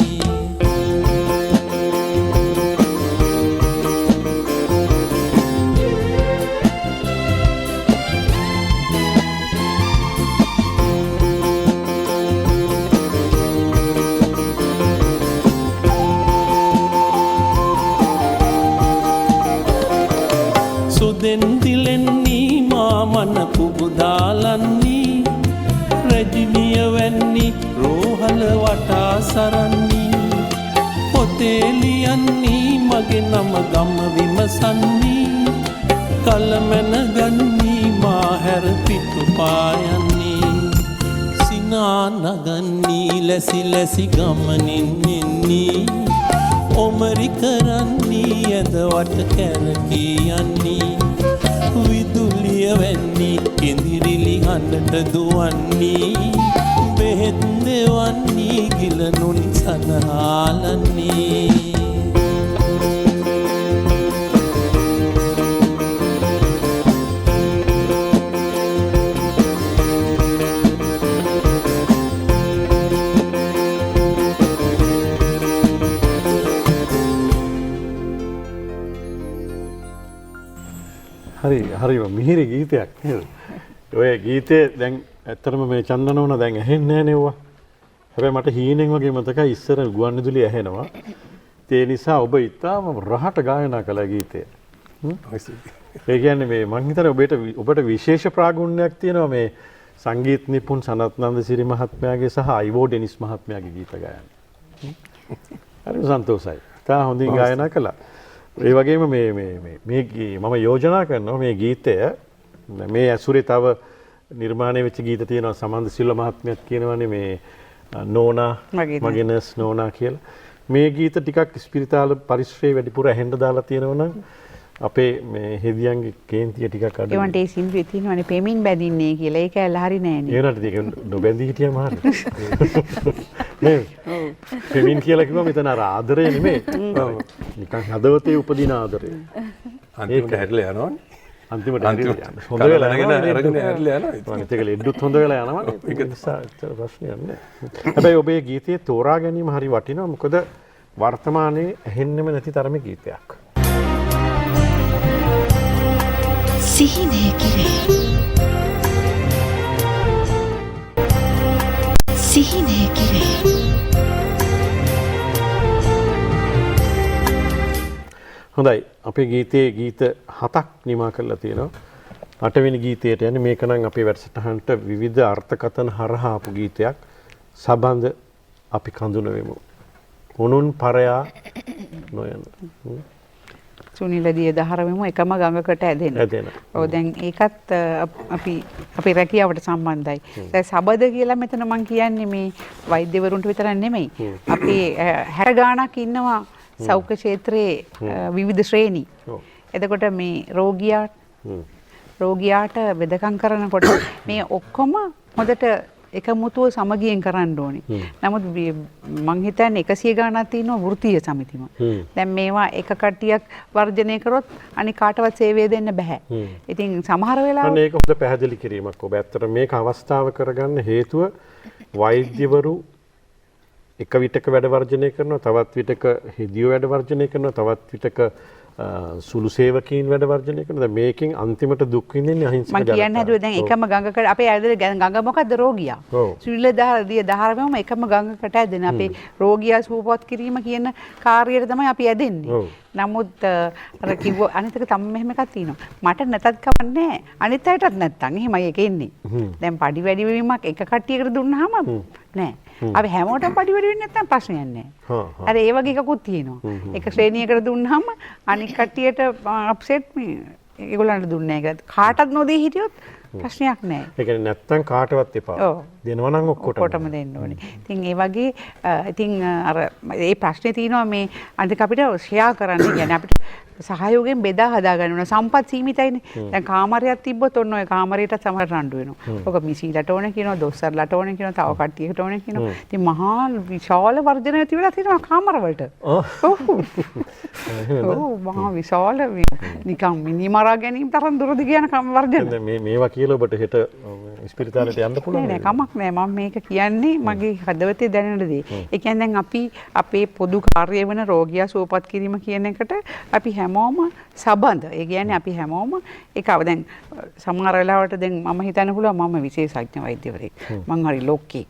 දෙන්දිලෙන්නේ මාමන පුබුදාලන්නේ රජිනිය වැන්නේ රෝහල වටා සරන්නේ පොතේ ලියන්නේ මගේ නම ගම විමසන්නේ කලමැන ගන්නේ මා හැර පිටු පායන්නේ සිනා නගන්නේ ලැසි ගමනින් එන්නේ ඔමරි කරන්නේ ඇඳවට කැරකී යන්නේ විදුලිය වැන්නි කෙඳිරිලි හඬට දුවන්නේ බෙහෙත් දෙවන්නේ ගිලනුන් සනහාලන්නේ හරිම මිහිරි ගීතයක් නේද? ඔය ගීතේ දැන් ඇත්තටම මේ චන්දනෝන දැන් ඇහෙන්නේ නැහැ නෙව්වා. හැබැයි මට හීනෙන් වගේ මතකයි ඉස්සර ගුවන්විදුලිය ඇහෙනවා. ඒ නිසා ඔබ ඉතාම රහට ගායනා කළ ගීතය. ඒ කියන්නේ මේ මං හිතන්නේ ඔබට විශේෂ ප්‍රාගුණ්‍යයක් තියෙනවා මේ සංගීත නිපුන් සනත් නන්දසිරි මහත්මයාගේ සහ අයිවෝ ඩෙනිස් මහත්මයාගේ ගීත ගායන. හරි සන්තෝෂයි. තා හොඳින් ගායනා කළා. ඒ වගේම මම යෝජනා කරනවා මේ ගීතය මේ ඇසුරේ තව නිර්මාණය වෙච්ච ගීත තියෙනවා සමන්ද සිල්ව මහත්මයාත් කියනවානේ මේ නෝනා මගිනස් නෝනා කියලා. මේ ගීත ටිකක් ස්පිරිතාල පරිශ්‍රයේ වැඩිපුර ඇහෙන්න දාලා තියෙනවනම් අපේ මේ හෙදියන්ගේ කේන්තිය ටිකක් අඩු. ඒවන්ට ඒ සින්දුවේ තියෙනවානේ පෙමින් බැඳින්නේ කියලා. ඒක ඇල්ල හරි නෑනේ. ඒ නට ඒක නොබැඳී හිටියම හරි. නේ. ඔව්. පෙමින් කියලා කිව්වම මෙතන අර ආදරය නෙමෙයි. නිකන් හදවතේ උපදින ආදරය. අන්තිමට හැරිලා යනවනේ. අන්තිමට හොඳ වෙලා අරගෙන හැරිලා යනවා. ඒක ලෙඩුත් හොඳ වෙලා යනවා. ඒක නිසා ප්‍රශ්නයක් නෑ. හැබැයි ඔබේ ගීතයේ තෝරා ගැනීම හරි වටිනවා. මොකද වර්තමානයේ ඇහෙන්නෙම නැති තරමේ ගීතයක්. සිහිනය කිරේ සිහිනය කිරේ හොඳයි අපේ ගීතයේ ගීත 7ක් නිමා කරලා තියෙනවා 8 වෙනි ගීතයට යන්නේ මේක නම් අපේ වැඩසටහනට විවිධ අර්ථකථන හරහා ආපු ගීතයක් සබඳ අපි කඳුනවෙමු උනුන් පරයා නොයන සුනිලදී දහරවෙමු එකම ගඟකට ඇදෙන. ඔව් දැන් ඒකත් අපි රැකියාවට සම්බන්ධයි. දැන් සබද කියලා මෙතන මම කියන්නේ මේ වෛද්‍යවරුන්ට විතරක් නෙමෙයි. අපි 60 ගාණක් ඉන්නවා සෞඛ්‍ය ක්ෂේත්‍රයේ විවිධ ශ්‍රේණි. එතකොට මේ රෝගියාට වෙදකම් කරනකොට මේ ඔක්කොම හොඳට එකමුතුව සමගියෙන් කරන්න ඕනේ. නමුත් මං හිතන්නේ 100 ගාණක් තියෙනවා වෘත්තීය සමිතිම. දැන් මේවා එක කට්ටියක් වර්ජනය කරොත් අනික කාටවත් සේවය දෙන්න බෑ. ඉතින් සමහර වෙලාවට මේක හොඳ පැහැදිලි කිරීමක් ඔබ. ඇත්තට මේක අවස්ථාව කරගන්න හේතුව වෛද්‍යවරු එක විටක වැඩ වර්ජනය කරනවා, තවත් විටක හෙදිය වැඩ වර්ජනය කරනවා, තවත් විටක සුළු සේවකීන් වැඩ වර්ජනය කරනවා. දැන් මේකෙන් අන්තිමට දුක් විඳින්නේ අහිංසක ජනතාව. මම කියන්නේ හදුවේ දැන් එකම ගඟකට අපේ ඇදලා ගඟ මොකද්ද රෝගියා. සුනිල දහරවම එකම ගඟකට ඇදෙන අපේ රෝගියා සුවපත් කිරීම කියන කාර්යයට තමයි අපි ඇදෙන්නේ. නමුත් අර කිව්ව අනිත් එක තමයි මෙහෙම එකක් තියෙනවා. මට නැතත් කවන්නේ අනිත් අයටත් නැත්තම් එහෙමයි ඒක එන්නේ. දැන් පඩි වැඩි වීමක් එක කට්ටියකට දුන්නාම නෑ. අපි හැමෝටම පඩි වැඩි වෙන්නේ නැත්නම් ප්‍රශ්නයක් නෑ. අර ඒ වගේ එකකුත් තියෙනවා. එක ශ්‍රේණියකට දුන්නාම අනිත් කට්ටියට අප්සෙට් මේ ඒගොල්ලන්ට දුන්නේ නැහැ. කාටවත් නොදී හිටියොත් ප්‍රශ්නයක් නැහැ. ඒ කියන්නේ නැත්තම් කාටවත් එපා. දෙනවා නම් ඔක්කොටම දෙන්න ඕනේ. ඉතින් ඒ වගේ ඉතින් අර මේ ප්‍රශ්නේ තියෙනවා මේ අනිත් අපිට ෂෙයා කරන්න කියන්නේ අපිට සහයෝගයෙන් බෙදා හදා ගන්න ඕන. සම්පත් සීමිතයිනේ. දැන් කාමරයක් තිබ්බොත් ඔන්න ඔය කාමරයට සමහර රණ්ඩු වෙනවා. ඔක මිසීලට ඕනේ කියනවා, දොස්තරලට ඕනේ කියනවා, තව කට්ටියකට ඕනේ කියනවා. ඉතින් මහා විශාල වර්ධනයක් තිබිලා තියෙනවා කාමරවලට. ඔව් මහා විශාල නිකම් මිනිමරා ගැනීම තරම් දුරද කියන වර්ධන. මේවා කියලා ඔබට හෙට ස්පිරිතාලයට යන්න පුළුවන්. නෑ කමක් නෑ. මම මේක කියන්නේ මගේ හදවතේ දැනෙන දේ. ඒ කියන්නේ දැන් අපි අපේ පොදු කාර්යය වෙන රෝගියා සුවපත් කිරීම කියන එකට අපි හැමෝම සබඳ. ඒ කියන්නේ අපි හැමෝම එකව දැන් සමහර වෙලාවට දැන් මම හිතන්න පුළුවන් මම විශේෂඥ වෛද්‍යවරයෙක්. මං හරි ලොක්කෙක්.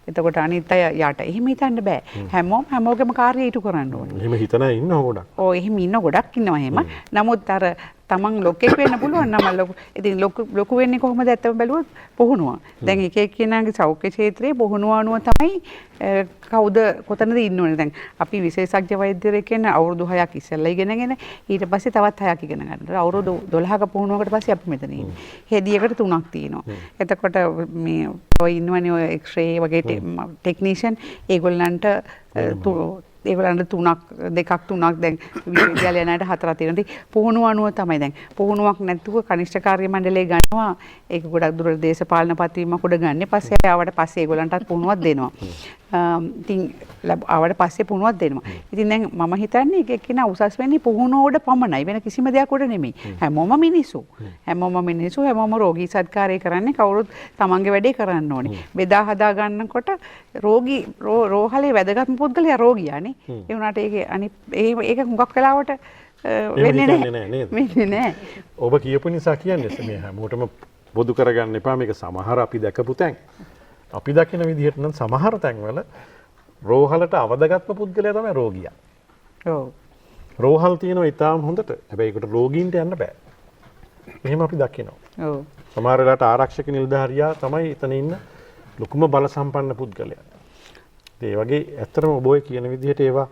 එතකොට අනිත් අය යට එහෙම හිතන්න බෑ. හැමෝම හැමෝගෙම කාර්යය ඉටු කරන්න ඕනේ. එහෙම හිතන අය ඉන්නවා ගොඩක්. ඔව් එහෙම ඉන්න ගොඩක් ඉන්නවා එහෙම. නමුත් අර තමන් ලොකෙක් වෙන්න පුළුවන් නම් ඉතින් ලොකු වෙන්නේ කොහොමද ඇත්තම බැලුවොත් පුහුණුව. දැන් එක එක්කෙනාගේ සෞඛ්‍ය ක්ෂේත්‍රයේ පුහුණුව අනුව තමයි කවුද කොතනද ඉන්න ඕනේ. දැන් අපි විශේෂඥ වෛද්‍යවරයෙක් කියන අවුරුදු 6ක් ඉස්සෙල්ලා ඉගෙනගෙන ඊට පස්සේ තවත් 6ක් ඉගෙන ගන්නවා. අවුරුදු 12ක පුහුණුවකට පස්සේ අපි මෙතන ඉන්නේ. හෙදියකට 3ක් තියෙනවා. එතකොට මේ ඔය ඉන්නවනේ ඔය එක්ස්රේ වගේ ටෙක්නීෂියන් ඒගොල්ලන්ට ඒගොල්ලන්ට 3ක් දැන් විශ්වවිද්‍යාලය යනට 4ක් තියෙනවා. ඉතින් පුහුණුව අනුව තමයි දැන් පුහුණුවක් නැතුව කනිෂ්ඨ කාර්ය මණ්ඩලය ගන්නවා. ඒක ගොඩක් දුර දේශපාලන පත්වීමක් උඩ ගන්න. පස්සේ ආවට පස්සේ ඒගොල්ලන්ටත් පුහුණුවක් දෙනවා. ඉතින් ආවට පස්සේ පුහුණුවක් දෙනවා. ඉතින් දැන් මම හිතන්නේ එක එක්කිනා උසස් වෙන්නේ පුහුණුව උඩ පමණයි. වෙන කිසිම දෙයක් උඩ නෙමෙයි. හැමෝම මිනිස්සු. හැමෝම රෝගී සත්කාරය කරන්නේ කවුරුත් තමන්ගේ වැඩේ කරන්න ඕනේ. බෙදා හදා ගන්නකොට රෝහලේ වැදගත්ම පුද්ගලයා රෝගියානේ. ඒ වුණාට ඒක හුඟක් වෙලාවට වෙන්නේ නැහැ. ඔබ කියපු නිසා කියන්නේ මේ හැමෝටම පොදු කරගන්න එපා. මේක සමහර අපි දැකපු තැන්. අපි දකින විදිහට නම් සමහර තැන්වල රෝහලට අවදගත්ම පුද්ගලයා තමයි රෝගියා. ඔව්. රෝහල් තියෙනවා ඊටාම හොඳට. හැබැයි ඒකට රෝගීන්ට යන්න බෑ. එහෙම අපි දකිනවා. ඔව්. සමහර වෙලාවට ආරක්ෂක නිලධාරියා තමයි එතන ඉන්න ලොකුම බල සම්පන්න පුද්ගලයා. ඒ වගේ ඇත්තටම ඔබ ඔය කියන විදිහට ඒවා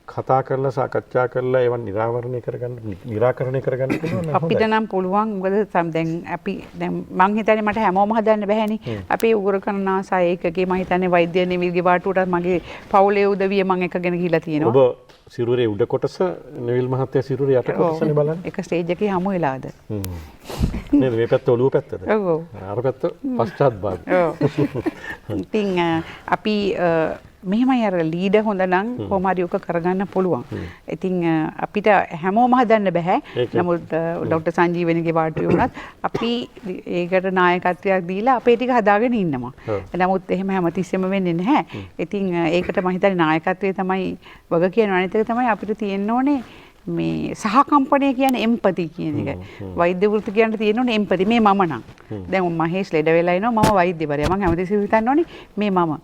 කතා කරලා සාකච්ඡා කරලා ඒවා निराකරණය කරගන්න පුළුවන් නම් අපිට නම් පුළුවන්. මොකද දැන් අපි දැන් මං හිතන්නේ මට හැමෝම හදන්න බැහැනේ. අපි උගුර කරන ආසා ඒකකේ මං හිතන්නේ වෛද්‍ය නිවිල්ගේ වාටුවට මගේ පවුලේ උදවිය මං එකගෙන ගිහිලා තියෙනවා. ඔබ සිරුරේ උඩ කොටස නිවිල් මහත්තයා සිරුරේ යට කොටසනේ බලන්නේ. එක ස්ටේජ් එකේ හමු වෙලාද? නේද මේ පැත්ත ඔළුව පැත්තද? ඔව්. අර පැත්ත පශ්චාත් භාග. ඔව්. ඉතින් අපි මෙහෙමයි අර ලීඩර් හොඳ නම් කොහොම හරි උක කරගන්න පුළුවන්. ඉතින් අපිට හැමෝම හදන්න බෑ. නමුත් ડોક્ટર සංජීවනගේ වාටුවේ වුණත් අපි ඒකට නායකත්වයක් දීලා අපේ ටික හදාගෙන ඉන්නවා. නමුත් එහෙම හැමතිස්සෙම වෙන්නේ නැහැ. ඉතින් ඒකට මම හිතන්නේ නායකත්වයේ තමයි වග කියන අනිත් එක තමයි අපිට තියෙන්න ඕනේ මේ සහකම්පණය කියන්නේ එම්පති කියන එක. වෛද්‍ය වෘත්තිකයන්ට තියෙන්න ඕනේ එම්පති. මේ මම නම්. දැන් මහේෂ් ලෙඩ වෙලා ඉනවා මම වෛද්‍යවරයා. මම හැමතිස්සෙම හිතන්න ඕනේ මේ මම.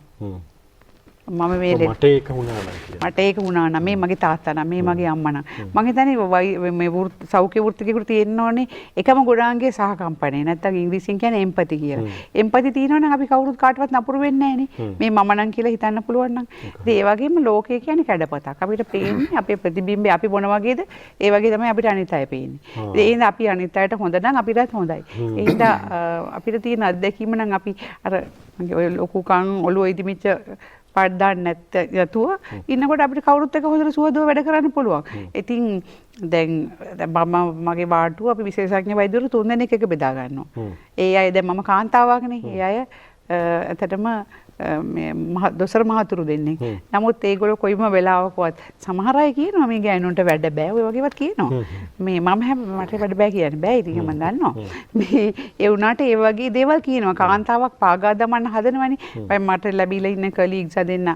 මම මේ මට ඒක වුණා නම් මට ඒක වුණා නම් මේ මගේ තාත්තා නම් මේ මගේ අම්මා නම් මම හිතන්නේ මේ සෞඛ්‍ය වෘත්තිකයෙකුට තියෙන්න ඕනේ එකම ගුණාංගයේ සහකම්පණය. නැත්තම් ඉංග්‍රීසියෙන් කියන්නේ එම්පති කියලා. එම්පති තියෙනවා නම් අපි කවුරුත් කාටවත් නපුරු වෙන්නේ නැහනේ. මේ මම නම් කියලා හිතන්න පුළුවන් නම්. ඉතින් ඒ වගේම ලෝකය කියන්නේ කැඩපතක්. අපිට පේන්නේ අපේ ප්‍රතිබිම්බය අපි මොන වගේද ඒ වගේ තමයි අපිට අනිත් අය පේන්නේ. ඒ හින්දා අපි අනිත් අයට හොඳ නම් අපිටත් හොඳයි. ඒ හින්දා අපිට තියෙන අත්දැකීම නම් අපි අර මගේ ඔය ලොකු කන් ඔළුව ඉදිමිච්ච පාඩම් නැතුව ඉන්නකොට අපිට කවුරුත් එක්ක හොඳට සුවදව වැඩ කරන්න පුළුවන්. ඉතින් දැන් මම මගේ වාටුව අපි විශේෂඥ වෛද්‍යවරු 3 දෙනෙක් එක බෙදා ගන්නවා. ඒ අය දැන් මම කාන්තාවක්නේ. ඒ අය ඇත්තටම මේ දොස්තර මහතුරු දෙන්නේ. නමුත් ඒගොල්ලෝ කොයිම වෙලාවකවත් සමහර අය කියනවා මේ ගෑනුන්ට වැඩ බෑ. ඔය වගේවත් කියනවා. මේ මට වැඩ බෑ කියන්නේ බෑ. ඉතින් මම දන්නවා. මේ ඒ වුණාට ඒ වගේ දේවල් කියනවා. කාන්තාවක් පාගා දමන්න හදනවනේ. මට ලැබිලා ඉන්න කලීග්ස් දෙන්න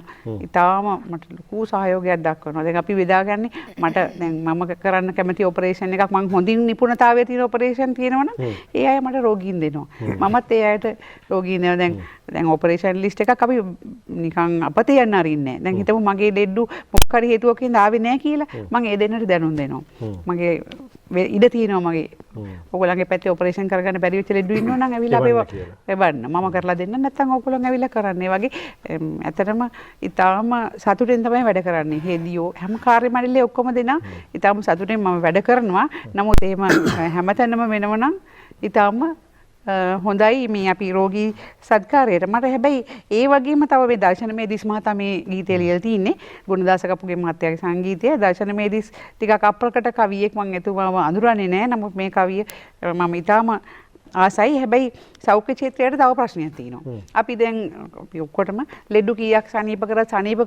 ඉතාලම මට ලොකු සහයෝගයක් දක්වනවා. දැන් අපි බෙදාගන්නේ මට දැන් මම කරන්න කැමති ඔපරේෂන් එකක් මම හොඳින් නිපුණතාවයේ තියෙන ඔපරේෂන් තියෙනවනම් ඒ අය මට රෝගීන් දෙනවා. මමත් ඒ අයට රෝගීන් දෙනවා. දැන් ඔපරේෂන් ලිස්ට් එකක් අපි නිකන් අපතේ යන්න අරින්නේ නැහැ. දැන් හිතමු මගේ ලෙඩ්ඩු මොකක් හරි හේතුවකින් ආවේ නැහැ කියලා මම ඒ දෙන්නට දැනුම් දෙනවා. මගේ ඉඩ තියෙනවා මගේ. ඔයගොල්ලන්ගේ පැත්තේ ඔපරේෂන් කරගන්න බැරි වෙච්ච ලෙඩ්ඩු ඉන්නවා නම් ඇවිල්ලා අපේ එවන්න. මම කරලා දෙන්න නැත්නම් ඔයගොල්ලන් ඇවිල්ලා කරන්න. ඒ වගේ ඇත්තටම ඊටාම සතුටෙන් තමයි වැඩ කරන්නේ. හෙදියෝ හැම කාර්ය මණ්ඩලයේ ඔක්කොම දෙනා ඊටාම සතුටෙන් මම වැඩ කරනවා. නමුත් එහෙම හැමතැනම වෙනවනම් ඊටාම හොඳයි මේ අපි රෝගී සත්කාරයට. මට හැබැයි ඒ වගේම තව මේ දර්ශන මේදිස් මහතා මේ ගීතය ලියලා තින්නේ ගුණදාස කපුගේ මහත්තයාගේ සංගීතය. දර්ශන මේදිස් ටිකක් අප්‍රකට කවියෙක්. මම එතුමාව අඳුරන්නේ නැහැ. නමුත් මේ කවිය මම ඊටාම ආසයි. හැබැයි සෞඛ්‍ය ක්ෂේත්‍රයට තව ප්‍රශ්නයක් තියෙනවා. අපි දැන් අපි ඔක්කොටම ලෙඩු කීයක් සනීප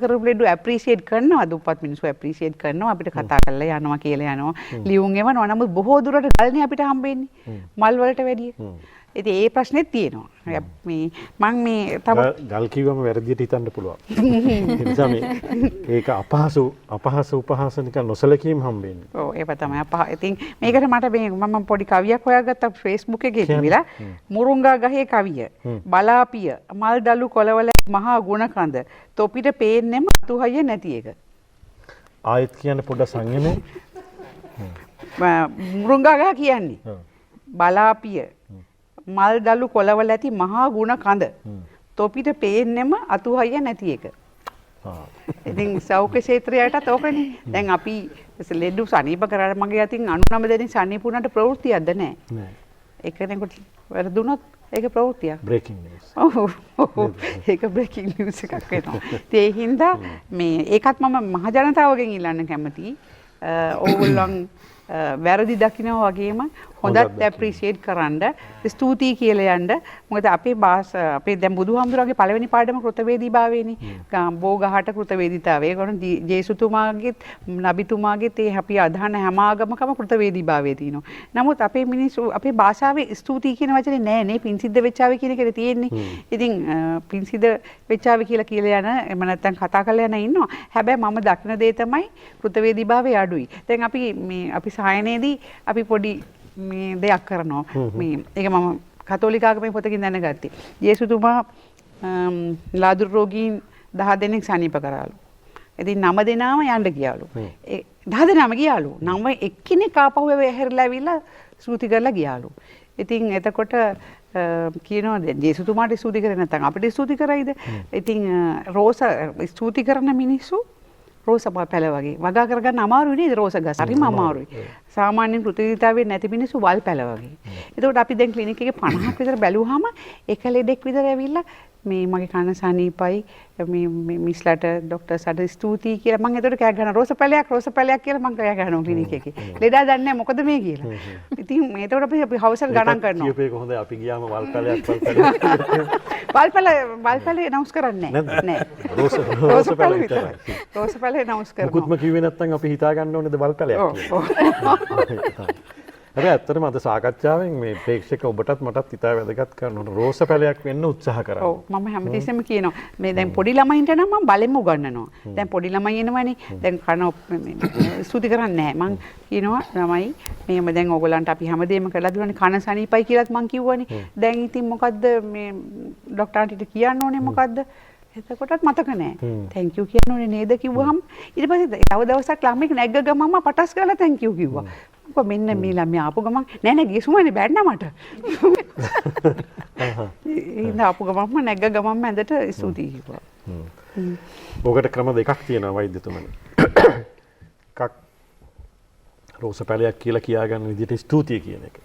කරපු ලෙඩු ඇප්‍රීෂিয়েට් කරනවා. දුප්පත් මිනිස්සු ඇප්‍රීෂিয়েට් කරනවා. අපිට කතා කරලා යනවා කියලා යනවා. ලියුම් එවනවා. නමුත් බොහෝ දුරට ගල්නේ අපිට හම්බෙන්නේ. මල් වලට වැඩිය. ඉතින් ඒ ප්‍රශ්නේත් තියෙනවා. මේ මම මේ තව ගල් කිව්වම වැරදියට හිතන්න පුළුවන්. ඒ නිසා මේ ඒක අපහාස උපහාස නිකන් නොසලකීම් හම්බෙන්නේ. ඔව් ඒක තමයි අපහාස. ඉතින් මේකට මට මම පොඩි කවියක් හොයාගත්තා Facebook එකේ තිබිලා මුරුංගා ගහේ කවිය. බලාපිය මල් දලු කොළවල මහා ගුණ කඳ තොපිට පේන්නෙම අතුහය නැති එක. ආයෙත් කියන්න පොඩ්ඩක් සංයමයෙන්. මුරුංගා ගහ කියන්නේ බලාපිය මල් දලු කොළවල ඇති මහා ගුණ කඳ තොපිට පේන්නෙම අතුහය නැති එක. ඉතින් සෞඛ්‍ය ක්ෂේත්‍රයටත් ඕකනේ. දැන් අපි ලෙඩු සනීප කරලා මගේ අතින් 99 දෙනෙක් සනීප වුණාට ප්‍රවෘත්තියක්ද නැහැ. එක කෙනෙකුට වැරදුනොත් ඒක ප්‍රවෘත්තියක්. Breaking news. ඔව් ඒක බ්‍රේකින් නිවුස් එකක් වෙනවා. ඒ හින්දා මේ ඒකත් මම මහ ජනතාවගෙන් ඉල්ලන්න කැමතියි. ඕගොල්ලන් වැරදි දකිනවා වගේම හොඳත් ඇප්‍රීෂিয়েට් කරන්න ස්තුතියි කියලා යන්න. මොකද අපේ අපේ දැන් බුදුහාමුදුරගේ පළවෙනි පාඩම කෘතවේදීභාවයනේ. බෝ ගහට කෘතවේදීතාවය. ඒගොල්ලෝ ජේසුතුමාගේත් නබිතුමාගේත් ඒ අපි අදහන හැම ආගමකම කෘතවේදීභාවය තියෙනවා. නමුත් අපේ මිනිස්සු අපේ භාෂාවේ ස්තුතියි කියන වචනේ නෑ නේ. පින් සිද්ධ වෙච්චාවේ කියන එකේ තියෙන්නේ. ඉතින් පින් සිද්ධ වෙච්චාවේ කියලා යන එම නැත්තම් කතා කරලා යන ඉන්නවා. හැබැයි මම දකින දේ තමයි කෘතවේදීභාවය අඩුයි. දැන් අපි සායනයේදී අපි පොඩි මේ දෙයක් කරනවා. මේ ඒක මම කතෝලික ආගමේ පොතකින් දැනගත්තේ. යේසුතුමා ලාදුරු රෝගීන් 10 දෙනෙක් සනීප කරාලු. ඉතින් 9 දෙනාම යන්න ගියාලු. 10 දෙනාම ගියාලු. 9 එක්කෙනෙක් ආපහු හැරිලා ඇවිල්ලා ස්තුති කරලා ගියාලු. ඉතින් එතකොට කියනවා දැන් යේසුතුමාට ස්තුති කරේ නැත්නම් අපිට ස්තුති කරයිද? ඉතින් රෝස ස්තුති කරන මිනිස්සු රෝස පැල වගේ වගා කරගන්න අමාරුයි නේද රෝස ගස්. හරිම අමාරුයි. සාමාන්‍යයෙන් කෘතවේදීතාවයේ නැති මිනිස්සු වල් පැල වගේ. එතකොට අපි දැන් ක්ලිනික් එකේ 50ක් විතර බැලුවාම එක ලෙඩෙක් විතර ඇවිල්ලා මේ මගේ කන සනීපයි මේ මිස්ලාට ડોක්ටර්ස්ලාට ස්තුතියි කියලා මම එතකොට කෑ ගහනවා රෝස පැලයක් කියලා මම කෑ ගහනවා ක්ලිනික් එකේ. ලෙඩා දන්නේ නැහැ මොකද මේ කියලා. ඉතින් එතකොට අපි හවසට ගණන් කරනවා. කියපේක හොඳයි අපි ගියාම වල් පැලේ අනවුන්ස් කරන්නේ නැහැ. රෝස පැල විතරයි. රෝස පැලේ අනවුන්ස් කරනවා. මුකුත්ම කිව්වේ නැත්නම් අපි හිතා ගන්න ඕනේද වල් පැලයක් කියලා. හැබැයි ඇත්තටම අද සාකච්ඡාවෙන් මේ ප්‍රේක්ෂක ඔබටත් මටත් ඉතා වැදගත් කරනවා රෝස පැලයක් වෙන්න උත්සාහ කරන්න. ඔව් මම හැමතිස්සෙම කියනවා මේ දැන් පොඩි ළමයින්ට නම් මම බලෙන්ම උගන්වනවා. දැන් පොඩි ළමයි එනවනේ දැන් කන ස්තුති කරන්නේ නැහැ. මම කියනවා ළමයි මේම දැන් ඕගොල්ලන්ට අපි හැමදේම කරලා දුන්නානේ කන සනීපයි කියලාත් මම කිව්වනේ. දැන් ඉතින් මොකද්ද මේ ડોක්ටර් ආන්ටිට කියන්න ඕනේ මොකද්ද? එතකොටත් මතක නැහැ. තැන්ක් යූ කියන්න ඕනේ නේද කිව්වහම ඊට පස්සේ තව දවසක් ළමෙක් නැග්ග ගමම පටස් කරලා තැන්ක් යූ කිව්වා. මොකද මෙන්න මේ ළමයා ආපු ගමන් නෑ ගිසුමනේ බැන්න මට. ඉතින් ආපු ගමන්ම නැග්ග ගමන්ම ඇඳට ස්තුතියි කිව්වා. ඔකට ක්‍රම දෙකක් තියෙනවා වෛද්‍යතුමනි. එකක් රෝස පැලයක් කියලා කියාගන්න විදිහට ස්තුතියි කියන එක.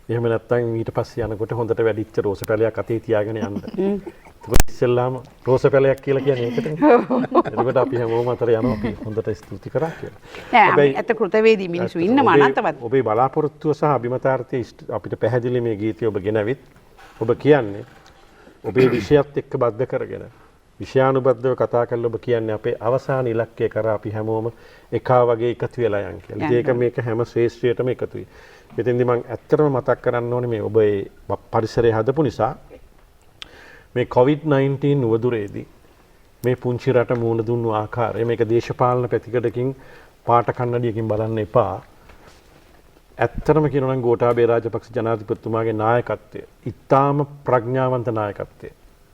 එහෙම නැත්නම් ඊට පස්සේ යනකොට හොඳට වැඩිච්ච රෝස පැලයක් අතේ තියාගෙන යන්න. ඒකත් ඉස්සෙල්ලාම රෝස පැලයක් කියලා කියන්නේ ඒකටනේ. එතකොට අපි හැමෝම අතර යනවා අපි හොඳට ස්තුති කරා කියලා. නෑ ඇත්ත කෘතවේදී මිනිස්සු ඉන්නවා අනන්තවත්. ඔබේ බලාපොරොත්තුව සහ අභිමතාර්ථය අපිට පැහැදිලි මේ ගීතය ඔබ ගෙනවිත් ඔබ කියන්නේ ඔබේ විෂයත් එක්ක බද්ධ කරගෙන විෂයානුබද්ධව කතා කරලා ඔබ කියන්නේ අපේ අවසාන ඉලක්කය කරා අපි හැමෝම එකා වගේ එකතු වෙලා යන් කියලා. ඒක මේක හැම ශ්‍රේෂ්ඨයටම එකතුයි. එතෙන්දි මම ඇත්තටම මතක් කරන්න ඕනේ මේ ඔබ ඒ පරිසරය හදපු නිසා මේ COVID-19 උවදුරේදී මේ පුංචි රට මුහුණ දුන්නු ආකාරය මේක දේශපාලන පැතිකඩකින් පාට කන්නඩියකින් බලන්න එපා. ඇත්තටම කියනවා නම් ගෝඨාභය රාජපක්ෂ ජනාධිපතිතුමාගේ නායකත්වය ඉතාම ප්‍රඥාවන්ත නායකත්වය.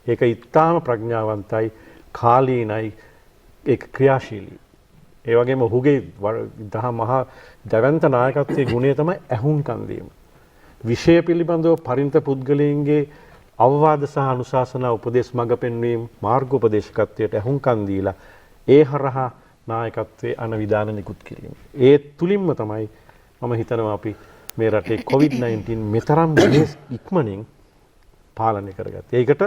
ඒක ඉතාම ප්‍රඥාවන්තයි කාලීනයි ඒක ක්‍රියාශීලී. ඒ වගේම ඔහුගේ මහා දැවැන්ත නායකත්වයේ ගුණය තමයි ඇහුම්කන් දීම. විෂය පිළිබඳව පරිණත පුද්ගලයන්ගේ අවවාද සහ අනුශාසනා උපදේශ මඟ පෙන්වීම මාර්ගෝපදේශකත්වයට ඇහුම්කන් දීලා ඒ හරහා නායකත්වයේ අනවිධාන නිකුත් කිරීම. ඒ තුලින්ම තමයි මම හිතනවා අපි මේ රටේ COVID-19 මෙතරම් ඉක්මනින් පාලනය කරගත්තේ. ඒකට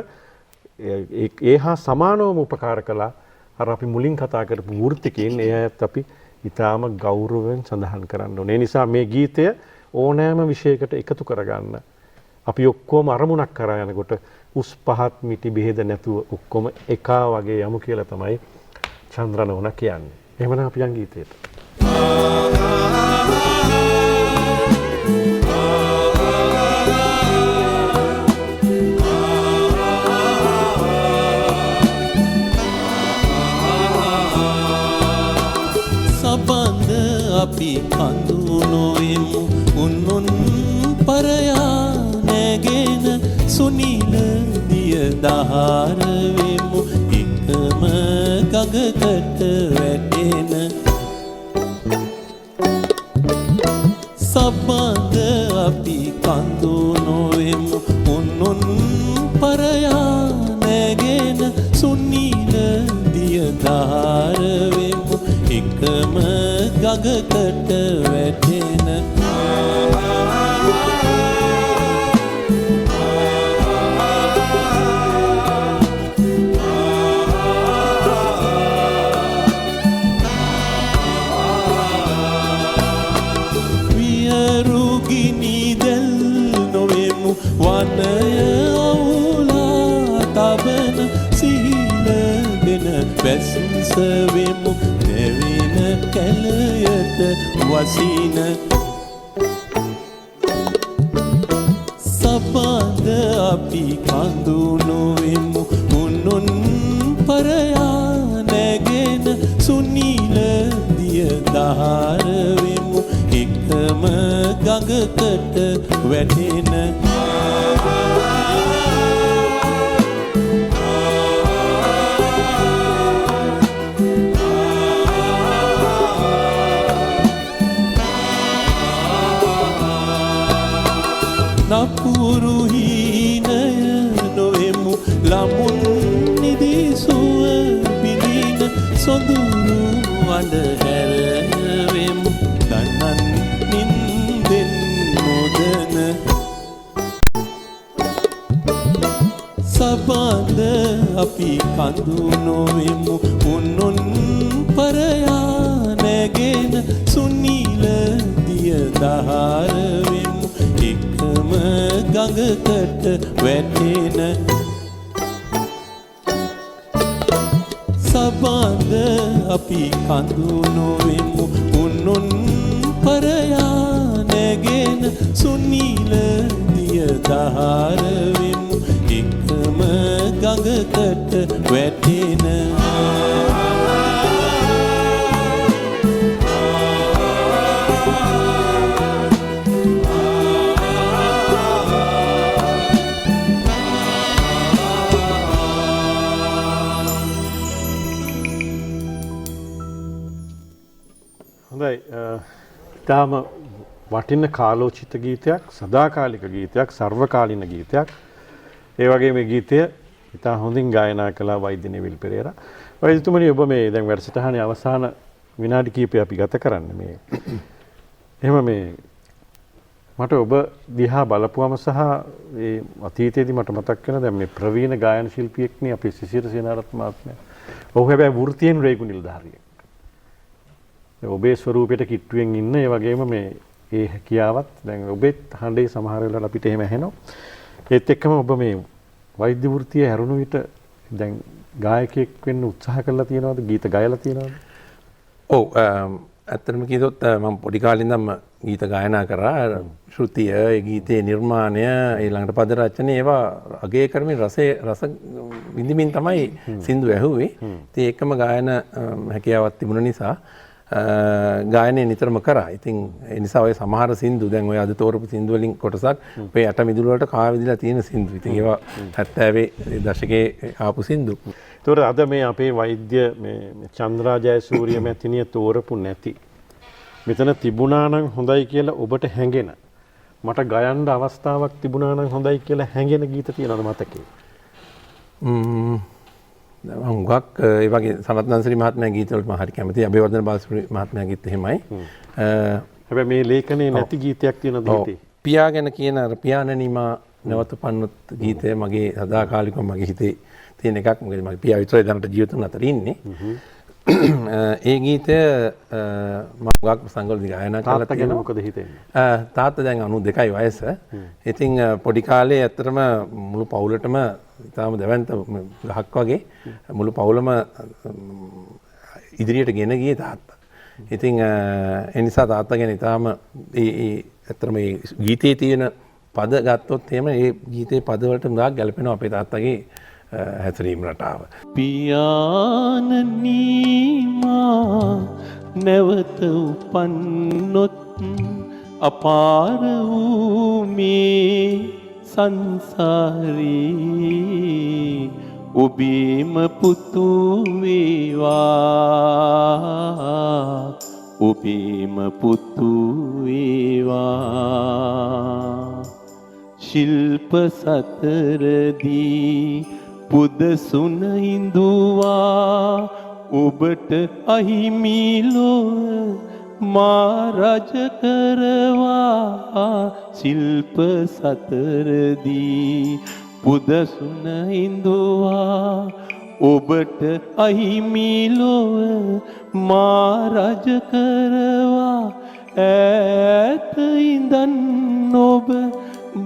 ඒ හා සමානවම උපකාර කළා අර අපි මුලින් කතා කරපු වෘත්තිකයන් එයත් අපි ඊටාම ගෞරවයෙන් සඳහන් කරන්න ඕනේ. ඒ නිසා මේ ගීතය ඕනෑම විෂයකට එකතු කරගන්න අපි ඔක්කොම අරමුණක් කරා යනකොට උස් පහත් මිටි බෙහෙද නැතුව ඔක්කොම එකා වගේ යමු කියලා තමයි චන්ද්‍රනෝන කියන්නේ. එහෙමනම් අපි යන් ගීතයට. අපි කඳු නොයමු උන්නුන් පරයා නැගෙන සුනිල දිය දහර වෙමු එකම ගගකට වැටෙන සබඳ අපි කඳු නොයමු උන්නුන් පරයා නැගෙන සුනිල දිය දහර වෙමු එකම ගගකට වැටෙන වැසුසවෙමු නැවෙන කැලයට වසින සබඳ අපි කඳු නොවෙමු උන්නුන් පරයා නැගෙන සුනීල දිය දහරවෙමු එකම ගඟකට වැටෙන නපුරු හීනය නොවෙමු ළමුන් නිදිසුව පිළින සොඳුරු අඳහැරවෙමු දන්නන් නින්දෙන් නොදන සබඳ අපි කඳු නොවෙමු උන්නුන් පරයා නැගෙන සුනීල දිය දහරවෙමු එකම ගඟකට වැටෙන සබඳ අපි කඳු නොවෙමු උන්නුන් පරයා නැගෙන සුනීල දිය දහරවෙමු එකම ගඟකට වැටෙන හොඳයි ඉතාම වටින කාලෝචිත ගීතයක් සදාකාලික ගීතයක් සර්වකාලීන ගීතයක් ඒ වගේ මේ ගීතය ඉතා හොඳින් ගායනා කළා වෛද්‍ය නිවිල් පෙරේරා වෛද්‍යතුමනි ඔබ මේ දැන් වැඩසටහනේ අවසාන විනාඩි කිහිපය අපි ගත කරන්නේ මේ එහෙම මේ මට ඔබ දිහා බලපුවම සහ ඒ අතීතයේදී මට මතක් වෙන දැන් මේ ප්‍රවීණ ගායන ශිල්පියෙක්නේ අපේ සිසිර සේනාරත්න මහත්මයා ඔහු හැබැයි වෘත්තියෙන් රේගු නිලධාරියෙක් ඔබේ ස්වරූපයට කිට්ටුවෙන් ඉන්න ඒ වගේම මේ ඒ හැකියාවත් දැන් ඔබෙත් හඬේ සමහර වෙලාවට අපිට එහෙම ඇහෙනවා. ඒත් එක්කම ඔබ මේ වෛද්‍ය වෘත්තිය හැරුණු විට දැන් ගායකයෙක් වෙන්න උත්සාහ කරලා තියෙනවද? ගීත ගයලා තියෙනවද? ඔව් ඇත්තටම කියතොත් මම පොඩි කාලේ ඉඳන්ම ගීත ගායනා කරා. ශ්‍රුතිය, ඒ ගීතේ නිර්මාණය, ඊළඟට පද රචනය ඒවා අගය කරමින් රස විඳින්මින් තමයි සින්දු ඇහුවේ. ඉතින් ඒකම ගායන හැකියාවක් තිබුණ නිසා ගායනය නිතරම කරා. ඉතින් ඒ නිසා ඔය සමහර සින්දු දැන් ඔය අද තෝරපු සින්දු වලින් කොටසක් ඔය යට මිදුළු වලට කාවිදිලා තියෙන සින්දු. ඉතින් ඒවා 70 දශකයේ ආපු සින්දු. ඒතකොට අද මේ අපේ වෛද්‍ය මේ චන්ද්‍රා ජයසූරිය මැතිණිය තෝරපු නැති මෙතන තිබුණා නම් හොඳයි කියලා ඔබට හැඟෙන මට ගයන්න අවස්ථාවක් තිබුණා නම් හොඳයි කියලා හැඟෙන ගීත තියෙනවද මතකේ? හුඟක් ඒ වගේ සනත්නන්සරි මහත්මයා ගීතවලට මම හරි කැමතියි. අබේවර්ධන බාලසූරිය මහත්මයාගේත් එහෙමයි. හැබැයි මේ ලේඛනයේ නැති ගීතයක් තියෙනවද හිතේ? පියා ගැන කියන අර පියාණනිමා නැවතුපන්නොත් ගීතය මගේ සදාකාලිකව මගේ හිතේ තියෙන එකක්. මොකද මගේ පියා විතරයි දැනට ජීවිතුන් අතර ඉන්නේ. ඒ ගීතය මම ගාක් සංගල්දි ගායනා කරලා තියෙනවා. මොකද හිතෙන්නේ? තාත්තා දැන් 92යි වයස. ඉතින් පොඩි කාලේ ඇත්තටම මුළු පවුලටම ඉතාලම දැවැන්ත ගහක් වගේ මුළු පවුලම ඉදිරියට ගෙන ගියේ තාත්තා. ඉතින් ඒ නිසා තාත්තා ගැන ඉතාලම ඇත්තටම මේ ගීතයේ තියෙන පද ගත්තොත් එහෙම ඒ ගීතේ පද වලට උගා ගැලපෙනවා අපේ තාත්තගේ හැසිරීම රටාව. පියාණනීමා නැවත උපන්නොත් අපාර වූ මේ සංසාරේ ඔබේම පුතු වේවා ඔබේම පුතු වේවා ශිල්ප සතරදී පුදසුන ඉඳුවා ඔබට අහිමිලොව මා රජ කරවා ශිල්ප සතරදී පුදසුන ඉඳුවා ඔබට අහිමිලොව මා රජ කරවා ඈත ඉඳන් ඔබ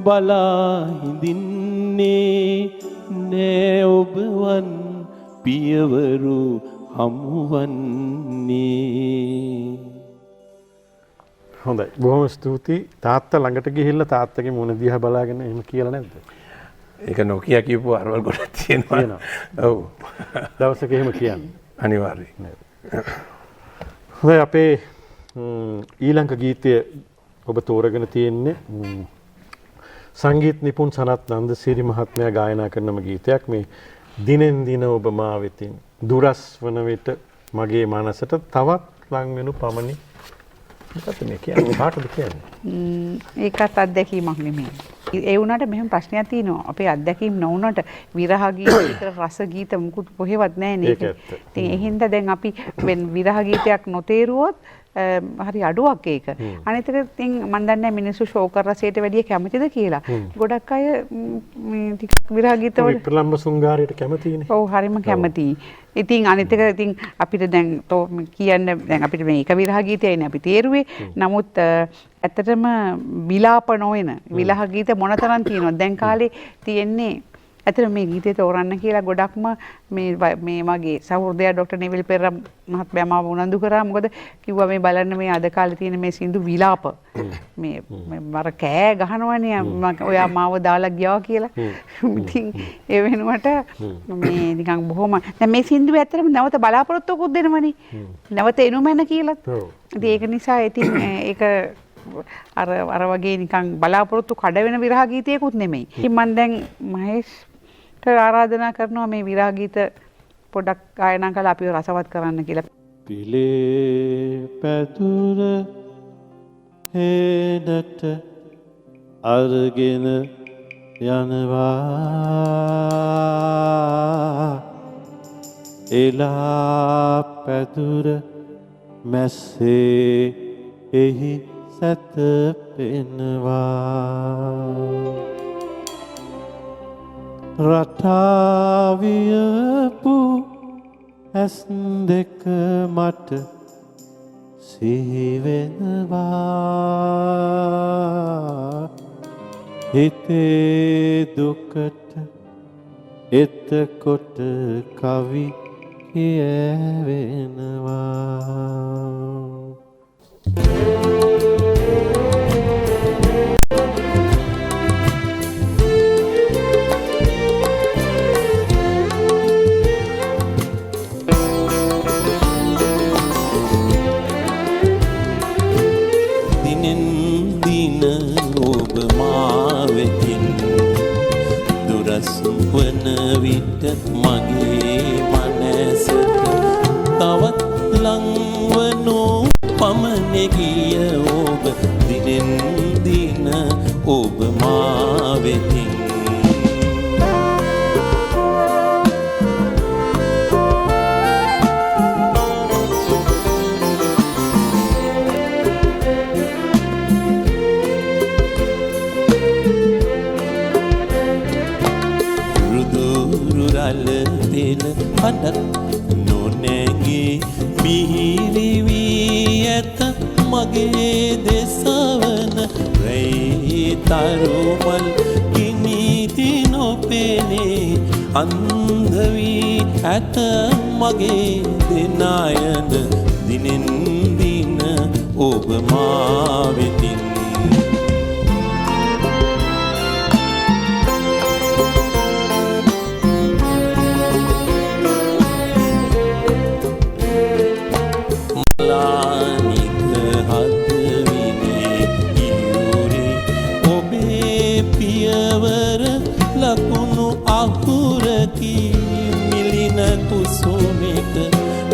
බලා හිඳින්නේ නෑ ඔබ වන් පියවරු හමුවන්නේ. හොඳයි. බොහොම ස්තුතියි. තාත්තා ළඟට ගිහිල්ලා තාත්තගේ මුණ දිහා බලාගෙන එහෙම කියලා නැද්ද? ඒක නොකිය කියපු අරවල් ගොඩක් තියෙනවා. ඔව්. දවසක එහෙම කියන්නේ. අනිවාර්යයෙන්. හොඳයි අපේ ඊළඟ ගීතය ඔබ තෝරගෙන තියෙන්නේ සංගීත නිපුන් සනත් නන්දසිරි මහත්මයා ගායනා කරනම ගීතයක්. මේ දිනෙන් දින ඔබ මා වෙතින් දුරස් වන විට මගේ මනසට තවත් ලං වෙනු පමණි. මොකක්ද මේ කියන්නේ? කාටද කියන්නේ? ඒකත් අත්දැකීමක් නෙමෙයි. ඒ වුණාට මෙහෙම ප්‍රශ්නයක් තියෙනවා. අපේ අත්දැකීම් නොවුනට විරහ ගීත විතර රස ගීත මුකුත් කොහෙවත් නැහැ නේද? ඉතින් ඒ හින්දා දැන් අපි විරහ ගීතයක් නොතේරුවොත් හරි අඩුවක් ඒක. අනිත් එක ඉතින් මම දන්නේ මිනිස්සු ශෝක රසයට වැඩිය කැමතිද කියලා. ගොඩක් අය මේ ටිකක් විරහ ගීත වල ප්‍රලම්බ සුංගාරයට කැමතිනේ. ඔව් හරිම කැමතියි. ඉතින් අනිත් එක ඉතින් අපිට දැන් කියන්න දැන් අපිට මේ එක විරහ ගීතයයිනේ අපි තේරුවේ. නමුත් ඇත්තටම විලාප නොවන විරහ ගීත මොනතරම් තියෙනවද දැන් කාලේ තියෙන්නේ. ඇත්තට මේ ගීතේ තෝරන්න කියලා ගොඩක්ම මේ මගේ සහෘදයා ඩොක්ටර් නෙවිල් පෙරේරා මහත්මයා මාව උනන්දු කරා. මොකද කිව්වා මේ බලන්න මේ අද කාලේ තියෙන මේ සින්දු විලාප මේ මර කෑ ගහනවනේ ඔයා මාව දාලා ගියා කියලා. ඉතින් ඒ වෙනුවට මේ නිකන් බොහොම දැන් මේ සින්දුව ඇත්තටම නැවත බලාපොරොත්තුකුත් දෙනවනේ. නැවත එනු මැන කියලා. ඉතින් ඒක නිසා ඉතින් ඒක අර වගේ නිකන් බලාපොරොත්තු කඩ වෙන විරහ ගීතයකුත් නෙමෙයි. ඉතින් මම දැන් මහේෂ්ට ආරාධනා කරනවා මේ විරහ ගීත පොඩක් ගායනා කරලා අපිව රසවත් කරන්න කියලා. පිලේ පැතුර හේනට අරගෙන යනවා එලා පැතුර මැස්සේ එහි සැතපෙනවා රටාවියපු ඇස් දෙක මට සිහිවෙනවා හිතේ දුකට එතකොට කවි කියවෙනවා වන විට මගේ මනසට තවත් ලංවනු පමණගිය ඔබ දිනෙන් දින ඔබ මා වෙතින් හඩක් නොනැගේ මිහිරි වී ඇත මගේ දෙසවන රැයි තරුමල් කිනිති නොපෙනේ අන්ධ වී ඇත මගේ දෙනායන දිනෙන් දින ඔබ මා වෙතින්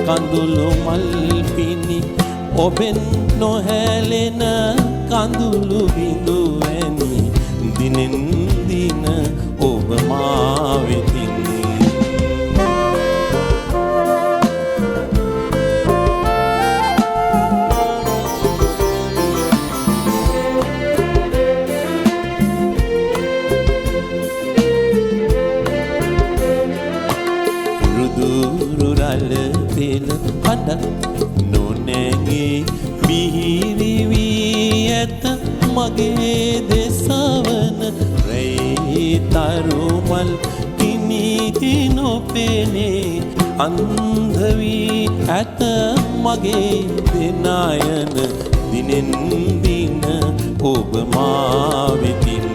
කඳුළු මල් පිණි ඔබෙන් නොහැලෙන කඳුළු බිඳු වැනි දිනෙන් දින ඔබ මා වෙතින් නොනැගේ මිහිරි වී ඇත මගේ දෙසවන රැයි තරුමල් කිනිති නොපෙනේ අන්ධ වී ඇත මගේ දෙනායන දිනෙන් දින ඔබ මා වෙතින්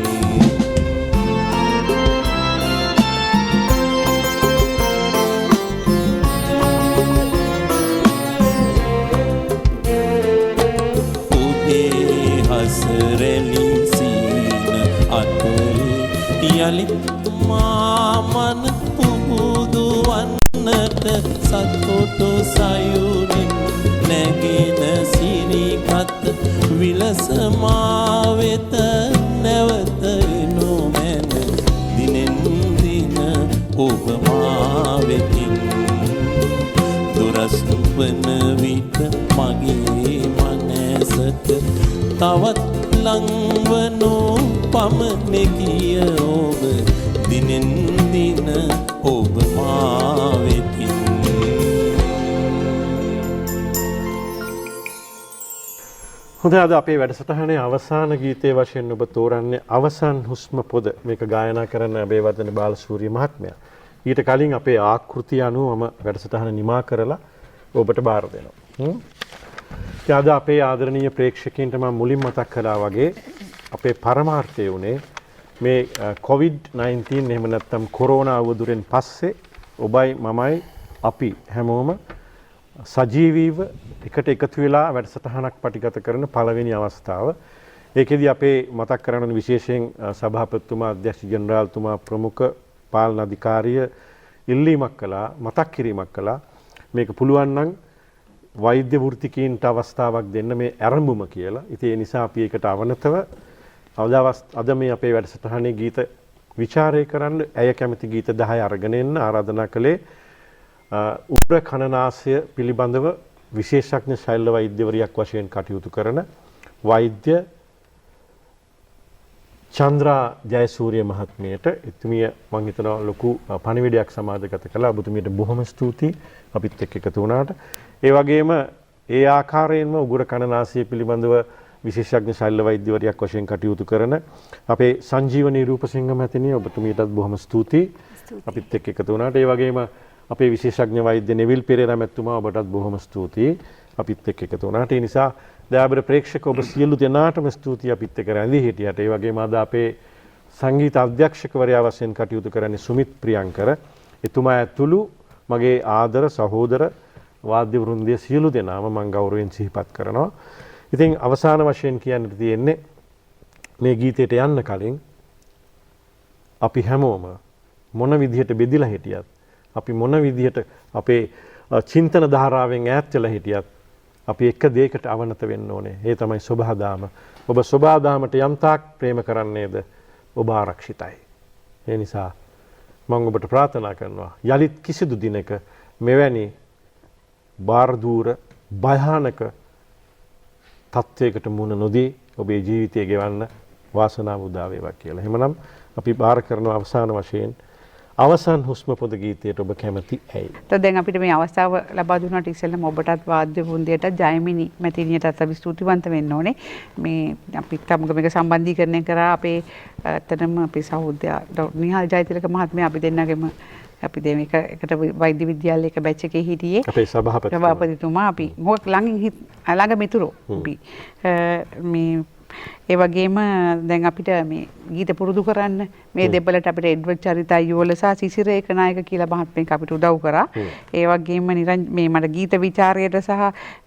රැලි සීන අතරේ යලිත් මාමන පුබුදු වන්නට සතුටු සයුරින් නැගෙන සිරිකත් විලස මා වෙත නැවත නොමැන දිනෙන් දින ඔබ මා වෙතින් දුරස් වන විට මගේ මනසට තවත් ලංවනෝ පමණකිය ඔබ දිනෙන් දින ඔබ මා වෙතින්. හොඳයි, අද අපේ වැඩසටහනේ අවසාන ගීතයේ වශයෙන් ඔබ තෝරන්නේ අවසන් හුස්ම පොද. මේක ගායනා කරන්න අබේවර්ධන බාලසූරිය මහත්මයා. ඊට කලින් අපේ ආකෘතිය අනුව මම වැඩසටහන නිමා කරලා ඔබට බාර දෙනවා. අද අපේ ආදරණීය ප්‍රේක්ෂකයන්ට මම මුලින් මතක් කළා වගේ අපේ පරමාර්ථය උනේ මේ COVID-19 එහෙම නැත්නම් කොරෝනා අවුදුරෙන් පස්සේ ඔබයි මමයි අපි හැමෝම සජීවීව එකට එකතු වෙලා වැඩසටහනක් පටිගත කරන පළවෙනි අවස්ථාව. ඒකෙදි අපේ මතක් කරන විශේෂයෙන් සභාපතිතුමා, අධ්‍යක්ෂ ජෙනරාල්තුමා, ප්‍රමුඛ පාලන අධිකාරිය ඉල්ලීමක් කළා, මතක් කිරීමක් කළා. මේක පුළුවන් නම් වෛද්‍ය වෘත්තිකීන්ට අවස්ථාවක් දෙන්න මේ ආරම්භම කියලා. ඉතින් ඒ නිසා අපි ඒකට අවනතව අද මේ අපේ වැඩසටහනේ ගීත විචාරය කරන්න ඇය කැමති ගීත 10 අරගෙන එන්න ආරාධනා කළේ උග්‍ර කනනාසය පිළිබඳව විශේෂඥ ශෛල්‍ය වෛද්‍යවරියක් වශයෙන් කටයුතු කරන වෛද්‍ය චන්ද්‍රා ජයසූරිය මහත්මියට. එතුමිය මම හිතනවා ලොකු පණිවිඩයක් සමාජගත කළා. ඔබතුමියට බොහොම ස්තුතියි අපිත් එක්ක එකතු වුණාට. ඒ වගේම ඒ ආකාරයෙන්ම උගුර කනනාසය පිළිබඳව විශේෂඥ ශෛල්‍ය වෛද්‍යවරියක් වශයෙන් කටයුතු කරන අපේ සංජීවනී රූපසිංහ මහත්මිය, ඔබතුමියටත් බොහොම ස්තුතියි අපිත් එක්ක එකතු වුණාට. ඒ වගේම අපේ විශේෂඥ වෛද්‍ය නෙවිල් පෙරේරා මැතිතුමා, ඔබටත් බොහොම ස්තුතියි අපිත් එක්ක එකතු වුණාට. ඒ නිසා දයාබර ප්‍රේක්ෂක ඔබ සියලු දෙනාටම ස්තුතියි අපිත් එක්ක රැඳී හිටියට. ඒ වගේම අද අපේ සංගීත අධ්‍යක්ෂකවරයා වශයෙන් කටයුතු කරන්නේ සුමිත් ප්‍රියංකර. එතුමා ඇතුළු මගේ ආදර සහෝදර වාද්‍ය වෘන්දය සියලු දෙනාම මම ගෞරවයෙන් සිහිපත් කරනවා. ඉතින් අවසාන වශයෙන් කියන්න තියෙන්නේ මේ ගීතයට යන්න කලින් අපි හැමෝම මොන විදිහට බෙදිලා හිටියත්, අපි මොන විදිහට අපේ චින්තන ධාරාවෙන් ඈත් වෙලා හිටියත් අපි එක දෙයකට අවනත වෙන්න ඕනේ. ඒ තමයි සබහාදාම. ඔබ සබහාදාමට යම් තාක් ප්‍රේම කරන්නේද ඔබ ආරක්ෂිතයි. ඒ නිසා මම ඔබට ප්‍රාර්ථනා කරනවා යලිත් කිසිදු දිනක මෙවැනි බාරදූර භයානක තත්ත්වයකට මුහුණ නොදී ඔබේ ජීවිතය ගෙවන්න වාසනාව උදා වේවා කියලා. එහෙමනම් අපි බාර කරන අවසාන වශයෙන් අවසන් හුස්ම පොද ගීතයට ඔබ කැමති ඇයි? දැන් අපිට මේ අවස්ථාව ලබා දුන්නාට ඉස්සෙල්ලාම ඔබටත් වාද්‍ය වෘන්දයටත් ජයමිනි මැතිණියටත් අපි ස්තුතිවන්ත වෙන්න ඕනේ. මේ අපි තමක මේක සම්බන්ධීකරණය කරා අපේ ඇත්තටම අපේ සහෝදරයා නිහාල් ජයතිලක මහත්මයා අපි දෙන්නගෙම අපි දැන් එකට වෛද්‍ය විද්‍යාලයක බැච් එකේ හිටියේ. අපේ සභාපතිතුමා අපි මොකක් ළඟ මිතුරෝ අපි මේ ඒ වගේම දැන් අපිට මේ ගීත පුරුදු කරන්න මේ දෙබලට අපිට එඩ්වඩ් චරිත අයියෝල සහ සිසිර ඒකනායක කියලා මහත්මයෙක් අපිට උදව් කරා. ඒ වගේම මේ මට ගීත විචාරයට සහ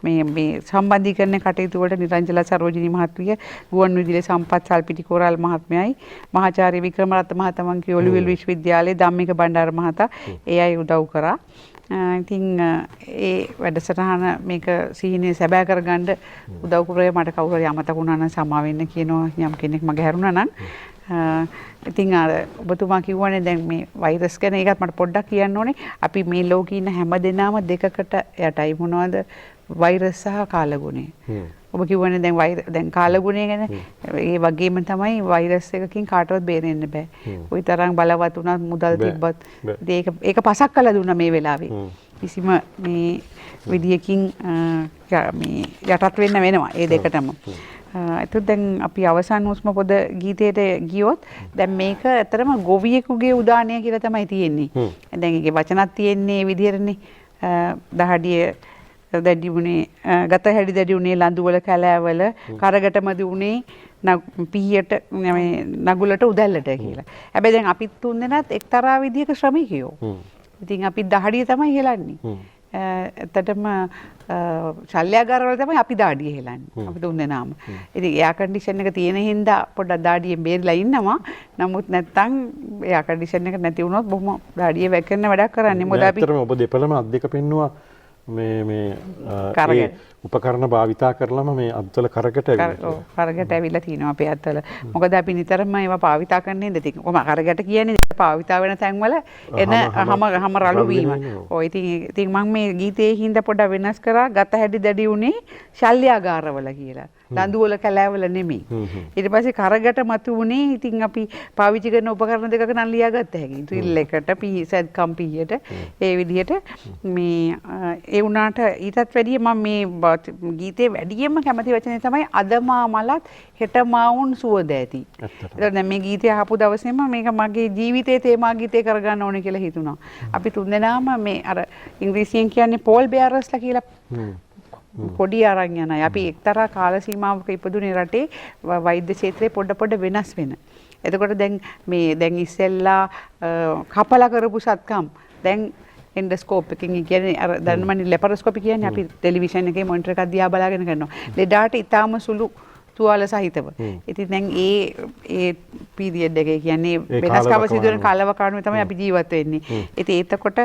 මේ සම්බන්ධීකරණ කටයුතු වලට නිරංජලා සරෝජිනී මහත්මිය, ගුවන් විදුලි සම්පත් සල්පිටි කොරාල් මහත්මයයි, මහාචාර්ය වික්‍රමරත්න මහත්මන්ගේ ඔලිවල් විශ්වවිද්‍යාලයේ ධම්මික බණ්ඩාර මහතා ඒ අය උදව් කරා. ඉතින් ඒ වැඩසටහන මේක සිහිනේ සැබෑ කරගන්න උදව් කරේ මට කවුරු හරි අමතක වුණා නම් සමා වෙන්න කියනවා යම් කෙනෙක් මගේ හැරුණා නම්. ඉතින් අර ඔබතුමා කිව්වනේ දැන් මේ වෛරස් ගැන ඒකත් මට පොඩ්ඩක් කියන්න ඕනේ. අපි මේ ලෝකේ ඉන්න හැම දෙනාම දෙකකට යටයි. මොනවද? වෛරස් සහ කාලගුණය. ඔබ කිව්වනේ දැන් කාලගුණය ගැන ඒ වගේම තමයි වෛරස් එකකින් කාටවත් බේරෙන්න බෑ. ওই තරම් බලවත් උනත් මුදල් තිබ්බත් ඒක පසක් කළා දුන්නා මේ වෙලාවේ. කිසිම මේ විදියකින් මේ යටත් වෙන්න වෙනවා ඒ දෙකටම. එතකොට දැන් අපි අවසන් හුස්ම පොද ගීතයට ගියොත් දැන් මේක ඇත්තටම ගොවියෙකුගේ උදානය කියලා තමයි තියෙන්නේ. දැන් ඒකේ වචනක් තියෙන්නේ මේ විදිහටනේ. දහඩිය දැඩි උනේ ගත හැඩි දැඩි උනේ ලඳුවල කැලෑවල කරගටමදි උනේ පිහියට නගුලට උදැල්ලට කියලා. හැබැයි දැන් අපිත් තුන්දෙනාත් එක්තරා විදිහක ශ්‍රමිකයෝ. ඉතින් අපි දහඩිය තමයි හෙලන්නේ. ඇත්තටම ශල්‍යගාරවල තමයි අපි දාඩිය හෙලන්නේ. අපි තුන්දෙනාම. ඉතින් එයා කන්ඩිෂන් එක තියෙන හින්දා පොඩ්ඩක් දාඩියෙන් බේරිලා ඉන්නවා. නමුත් නැත්තම් එයා කන්ඩිෂන් එක නැති වුණොත් බොහොම දාඩිය වැක්කෙන්න වැඩක් කරන්නේ. මොකද අපි ඇත්තටම ඔබ දෙපළම අත් දෙක පෙන්නවා මේ උපකරණ භාවිතා කරලම මේ අත්වල කරකට කරගට ඇවිල්ලා තියෙනවා අපේ අත්වල. මොකද අපි නිතරම ඒවා භාවිතා කරන්නේ ඉඳ ඉතින් කොහොම කරගට කියන්නේ භාවිතා වෙන තැන්වල එන හැම රළු වීම. ඔය ඉතින් මම මේ ගීතයේ හින්දා පොඩ්ඩක් වෙනස් කරා ගත හැඩි දැඩි උනේ ශල්‍යාගාරවල කියලා. ලඳුවල කැලෑවල නෙමෙයි. ඊට පස්සේ කරගට මතු උනේ ඉතින් අපි පාවිච්චි කරන උපකරණ දෙකක නම් ලියාගත්ත හැකි. ඩ්‍රිල් එකට පීසඩ් කම්පියට ඒ විදිහට මේ ඒ වුණාට ඊටත් වැඩිය මම මේ ගීතේ වැඩියෙන්ම කැමති වචනේ තමයි අදමා මලත් හෙටමාවුන් සුවද ඇති. ඒතකොට දැන් මේ ගීතය අහපු දවසේම මේක මගේ ජීවිතයේ තේමා ගීතේ කරගන්න ඕනේ කියලා හිතුණා. අපි තුන්දෙනාම මේ අර ඉංග්‍රීසියෙන් කියන්නේ පෝල් බෙයාරස්ලා කියලා පොඩි අරන් යනයි. අපි එක්තරා කාල සීමාවක ඉපදුනේ රටේ වෛද්‍ය ක්ෂේත්‍රයේ පොඩ වෙනස් වෙන. එතකොට දැන් ඉස්සෙල්ලා කපලා කරපු සත්කම් දැන් එන්ඩස්කෝප් එකකින් කියන්නේ අර දැන්මනේ ලැපරොස්කෝපි කියන්නේ අපි ටෙලිවිෂන් එකේ මොනිටර් එකක් දිහා බලාගෙන කරනවා. ලෙඩාට ඊටාම සුළු තුවාල සහිතව. ඉතින් දැන් ඒ පීරියඩ් එකේ කියන්නේ වෙනස්කම සිදුවන කාලව කාණුවේ තමයි අපි ජීවත් වෙන්නේ. ඉතින් එතකොට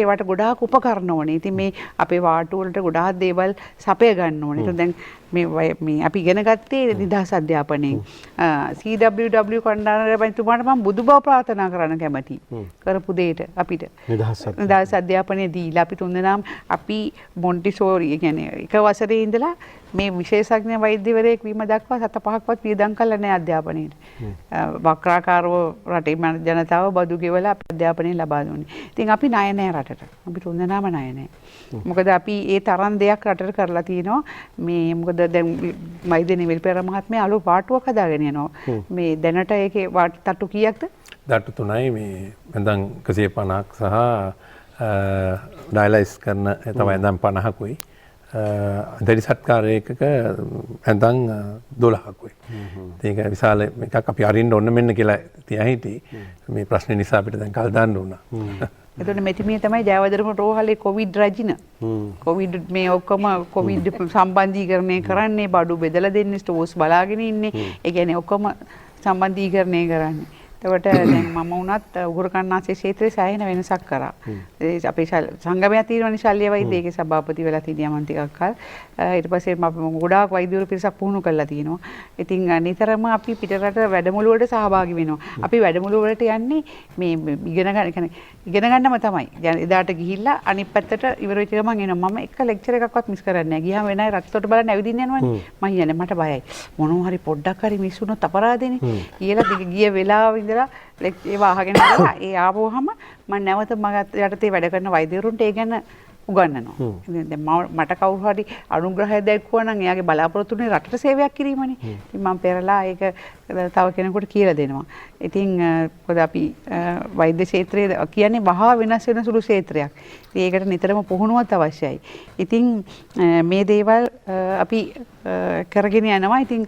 ඒවට ගොඩාක් උපකරණ ඕනේ. ඉතින් මේ අපේ වාටු වලට ගොඩාක් දේවල් සපය ගන්න ඕනේ. ඉතින් දැන් මේ අපි ඉගෙන ගත්තේ නිදහස් අධ්‍යාපනයෙන්. CWW කණ්ඩායමතුමාට මම බුදුබව ප්‍රාර්ථනා කරන්න කැමතියි. කරපු දෙයට අපිට නිදහස් අධ්‍යාපනයේ දීලා අපි තුන්දෙනාම අපි මොන්ටිසෝරි කියන්නේ එක වසරේ ඉඳලා මේ විශේෂඥ වෛද්‍යවරයෙක් වීම දක්වා 7-5ක්වත් වියදම් කළා නැහැ අධ්‍යාපනයේට. වක්‍රාකාරව රටේ ජනතාව බදු ගෙවලා අපි අධ්‍යාපනය ලබා දුන්නේ. ඉතින් අපි ණය නැහැ රටට. අපි තුන්දෙනාම ණය නැහැ. මොකද අපි ඒ තරම් දෙයක් රටට කරලා තිනවා. මේ මොකද දැන් මයිදේ නිවිල් පෙර මහත්මයා අලුත් පාටුවක් හදාගෙන යනවා. මේ දැනට ඒකේ තට්ටු කීයක්ද? තට්ටු 3යි මේ ඇඳන් 150ක් සහ ඩයලයිස් කරන තමයි ඇඳන් 50කුයි. දැඩි සත්කාරයකක ඇඳන් 12කුයි. ඒක විශාල එකක් අපි අරින්න ඕන මෙන්න කියලා තියා හිටියේ. මේ ප්‍රශ්නේ නිසා අපිට දැන් කල් දාන්න උනා. එතකොට මෙතිමිය තමයි ජයවර්ධන රෝහලේ කොවිඩ් රජින. කොවිඩ් මේ ඔක්කොම කොවිඩ් සම්බන්ධීකරණය කරන්නේ බඩු බෙදලා දෙන්නේ ස්ටෝස් බලාගෙන ඉන්නේ. ඒ කියන්නේ ඔක්කොම සම්බන්ධීකරණය කරන්නේ. එතකොට දැන් මම වුණත් උගුරු කන්නාසේ ක්ෂේත්‍රයේ සෑහෙන වෙනසක් කරා. අපේ සංගමයක් තියෙනවනේ ශල්‍ය වෛද්‍ය ඒකේ සභාපති වෙලා හිටියා මම ටිකක් කල්. ඊට පස්සේ මම ගොඩාක් වෛද්‍යවරු පිරිසක් පුහුණු කරලා තියෙනවා. ඉතින් නිතරම අපි පිටරට වැඩමුළු වලට සහභාගී වෙනවා. අපි වැඩමුළු වලට යන්නේ මේ ඉගෙන ගන්නම තමයි. එදාට ගිහිල්ලා අනිත් පැත්තට ඉවර වෙච්ච ගමන් එනවා. මම එක ලෙක්චර් එකක්වත් මිස් කරන්නේ නැහැ. ගියාම වෙන අය රටට බලන්න ඇවිදින්න යනවනේ. මම කියන්නේ මට බයයි. මොනවා හරි පොඩ්ඩක් හරි මිස් වුණොත් අපරාධෙනේ. කියලා ගිය වෙලාව ඉඳලා ඒවා අහගෙන ඉඳලා ඒ ආවොහම මම නැවත මම යටතේ වැඩ කරන වෛද්‍යවරුන්ට ඒ ගැන උගන්වනවා. දැන් මට කවුරු හරි අනුග්‍රහය දැක්වුවා නම් එයාගේ බලාපොරොත්තුනේ රටට සේවයක් කිරීමනේ. ඉතින් මම පෙරලා ඒක තව කෙනෙකුට කියලා දෙනවා. ඉතින් මොකද අපි වෛද්‍ය ක්ෂේත්‍රයේ කියන්නේ වහා වෙනස් වෙන සුළු ක්ෂේත්‍රයක්. ඒකට නිතරම පුහුණුවක් අවශ්‍යයි. ඉතින් මේ දේවල් අපි කරගෙන යනවා. ඉතින්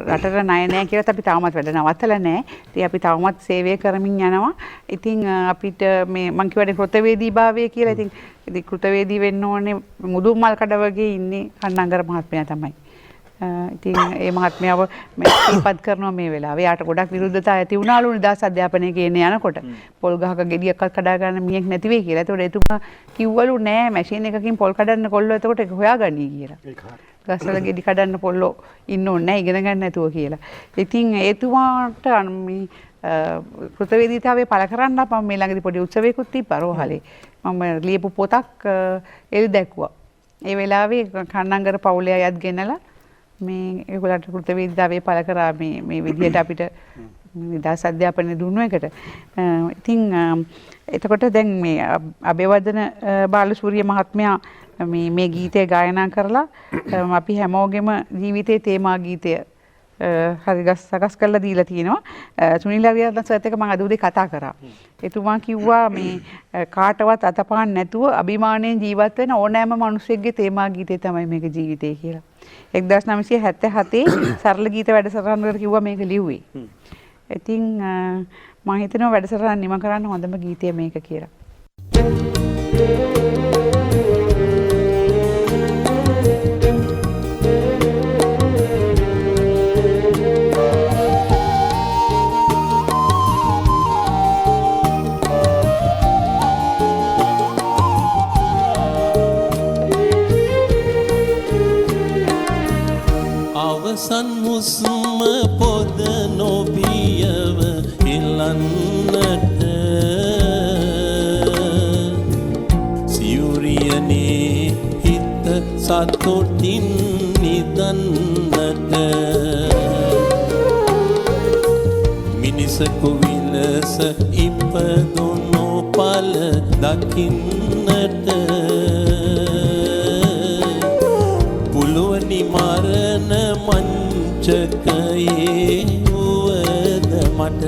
රටට ණය නැහැ කියලාත් අපි තාමත් වැඩ නවත්තලා නැහැ. ඉතින් අපි තවමත් සේවය කරමින් යනවා. ඉතින් අපිට මේ මං කියවනේ කෘතවේදීභාවය කියලා. ඉතින් කෘතවේදී වෙන්න ඕනේ මුදුන්මල් කඩ වගේ ඉන්නේ කන්නංගර මහත්මයා තමයි. ඉතින් ඒ මහත්මයාව මේකපත් කරනවා මේ වෙලාවේ. යාට ගොඩක් විරුද්ධතා ඇති වුණාලු නිදහස් අධ්‍යාපනයේ කියන්නේ යනකොට. පොල් ගහක ගෙඩියක්වත් කඩා ගන්න මිනිහෙක් නැති වෙයි කියලා. ඒතකොට එතුමා කිව්වලු නෑ මැෂින් එකකින් පොල් කඩන්න කොල්ලෝ එතකොට ඒක හොයාගන්නී කියලා. ගස්වල ගෙඩි කඩන්න කොල්ලෝ ඉන්න ඕනේ නෑ ඉගෙන ගන්න නැතුව කියලා. ඉතින් එතුමාට මේ කෘතවේදීතාවය පළ කරන්න මම මේ ළඟදී පොඩි උත්සවයකුත් තිබ්බා රෝහලේ. මම ලියපු පොතක් එළි දැක්ුවා. ඒ වෙලාවේ කන්නංගර පවුලේ අයත් ගෙනලා මේ ඒගොල්ලන්ට කෘතවේදීතාවය පළ කරා මේ විදිහට අපිට නිදහස් අධ්‍යාපනය දුන්නු එකට. ඉතින් එතකොට දැන් මේ අබේවර්ධන බාලසූරිය මහත්මයා මේ ගීතය ගායනා කරලා අපි හැමෝගෙම ජීවිතයේ තේමා ගීතය හරි සකස් කරලා දීලා තියෙනවා. සුනිල් අරියරත්න සර්ත් එක්ක මම අද උදේ කතා කරා. එතුමා කිව්වා මේ කාටවත් අතපහන් නැතුව අභිමාණයෙන් ජීවත් වෙන ඕනෑම මිනිසෙක්ගේ තේමා ගීතය තමයි මේක ජීවිතය කියලා. 1977 සරල ගීත වැඩසටහනකට කිව්වා මේක ලිව්වේ. ඉතින් මම හිතනවා වැඩසටහන නිම කරන්න හොඳම ගීතය මේක කියලා. අවසන් හුස්ම පොද නොබියව එලන්නට සියුරියනේ හිත සතුටින් නිදන්නට මිනිසකු විලස ඉපදුණු පල දකින්නට පුළුවනි මරණ මංචකයේ වුවද මට